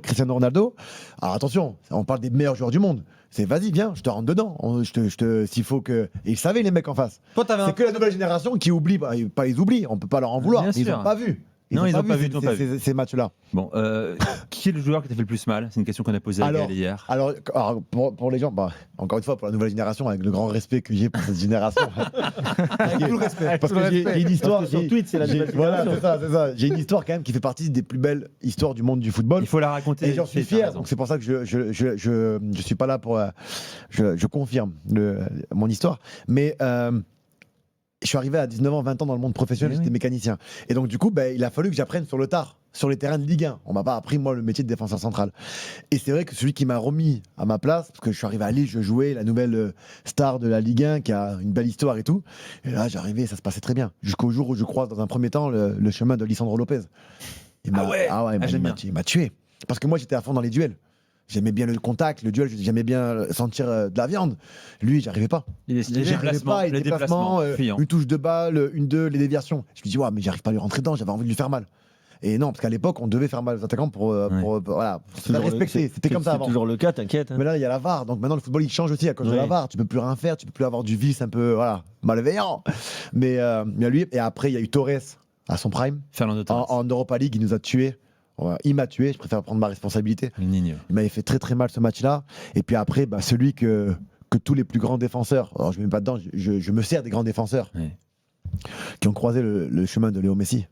Cristiano Ronaldo, alors attention, on parle des meilleurs joueurs du monde. Vas-y, viens, je te rentre dedans. S'il faut que. Et ils savaient, les mecs en face. C'est que la nouvelle génération qui oublie. Ils oublient, on peut pas leur en vouloir. Ils n'ont pas vu. Non, ils n'ont pas vu ces matchs-là. Bon, qui est le joueur qui t'a fait le plus mal? C'est une question qu'on a posée à Gaël hier. Alors pour les gens, encore une fois, pour la nouvelle génération, avec le grand respect que j'ai pour cette génération. Avec tout le respect. Parce que j'ai une histoire. Sur Twitter, c'est la nouvelle Voilà, génération. c'est ça. J'ai une histoire quand même qui fait partie des plus belles histoires du monde du football. Il faut la raconter. Et j'en suis fier. Donc c'est pour ça que je suis pas là pour. Je confirme mon histoire. Mais je suis arrivé à 19 ans, 20 ans dans le monde professionnel, j'étais mécanicien. Et donc, du coup, il a fallu que j'apprenne sur le tard, sur les terrains de Ligue 1. On m'a pas appris, moi, le métier de défenseur central. Et c'est vrai que celui qui m'a remis à ma place, parce que je suis arrivé à Lille, je jouais la nouvelle star de la Ligue 1, qui a une belle histoire et tout. Et là, j'arrivais, ça se passait très bien. Jusqu'au jour où je croise, dans un premier temps, le chemin de Lisandro Lopez. Il m'a tué. Parce que moi, j'étais à fond dans les duels. J'aimais bien le contact, le duel, j'aimais bien sentir de la viande. Lui, j'arrivais pas. Les déplacements, une touche de balle, une, deux, les déviations. Je me dis, mais j'arrive pas à lui rentrer dedans, j'avais envie de lui faire mal. Et non, parce qu'à l'époque, on devait faire mal aux attaquants pour se faire respecter. C'était comme ça avant. C'est toujours le cas, t'inquiète. Mais là, il y a la VAR. Donc maintenant, le football, il change aussi à cause de la VAR. Tu peux plus rien faire, tu peux plus avoir du vice un peu malveillant. Mais lui, et après, il y a eu Torres à son prime. Fernando Torres. En Europa League, il nous a tués. Il m'a tué, je préfère prendre ma responsabilité. Il m'avait fait très très mal ce match-là. Et puis après, celui que tous les plus grands défenseurs, alors je ne mets pas dedans, je me sers des grands défenseurs qui ont croisé le chemin de Léo Messi.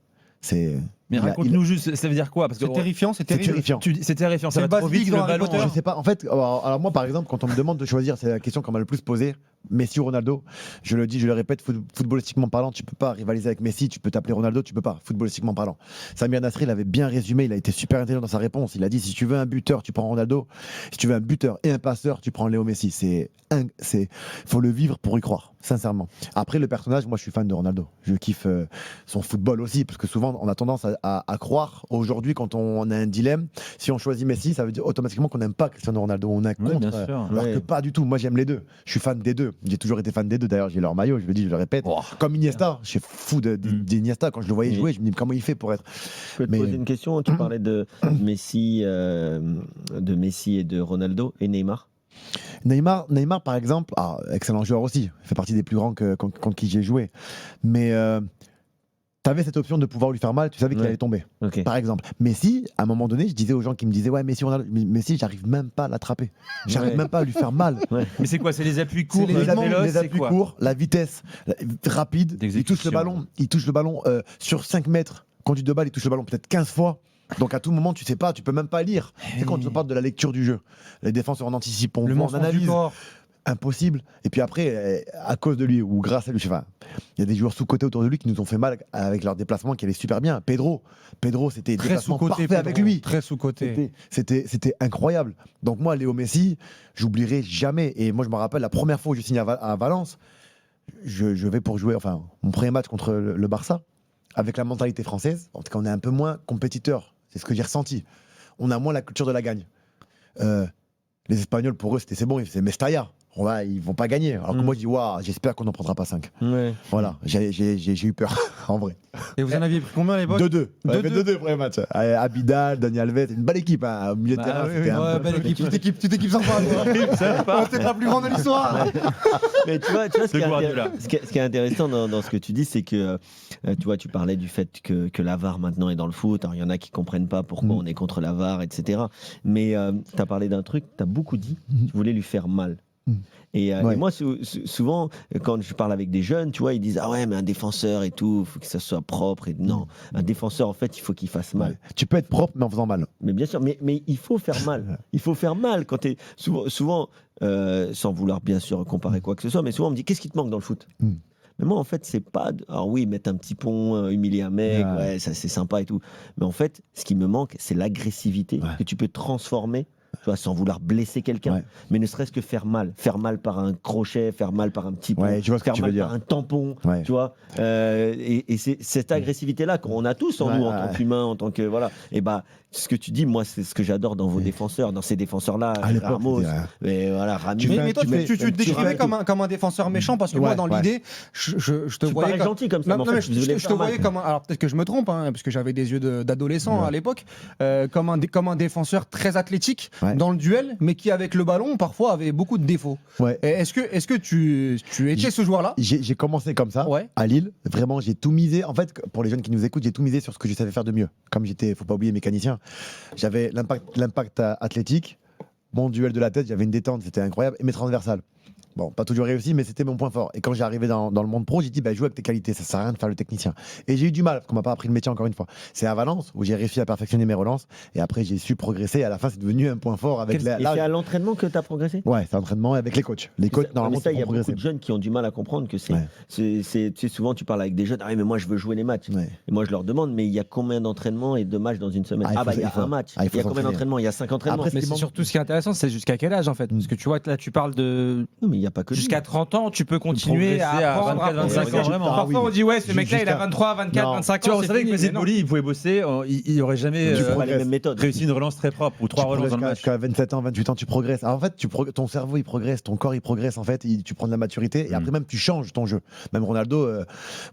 Mais raconte-nous juste, ça veut dire quoi? Parce que c'est terrifiant, c'est terrifiant. C'est terrifiant, ça C'est va le trop vite, basique le ballon. Je sais pas, en fait, alors moi par exemple, quand on me demande de choisir, c'est la question qu'on m'a le plus posée, Messi ou Ronaldo. Je le dis, je le répète, footballistiquement parlant, tu peux pas rivaliser avec Messi, tu peux t'appeler Ronaldo, tu peux pas, footballistiquement parlant. Samir Nasri l'avait bien résumé, il a été super intelligent dans sa réponse. Il a dit, si tu veux un buteur, tu prends Ronaldo. Si tu veux un buteur et un passeur, tu prends Léo Messi. Faut le vivre pour y croire, sincèrement. Après, le personnage, moi je suis fan de Ronaldo. Je kiffe son football aussi, parce que souvent on a tendance à croire aujourd'hui, quand on a un dilemme, si on choisit Messi, ça veut dire automatiquement qu'on n'aime pas Cristiano Ronaldo. On a contre, alors que pas du tout. Moi j'aime les deux. Je suis fan des deux. J'ai toujours été fan des deux. D'ailleurs, j'ai leur maillot, je le dis, je le répète. Comme Iniesta, je suis fou d'Iniesta. Quand je le voyais jouer, je me dis comment il fait pour être. Je peux te poser une question. Tu parlais de Messi et de Ronaldo et Neymar. Neymar, par exemple, excellent joueur aussi. Il fait partie des plus grands contre qui j'ai joué. Mais tu avais cette option de pouvoir lui faire mal, tu savais qu'il allait tomber. Par exemple. Messi, à un moment donné, je disais aux gens qui me disaient, Messi, j'arrive même pas à l'attraper. J'arrive même pas à lui faire mal. Mais c'est quoi? C'est les appuis courts, les appuis courts, la vitesse rapide. Il touche le ballon sur 5 mètres. Conduite de balle, il touche le ballon peut-être 15 fois. Donc à tout moment, tu sais pas, tu peux même pas lire. C'est quand on parle de la lecture du jeu. Les défenseurs en anticipent, on analyse. Impossible. Et puis après, à cause de lui ou grâce à lui, il y a des joueurs sous-cotés autour de lui qui nous ont fait mal avec leur déplacement qui allait super bien. Pedro, c'était très déplacement sous-coté parfait avec lui. Très sous-coté. C'était incroyable. Donc moi, Léo Messi, j'oublierai jamais. Et moi, je me rappelle la première fois où je signe à Valence, je vais pour jouer, mon premier match contre le Barça, avec la mentalité française. En tout cas, on est un peu moins compétiteur. C'est ce que j'ai ressenti. On a moins la culture de la gagne. Les Espagnols, pour eux, c'est bon, c'est Mestalla. Ils vont pas gagner. Alors que moi, je dis, j'espère qu'on n'en prendra pas 5. Voilà, j'ai eu peur, en vrai. Et vous en aviez pris combien à l'époque? 2-2. 2-2 premier match. Abidal, Dani Alves, une belle équipe. Au milieu de terrain, belle équipe. Tu t'équipes sympa. C'est la plus grande de l'histoire. Mais tu vois ce qui est intéressant dans ce que tu dis, c'est que tu parlais du fait que la VAR maintenant est dans le foot. Alors il y en a qui comprennent pas pourquoi on est contre la VAR, etc. Mais tu as parlé d'un truc, tu as beaucoup dit, tu voulais lui faire mal. Et moi, souvent, quand je parle avec des jeunes, tu vois, ils disent mais un défenseur et tout, il faut que ça soit propre. Et non, un défenseur, en fait, il faut qu'il fasse mal. Tu peux être propre, mais en faisant mal. Mais bien sûr, mais il faut faire mal. Il faut faire mal quand tu es souvent sans vouloir bien sûr comparer quoi que ce soit, mais souvent on me dit qu'est-ce qui te manque dans le foot? Mais moi, en fait, c'est pas. Alors oui, mettre un petit pont, humilier un mec, ça c'est sympa et tout. Mais en fait, ce qui me manque, c'est l'agressivité que tu peux transformer. Tu vois, sans vouloir blesser quelqu'un, mais ne serait-ce que faire mal par un crochet, faire mal par un petit pont, faire mal par un tampon, tu vois. Et c'est cette agressivité-là qu'on a tous en nous, en tant qu'humains, en tant que Et ce que tu dis, moi, c'est ce que j'adore dans vos défenseurs, dans ces défenseurs-là, Ramos, Rami. Mais toi, tu te décrivais comme un défenseur méchant parce que moi, dans l'idée, je te voyais comme gentil comme ça. Je te voyais comme alors peut-être que je me trompe, parce que j'avais des yeux d'adolescent à l'époque, comme un défenseur très athlétique. dans le duel, mais qui avec le ballon parfois avait beaucoup de défauts. Ouais. Et est-ce que tu étais ce joueur-là? J'ai commencé comme ça à Lille. Vraiment, j'ai tout misé. En fait, pour les jeunes qui nous écoutent, j'ai tout misé sur ce que je savais faire de mieux. Comme j'étais, faut pas oublier, mécanicien, j'avais l'impact athlétique, mon duel de la tête, j'avais une détente, c'était incroyable, et mes transversales. Bon, pas toujours réussi, mais c'était mon point fort. Et quand j'ai arrivé dans le monde pro, j'ai dit, joue avec tes qualités, ça sert à rien de faire le technicien. Et j'ai eu du mal, parce qu'on m'a pas appris le métier encore une fois. C'est à Valence, où j'ai réussi à perfectionner mes relances, et après j'ai su progresser, et à la fin c'est devenu un point fort avec Et c'est à l'entraînement que tu as progressé? Ouais, c'est l'entraînement avec les coachs. Les coachs, normalement, il y a beaucoup de jeunes qui ont du mal à comprendre que tu sais, souvent tu parles avec des jeunes, mais moi je veux jouer les matchs. Et moi je leur demande, mais il y a combien d'entraînements et de matchs dans une semaine? Il y a un match. Il y a combien d'entraînements? Il y a 5 entraînements. Mais c'est surtout ce qui est intéressant, c'est jusqu'à quel âge en fait? Parce que tu vois, là tu parles de. Non, mais il n'y a pas que jusqu'à 30 ans, tu peux continuer à apprendre. 24, 25 ans, vraiment. Parfois on dit, ouais, ce mec-là il a 23, 24, 25 ans. Vous savez que Messi Boli, il pouvait bosser, il n'aurait jamais réussi une relance très propre ou 3 relances dans le match. Jusqu'à 27 ans, 28 ans, tu progresses. Alors, en fait, ton cerveau il progresse, ton corps il progresse en fait, tu prends de la maturité et après même tu changes ton jeu. Même Ronaldo,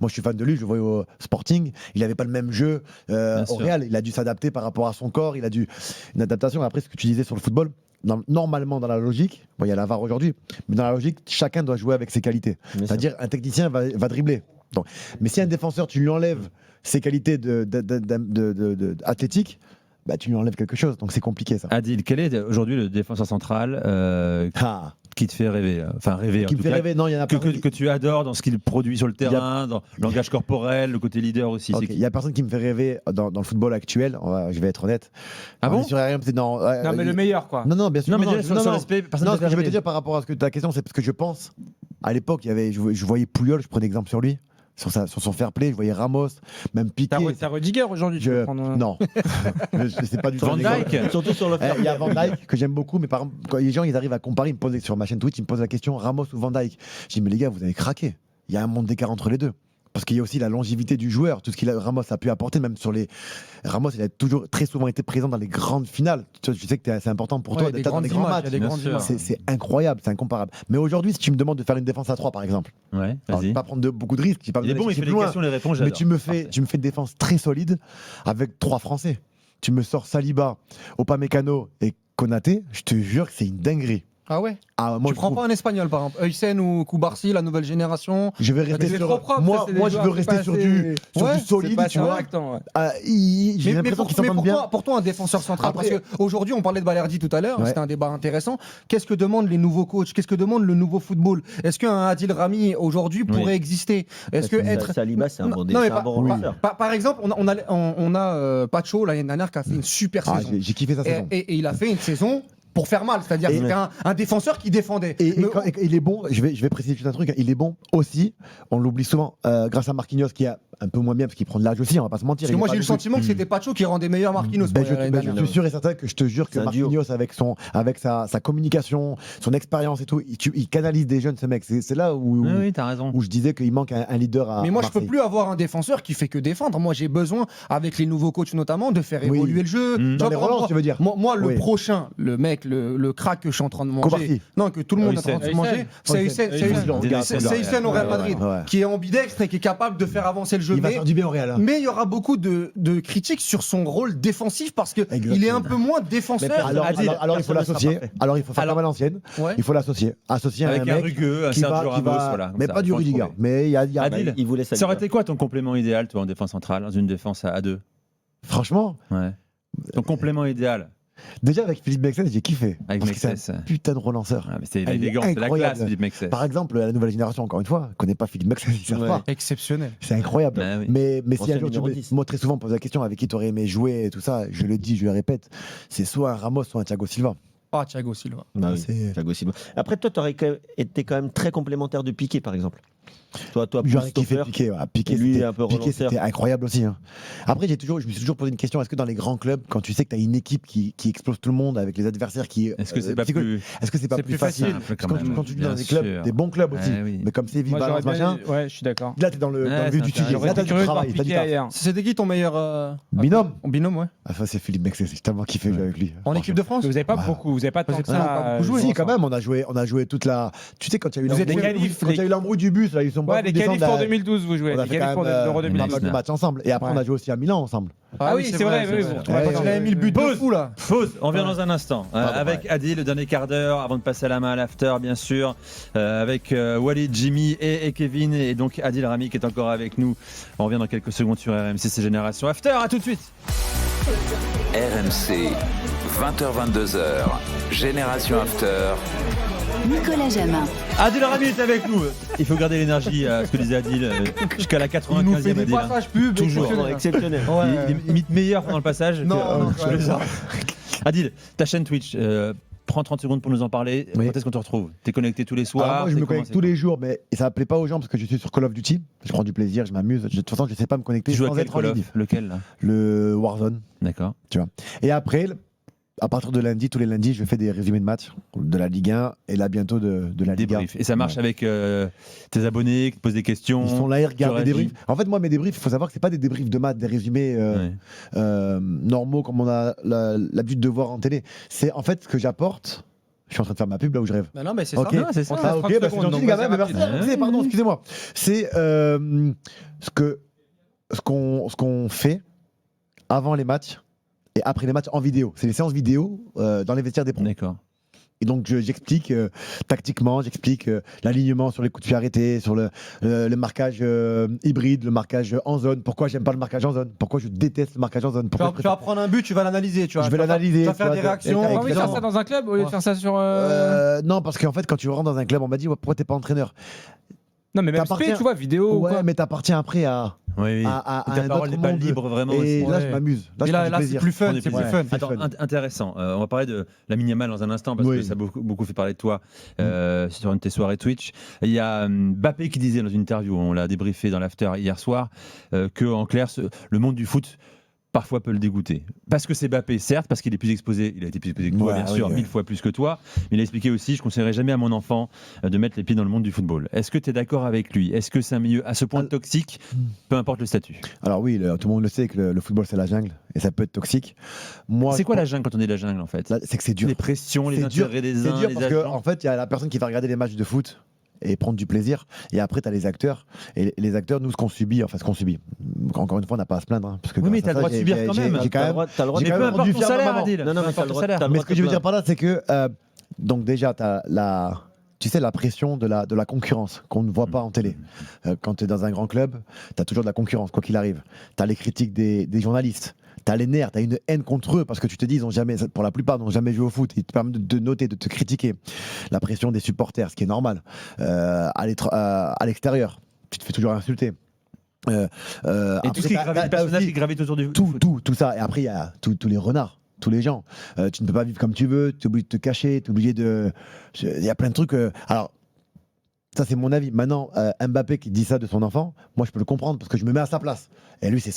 moi je suis fan de lui, je le voyais au Sporting, il n'avait pas le même jeu au Real, il a dû s'adapter par rapport à son corps, il a dû une adaptation. Après ce que tu disais sur le football, normalement dans la logique, il y a la VAR aujourd'hui, mais dans la logique, chacun doit jouer avec ses qualités. C'est-à-dire un technicien va dribbler. Donc, mais si un défenseur, tu lui enlèves ses qualités athlétiques, tu lui enlèves quelque chose. Donc c'est compliqué ça. Adil, quel est aujourd'hui le défenseur central qui te fait rêver? Enfin rêver. Qui me fait rêver, non, il y en a que tu adores dans ce qu'il produit sur le terrain, dans le langage corporel, le côté leader aussi. Il y a personne qui me fait rêver dans le football actuel. Je vais être honnête. Ah bon? Non, mais le meilleur quoi. Non, bien sûr. Non, mais déjà, sur l'aspect, personne ce que je veux te dire par rapport à ta question, c'est parce que je pense, à l'époque, je voyais Puyol, je prenais exemple sur lui. Sur son fair play, je voyais Ramos, même Piqué. T'as Rudiger aujourd'hui, tu peux prendre... Non, je sais pas du tout. Van Dijk, surtout sur le fair play. Il y a Van Dijk que j'aime beaucoup, mais par exemple, quand les gens ils arrivent à comparer, ils me posent sur ma chaîne Twitch, ils me posent la question Ramos ou Van Dijk. Je dis mais les gars, vous avez craqué. Il y a un monde d'écart entre les deux. Parce qu'il y a aussi la longévité du joueur, tout ce qu'il Ramos a pu apporter, même sur les. Ramos, il a très souvent été présent dans les grandes finales. Tu sais que c'est important pour toi d'être dans les grands matchs. C'est incroyable, c'est incomparable. Mais aujourd'hui, si tu me demandes de faire une défense à 3 par exemple, pas prendre beaucoup de risques, il est bon, il fait des questions, les réponses. Mais tu me fais une défense très solide avec 3 Français. Tu me sors Saliba, Upamecano et Konaté, je te jure que c'est une dinguerie. Ah ouais? Moi, tu prends pas un espagnol par exemple, Heusen ou Koubarsi, la nouvelle génération? Je vais rester sur. Moi, je veux rester sur du solide, tu vois. J'ai l'impression qu'ils s'entendent bien. Pour toi, un défenseur central, parce qu'aujourd'hui, on parlait de Balerdi tout à l'heure, c'était un débat intéressant. Qu'est-ce que demandent les nouveaux coachs? Qu'est-ce que demande le nouveau football? Est-ce qu'un Adil Rami aujourd'hui pourrait exister? Est-ce que être. Saliba, c'est un bon défenseur. Par exemple, on a Pacho l'année dernière qui a fait une super saison. J'ai kiffé sa saison. Et il a fait une saison pour faire mal, c'est-à-dire c'était un défenseur qui défendait. Et il est bon, je vais préciser juste un truc, il est bon aussi, on l'oublie souvent, grâce à Marquinhos qui a un peu moins bien parce qu'il prend de l'âge aussi, on va pas se mentir. Parce que moi j'ai eu le sentiment que c'était Pacho qui rendait meilleur Marquinhos. Je suis sûr et certain que je te jure que Marquinhos avec sa communication, son expérience et tout, il canalise des jeunes ce mec. C'est là où je disais qu'il manque un leader à. Mais moi je peux plus avoir un défenseur qui fait que défendre. Moi j'ai besoin, avec les nouveaux coachs notamment, de faire évoluer le jeu. Dans les relances, tu veux dire. Moi le prochain, le mec, le crack que je suis en train de manger, non que tout le monde est en train de manger, c'est Hussein au Real Madrid, qui est ambidextre et qui est capable de faire avancer le jeu. Il va faire du bien au Real. Mais il y aura beaucoup de critiques sur son rôle défensif parce qu'il est un peu moins défenseur. Alors il faut l'associer. Alors il faut faire comme à l'ancienne. Il faut l'associer. Associer avec un rugueux, un Sergio Ramos, voilà. Mais pas du Rudiger. Mais il y a. Adil, ça aurait été quoi ton complément idéal, toi, en défense centrale, dans une défense à 2? Franchement. Ton complément idéal. Déjà avec Philippe Mexès, j'ai kiffé. Avec parce que c'est un putain de relanceur. C'est élégant, c'est la classe, Philippe Mexès. Par exemple, la nouvelle génération, encore une fois, ne connaît pas Philippe Mexès, ils savent pas. Exceptionnel. C'est incroyable. Mais si un jour moi très souvent on pose la question avec qui tu aurais aimé jouer et tout ça, je le dis, je le répète, c'est soit un Ramos, soit un Thiago Silva. Thiago Silva. Thiago Silva. Après, toi, tu aurais été quand même très complémentaire de Piqué, par exemple. Toi, j'aurais kiffé Piqué. Piqué, c'était incroyable aussi. Après, je me suis toujours posé une question. Est-ce que dans les grands clubs, quand tu sais que tu as une équipe qui explose tout le monde avec les adversaires qui. Est-ce que c'est pas plus facile quand tu vis dans des clubs, des bons clubs aussi, mais comme Séville, Valence, machin. Ouais, je suis d'accord. Là, tu es dans le vif du sujet. Là, tu as du travail. C'était qui ton meilleur binôme? Binôme, ouais. Ça, c'est Philippe Mexès. J'ai tellement kiffé jouer avec lui. En équipe de France? Vous n'avez pas beaucoup, vous n'avez pas tant que ça. Si, quand même, on a joué toute la. Tu sais, quand il y a eu l'embrouille du bus, là, sont Ouais, les qualifs descendre, pour 2012, vous jouez. On a Les fait qualifs quand pour même l'Euro pas 2012. mal de matchs ensemble. Et après, on a joué aussi à Milan ensemble. Ah oui, c'est vrai. Oui, vous retrouvez Quand il avait mis le but de fou là. Pause, on revient dans un instant. Avec Adil, le dernier quart d'heure, avant de passer la main à l'after, bien sûr. Avec Walid, Jimmy et Kevin. Et donc Adil Rami qui est encore avec nous. On revient dans quelques secondes sur RMC, c'est Génération After. À tout de suite. RMC, 20h-22h, Génération After. Nicolas Jamin. Adil Rami est avec nous. Il faut garder l'énergie, ce que disait Adil, jusqu'à la 95e. Il nous fait des Adil, hein. passages pubs. Toujours. Exceptionnel. Il est limite meilleur pendant le passage. Non, je plaisante. Adil, ta chaîne Twitch, prends 30 secondes pour nous en parler. Oui. Quand est-ce qu'on te retrouve? T'es connecté tous les soirs? Alors moi, je me connecte tous les jours, mais ça ne plaît pas aux gens parce que je suis sur Call of Duty. Je prends du plaisir, je m'amuse. De toute façon, je ne sais pas me connecter Tu joues à sans quel être en Call ligne. of? Lequel là? Le Warzone. D'accord. Tu vois. Et après, à partir de lundi, tous les lundis, je fais des résumés de matchs de la Ligue 1 et là bientôt de la Ligue 1. Débrief. Et ça marche avec tes abonnés qui te posent des questions? Ils sont là, ils regardent tu les réagis? débriefs. En fait, moi, mes débriefs, il faut savoir que ce pas des débriefs de maths, des résumés normaux comme on a l'habitude de voir en télé. C'est en fait ce que j'apporte. Je suis en train de faire ma pub là où je rêve. Non, mais c'est Ok. ça. C'est ça. Ah, ok, bah, c'est gentil, quand même. Merci. Pardon, excusez-moi. C'est ce qu'on fait avant les matchs et après les matchs en vidéo. C'est les séances vidéo dans les vestiaires des pros. D'accord. Et donc j'explique tactiquement, j'explique l'alignement sur les coups de pied arrêtés, sur le marquage hybride, le marquage en zone. Pourquoi j'aime pas le marquage en zone? Pourquoi je déteste le marquage en zone? Tu vas prendre un but, tu vas l'analyser. Je vais l'analyser. Tu vas faire des réactions. On va envie de faire ça dans un club au lieu de faire ça sur. Non, parce qu'en fait, quand tu rentres dans un club, on m'a dit pourquoi t'es pas entraîneur? Non, mais même spé, tu vois, vidéo. Ouais, mais t'appartiens après à. Oui, à ta un parole autre n'est pas monde. libre vraiment. Et aussi. là, je m'amuse. Là, je prends du c'est plaisir. plus fun. C'est plus fun. Attends, intéressant. On va parler de la Minimal dans un instant parce que ça a beaucoup fait parler de toi sur une de tes soirées Twitch. Il y a Mbappé qui disait dans une interview, on l'a débriefé dans l'after hier soir, que en clair, le monde du foot parfois peut le dégoûter. Parce que c'est Mbappé, certes, parce qu'il est plus exposé. Il a été plus exposé que toi, bien sûr, 1000 fois plus que toi. Mais il a expliqué aussi, je ne conseillerais jamais à mon enfant de mettre les pieds dans le monde du football. Est-ce que tu es d'accord avec lui? Est-ce que c'est un milieu à ce point toxique, peu importe le statut? Alors oui, tout le monde le sait que le football, c'est la jungle. Et ça peut être toxique. C'est quoi la jungle quand on est la jungle, en fait? C'est que c'est dur. Les pressions, les intérêts des uns, c'est dur les parce agents. qu'en fait, il y a la personne qui va regarder les matchs de foot et prendre du plaisir. Et après, tu as les acteurs. Et les acteurs, nous, ce qu'on subit, encore une fois, on n'a pas à se plaindre. Parce que oui, mais tu as le droit de subir quand même. J'ai quand même. T'as le droit j'ai de quand peu même importe rendu ton fier ma salaire, maman. Adil. Non, mais Peu importe ton salaire. Mais ce que je veux dire par là, c'est que. Donc, déjà, tu as la pression de la concurrence qu'on ne voit pas en télé. Quand tu es dans un grand club, tu as toujours de la concurrence, quoi qu'il arrive. Tu as les critiques des journalistes. Tu as les nerfs, tu as une haine contre eux parce que tu te dis, pour la plupart, ils n'ont jamais joué au foot. Ils te permettent de noter, de te critiquer. La pression des supporters, ce qui est normal. À l'extérieur, tu te fais toujours insulter. Et tout ce qui gravite, les personnages qui gravitent autour du foot. Tout ça. Et après, il y a tous les renards. Tous les gens. Tu ne peux pas vivre comme tu veux, tu es obligé de te cacher, tu es obligé de. Il y a plein de trucs. Alors, ça, c'est mon avis. Maintenant, Mbappé qui dit ça de son enfant, moi, je peux le comprendre parce que je me mets à sa place. Et lui, c'est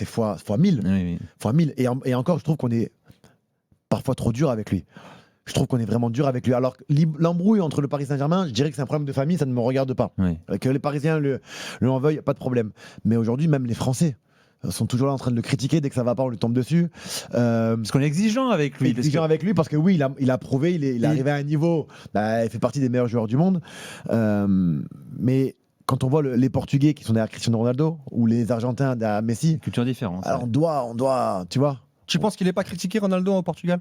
fois 1000. Oui. Fois 1000. Et encore, je trouve qu'on est parfois trop dur avec lui. Je trouve qu'on est vraiment dur avec lui. Alors, l'embrouille entre le Paris Saint-Germain, je dirais que c'est un problème de famille, ça ne me regarde pas. Oui. Que les Parisiens le en veuillent, pas de problème. Mais aujourd'hui, même les Français sont toujours là en train de le critiquer. Dès que ça va pas, on lui tombe dessus. Parce qu'on est exigeant avec lui. Avec lui parce que oui, il a prouvé, il est arrivé à un niveau, il fait partie des meilleurs joueurs du monde. Mais quand on voit les Portugais qui sont derrière Cristiano Ronaldo ou les Argentins derrière Messi, culture différente. Alors on doit, tu vois. Tu penses qu'il n'est pas critiqué Ronaldo au Portugal?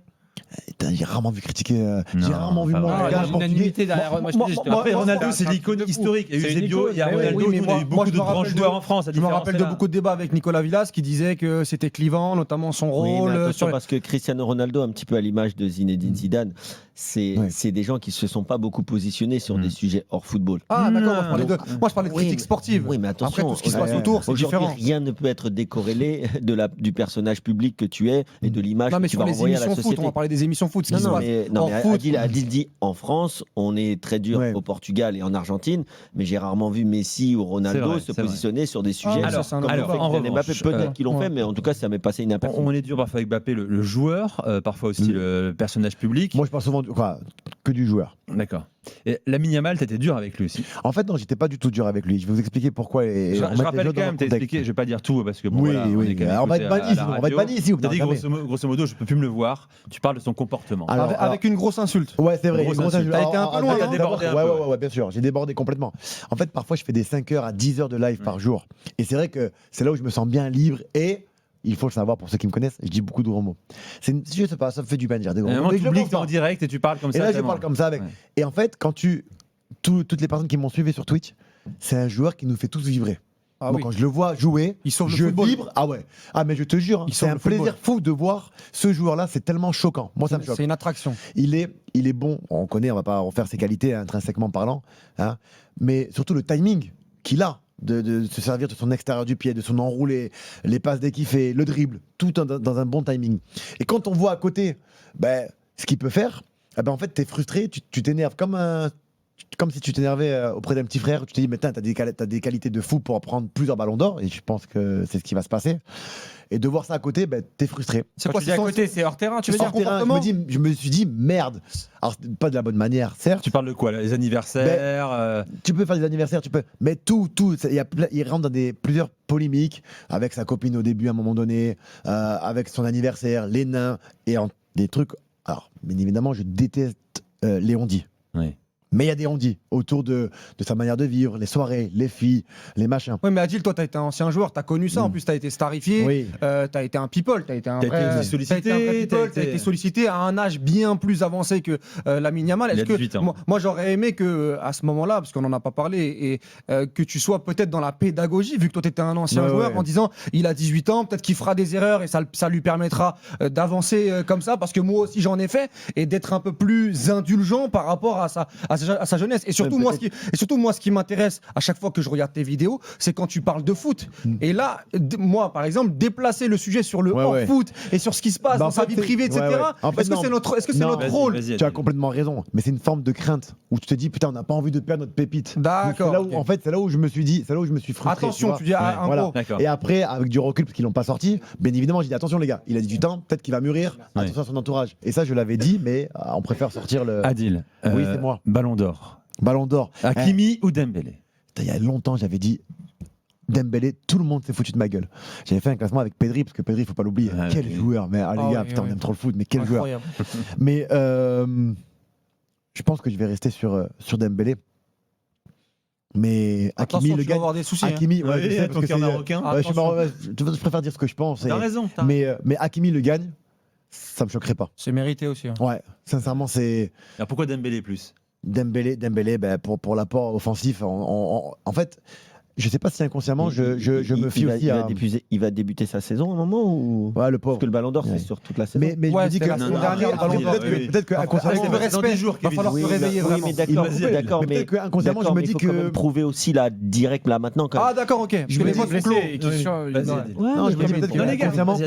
J'ai rarement vu critiquer. J'ai rarement vu moi. Unanimité derrière. Après, Ronaldo, c'est l'icône historique. Il y a eu Eusebio, il y a Ronaldo, il y a eu beaucoup de grands joueurs en France. Je me rappelle de beaucoup de débats avec Nicolas Villas qui disait que c'était clivant, notamment son rôle. Attention, parce que Cristiano Ronaldo, un petit peu à l'image de Zinedine Zidane, c'est des gens qui se sont pas beaucoup positionnés sur des sujets hors football. Ah d'accord, moi je parlais de critique sportive. Oui, mais attention, après tout ce qui se passe autour, c'est différent. Rien ne peut être décorrélé du personnage public que tu es et de l'image que tu vas envoyer à la société. On va parler des émissions foot. Adil dit en France, on est très dur au Portugal et en Argentine, mais j'ai rarement vu Messi ou Ronaldo se positionner sur des sujets. Mbappé, peut-être qu'ils l'ont fait, mais en tout cas, ça m'est passé inaperçu. On est dur parfois avec Mbappé, le joueur, parfois aussi le personnage public. Moi, je pense souvent que que du joueur. D'accord. Et Lamine Yamal, t'étais dur avec lui aussi. En fait, non, j'étais pas du tout dur avec lui. Je vais vous expliquer pourquoi. Je rappelle quand même, t'as expliqué, je vais pas dire tout parce que bon, oui, voilà, oui. On va être banni, on va être banni ici. T'as dit grosso modo, je peux plus me le voir. Tu parles de son comportement. Avec une grosse insulte. Ouais, c'est vrai. Une grosse insulte. T'as été un peu loin, t'as débordé un peu. Ouais, bien sûr. J'ai débordé complètement. En fait, parfois, je fais des 5 heures à 10 heures de live par jour. Et c'est vrai que c'est là où je me sens bien libre et. Il faut le savoir pour ceux qui me connaissent, je dis beaucoup de gros mots. Je sais pas, ça me fait du bien de dire des gros mots. Tu oublies que t'es en direct et tu parles comme ça. Et là, je parle comme ça avec. Et en fait, quand toutes les personnes qui m'ont suivi sur Twitch, c'est un joueur qui nous fait tous vibrer. Moi, quand je le vois jouer, je vibre. Ah ouais. Ah mais je te jure, c'est un plaisir fou de voir ce joueur-là. C'est tellement choquant. Moi, ça me choque. C'est une attraction. Il est bon. On connaît, on va pas refaire ses qualités intrinsèquement parlant, hein, mais surtout le timing qu'il a. De se servir de son extérieur du pied, de son enroulé, les passes dès qu'il fait, le dribble, tout dans un bon timing. Et quand on voit à côté ce qu'il peut faire, en fait, tu es frustré, tu t'énerves comme si tu t'énervais auprès d'un petit frère. Tu te dis, mais t'as des qualités de fou pour prendre plusieurs ballons d'or, et je pense que c'est ce qui va se passer. Et de voir ça à côté, t'es frustré. C'est quoi, c'est à côté, c'est hors terrain, tu veux dire comportement ? Je me suis dit, merde. Alors, pas de la bonne manière, certes. Tu parles de quoi, là, les anniversaires Tu peux faire des anniversaires, mais tout. Il rentre dans plusieurs polémiques avec sa copine au début, à un moment donné, avec son anniversaire, les nains, et des trucs. Alors, bien évidemment, je déteste les on-dit. Oui. Mais il y a des on-dit autour de sa manière de vivre, les soirées, les filles, les machins. Oui, mais Adil, toi, t'as été un ancien joueur, t'as connu ça. En plus, t'as été starifié, oui. T'as été un people, t'as été un vrai sollicité, t'as été sollicité à un âge bien plus avancé que Lamine Yamal. Il a 18 ans. Moi, j'aurais aimé que à ce moment-là, parce qu'on en a pas parlé, et que tu sois peut-être dans la pédagogie, vu que toi, t'étais un ancien joueur, en disant, il a 18 ans, peut-être qu'il fera des erreurs et ça lui permettra d'avancer comme ça, parce que moi aussi, j'en ai fait, et d'être un peu plus indulgent par rapport à sa jeunesse. Et surtout, moi, ce qui m'intéresse à chaque fois que je regarde tes vidéos, c'est quand tu parles de foot. Et là, moi, par exemple, déplacer le sujet sur le hors-foot et sur ce qui se passe dans sa vie privée, etc. Est-ce que c'est notre rôle ? Tu as complètement raison. Mais c'est une forme de crainte où tu te dis, putain, on n'a pas envie de perdre notre pépite. D'accord. En fait, c'est là où je me suis dit, c'est là où je me suis frustré. Attention, tu dis un gros. Et après, avec du recul, parce qu'ils l'ont pas sorti, bien évidemment, j'ai dit, attention les gars, il a 18 ans, peut-être qu'il va mûrir. Attention à son entourage. Et ça, je l'avais dit, mais on préfère sortir le. Adil. Oui, c'est moi. Ballon d'or. Hakimi ou Dembélé ? Il y a longtemps, j'avais dit Dembélé, tout le monde s'est foutu de ma gueule. J'avais fait un classement avec Pedri, parce que Pedri, il faut pas l'oublier. Quel joueur, mais les gars, putain, on aime trop le foot, mais quel joueur. Mais je pense que je vais rester sur Dembélé. Mais Hakimi le gagne. Avoir des soucis. Hakimi, ton cœur marocain. Je préfère dire ce que je pense. T'as raison. Mais Hakimi le gagne, ça me choquerait pas. C'est mérité aussi. Ouais, sincèrement, c'est. Alors pourquoi Dembélé plus ? Dembélé, pour l'apport offensif. En fait, je sais pas si inconsciemment, je me fie aussi à. Il va débuter sa saison à un moment ou. Ouais, le pauvre. Parce que le Ballon d'Or, c'est sur toute la saison. Mais je me dis que peut-être que inconsciemment. Il va falloir se réveiller vraiment. Oui, mais d'accord. Mais peut-être que inconsciemment, je me dis que. Il faut quand même prouver aussi là, direct là maintenant. Ah, d'accord, ok. Je me dis Non, je me dis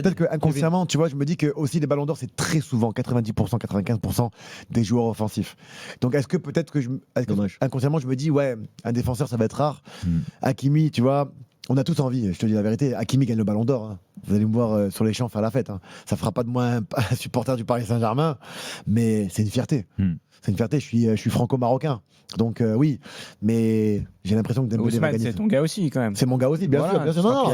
peut-être que inconsciemment, tu vois, je me dis que aussi les Ballons d'Or, c'est très souvent 90%, 95% des joueurs offensifs. Donc est-ce que peut-être que inconsciemment, je me dis, ouais, un défenseur, ça va être rare. Hakimi, tu vois, on a tous envie, je te dis la vérité, Hakimi gagne le Ballon d'Or. Hein. Vous allez me voir sur les champs faire la fête. Hein. Ça fera pas de moi un supporter du Paris Saint-Germain, mais c'est une fierté. C'est une fierté, je suis franco-marocain. Donc oui, mais j'ai l'impression que Dembélé va gagner. C'est ton gars aussi quand même. C'est mon gars aussi, bien sûr. Non,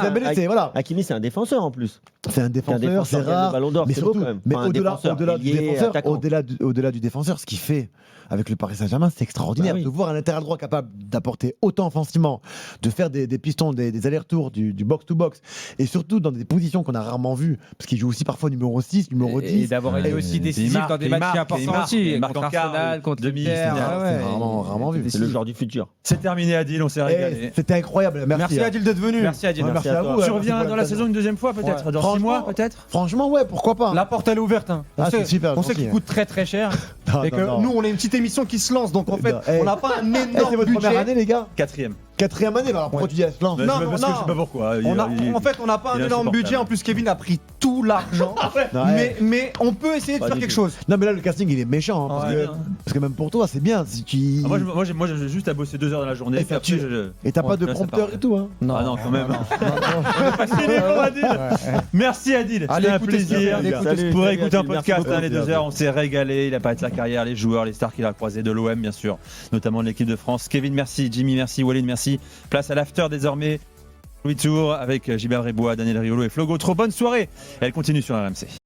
Dembélé, c'est voilà. Hakimi, c'est un défenseur en plus. C'est un défenseur, c'est rare. Mais surtout, mais au-delà du défenseur, ce qu'il fait avec le Paris Saint-Germain, c'est extraordinaire. De voir un latéral droit capable d'apporter autant offensivement, de faire des pistons, des allers-retours, du box-to-box, et surtout dans des positions qu'on a rarement vues, parce qu'il joue aussi parfois numéro 6, numéro 10. Et d'avoir été aussi décisif dans des matchs importants aussi, contre Arsenal, contre l'Inter. C'est rarement vu. C'est le joueur du futur. C'est terminé, Adil, on s'est régalé. C'était incroyable. Merci Adil d'être venu. Merci Adil. Merci à vous. Tu reviens dans la saison une deuxième fois peut-être, dans 6 mois peut-être. Franchement, ouais, pourquoi pas. La porte elle est ouverte. On sait qu'il coûte très très cher. Et que nous on a une petite émission qui se lance, donc en fait on n'a pas un énorme budget. C'est votre première année les gars ? 4e. 4e année, alors pourquoi tu dis elle se lance? Bah, je sais pas pourquoi. En fait, on n'a pas un énorme budget. En plus, Kevin a pris tout l'argent. mais on peut essayer de faire quelque chose. Non, mais là, le casting, il est méchant. Parce que même pour toi, c'est bien. Si tu... Moi, j'ai juste à bosser 2 heures dans la journée. Et t'as pas de prompteur et tout. Hein. Non, quand même. Merci Adil. C'était un plaisir. Vous pourrez écouter un podcast les 2 heures. On s'est régalé. Il a parlé de sa carrière, les joueurs, les stars qu'il a croisés, de l'OM, bien sûr, notamment de l'équipe de France. Kevin, merci. Jimmy, merci. Walid, merci. Place à l'after désormais. Louis Tour avec Gilbert Rébois, Daniel Riolo et Flogo. Trop bonne soirée. Elle continue sur RMC.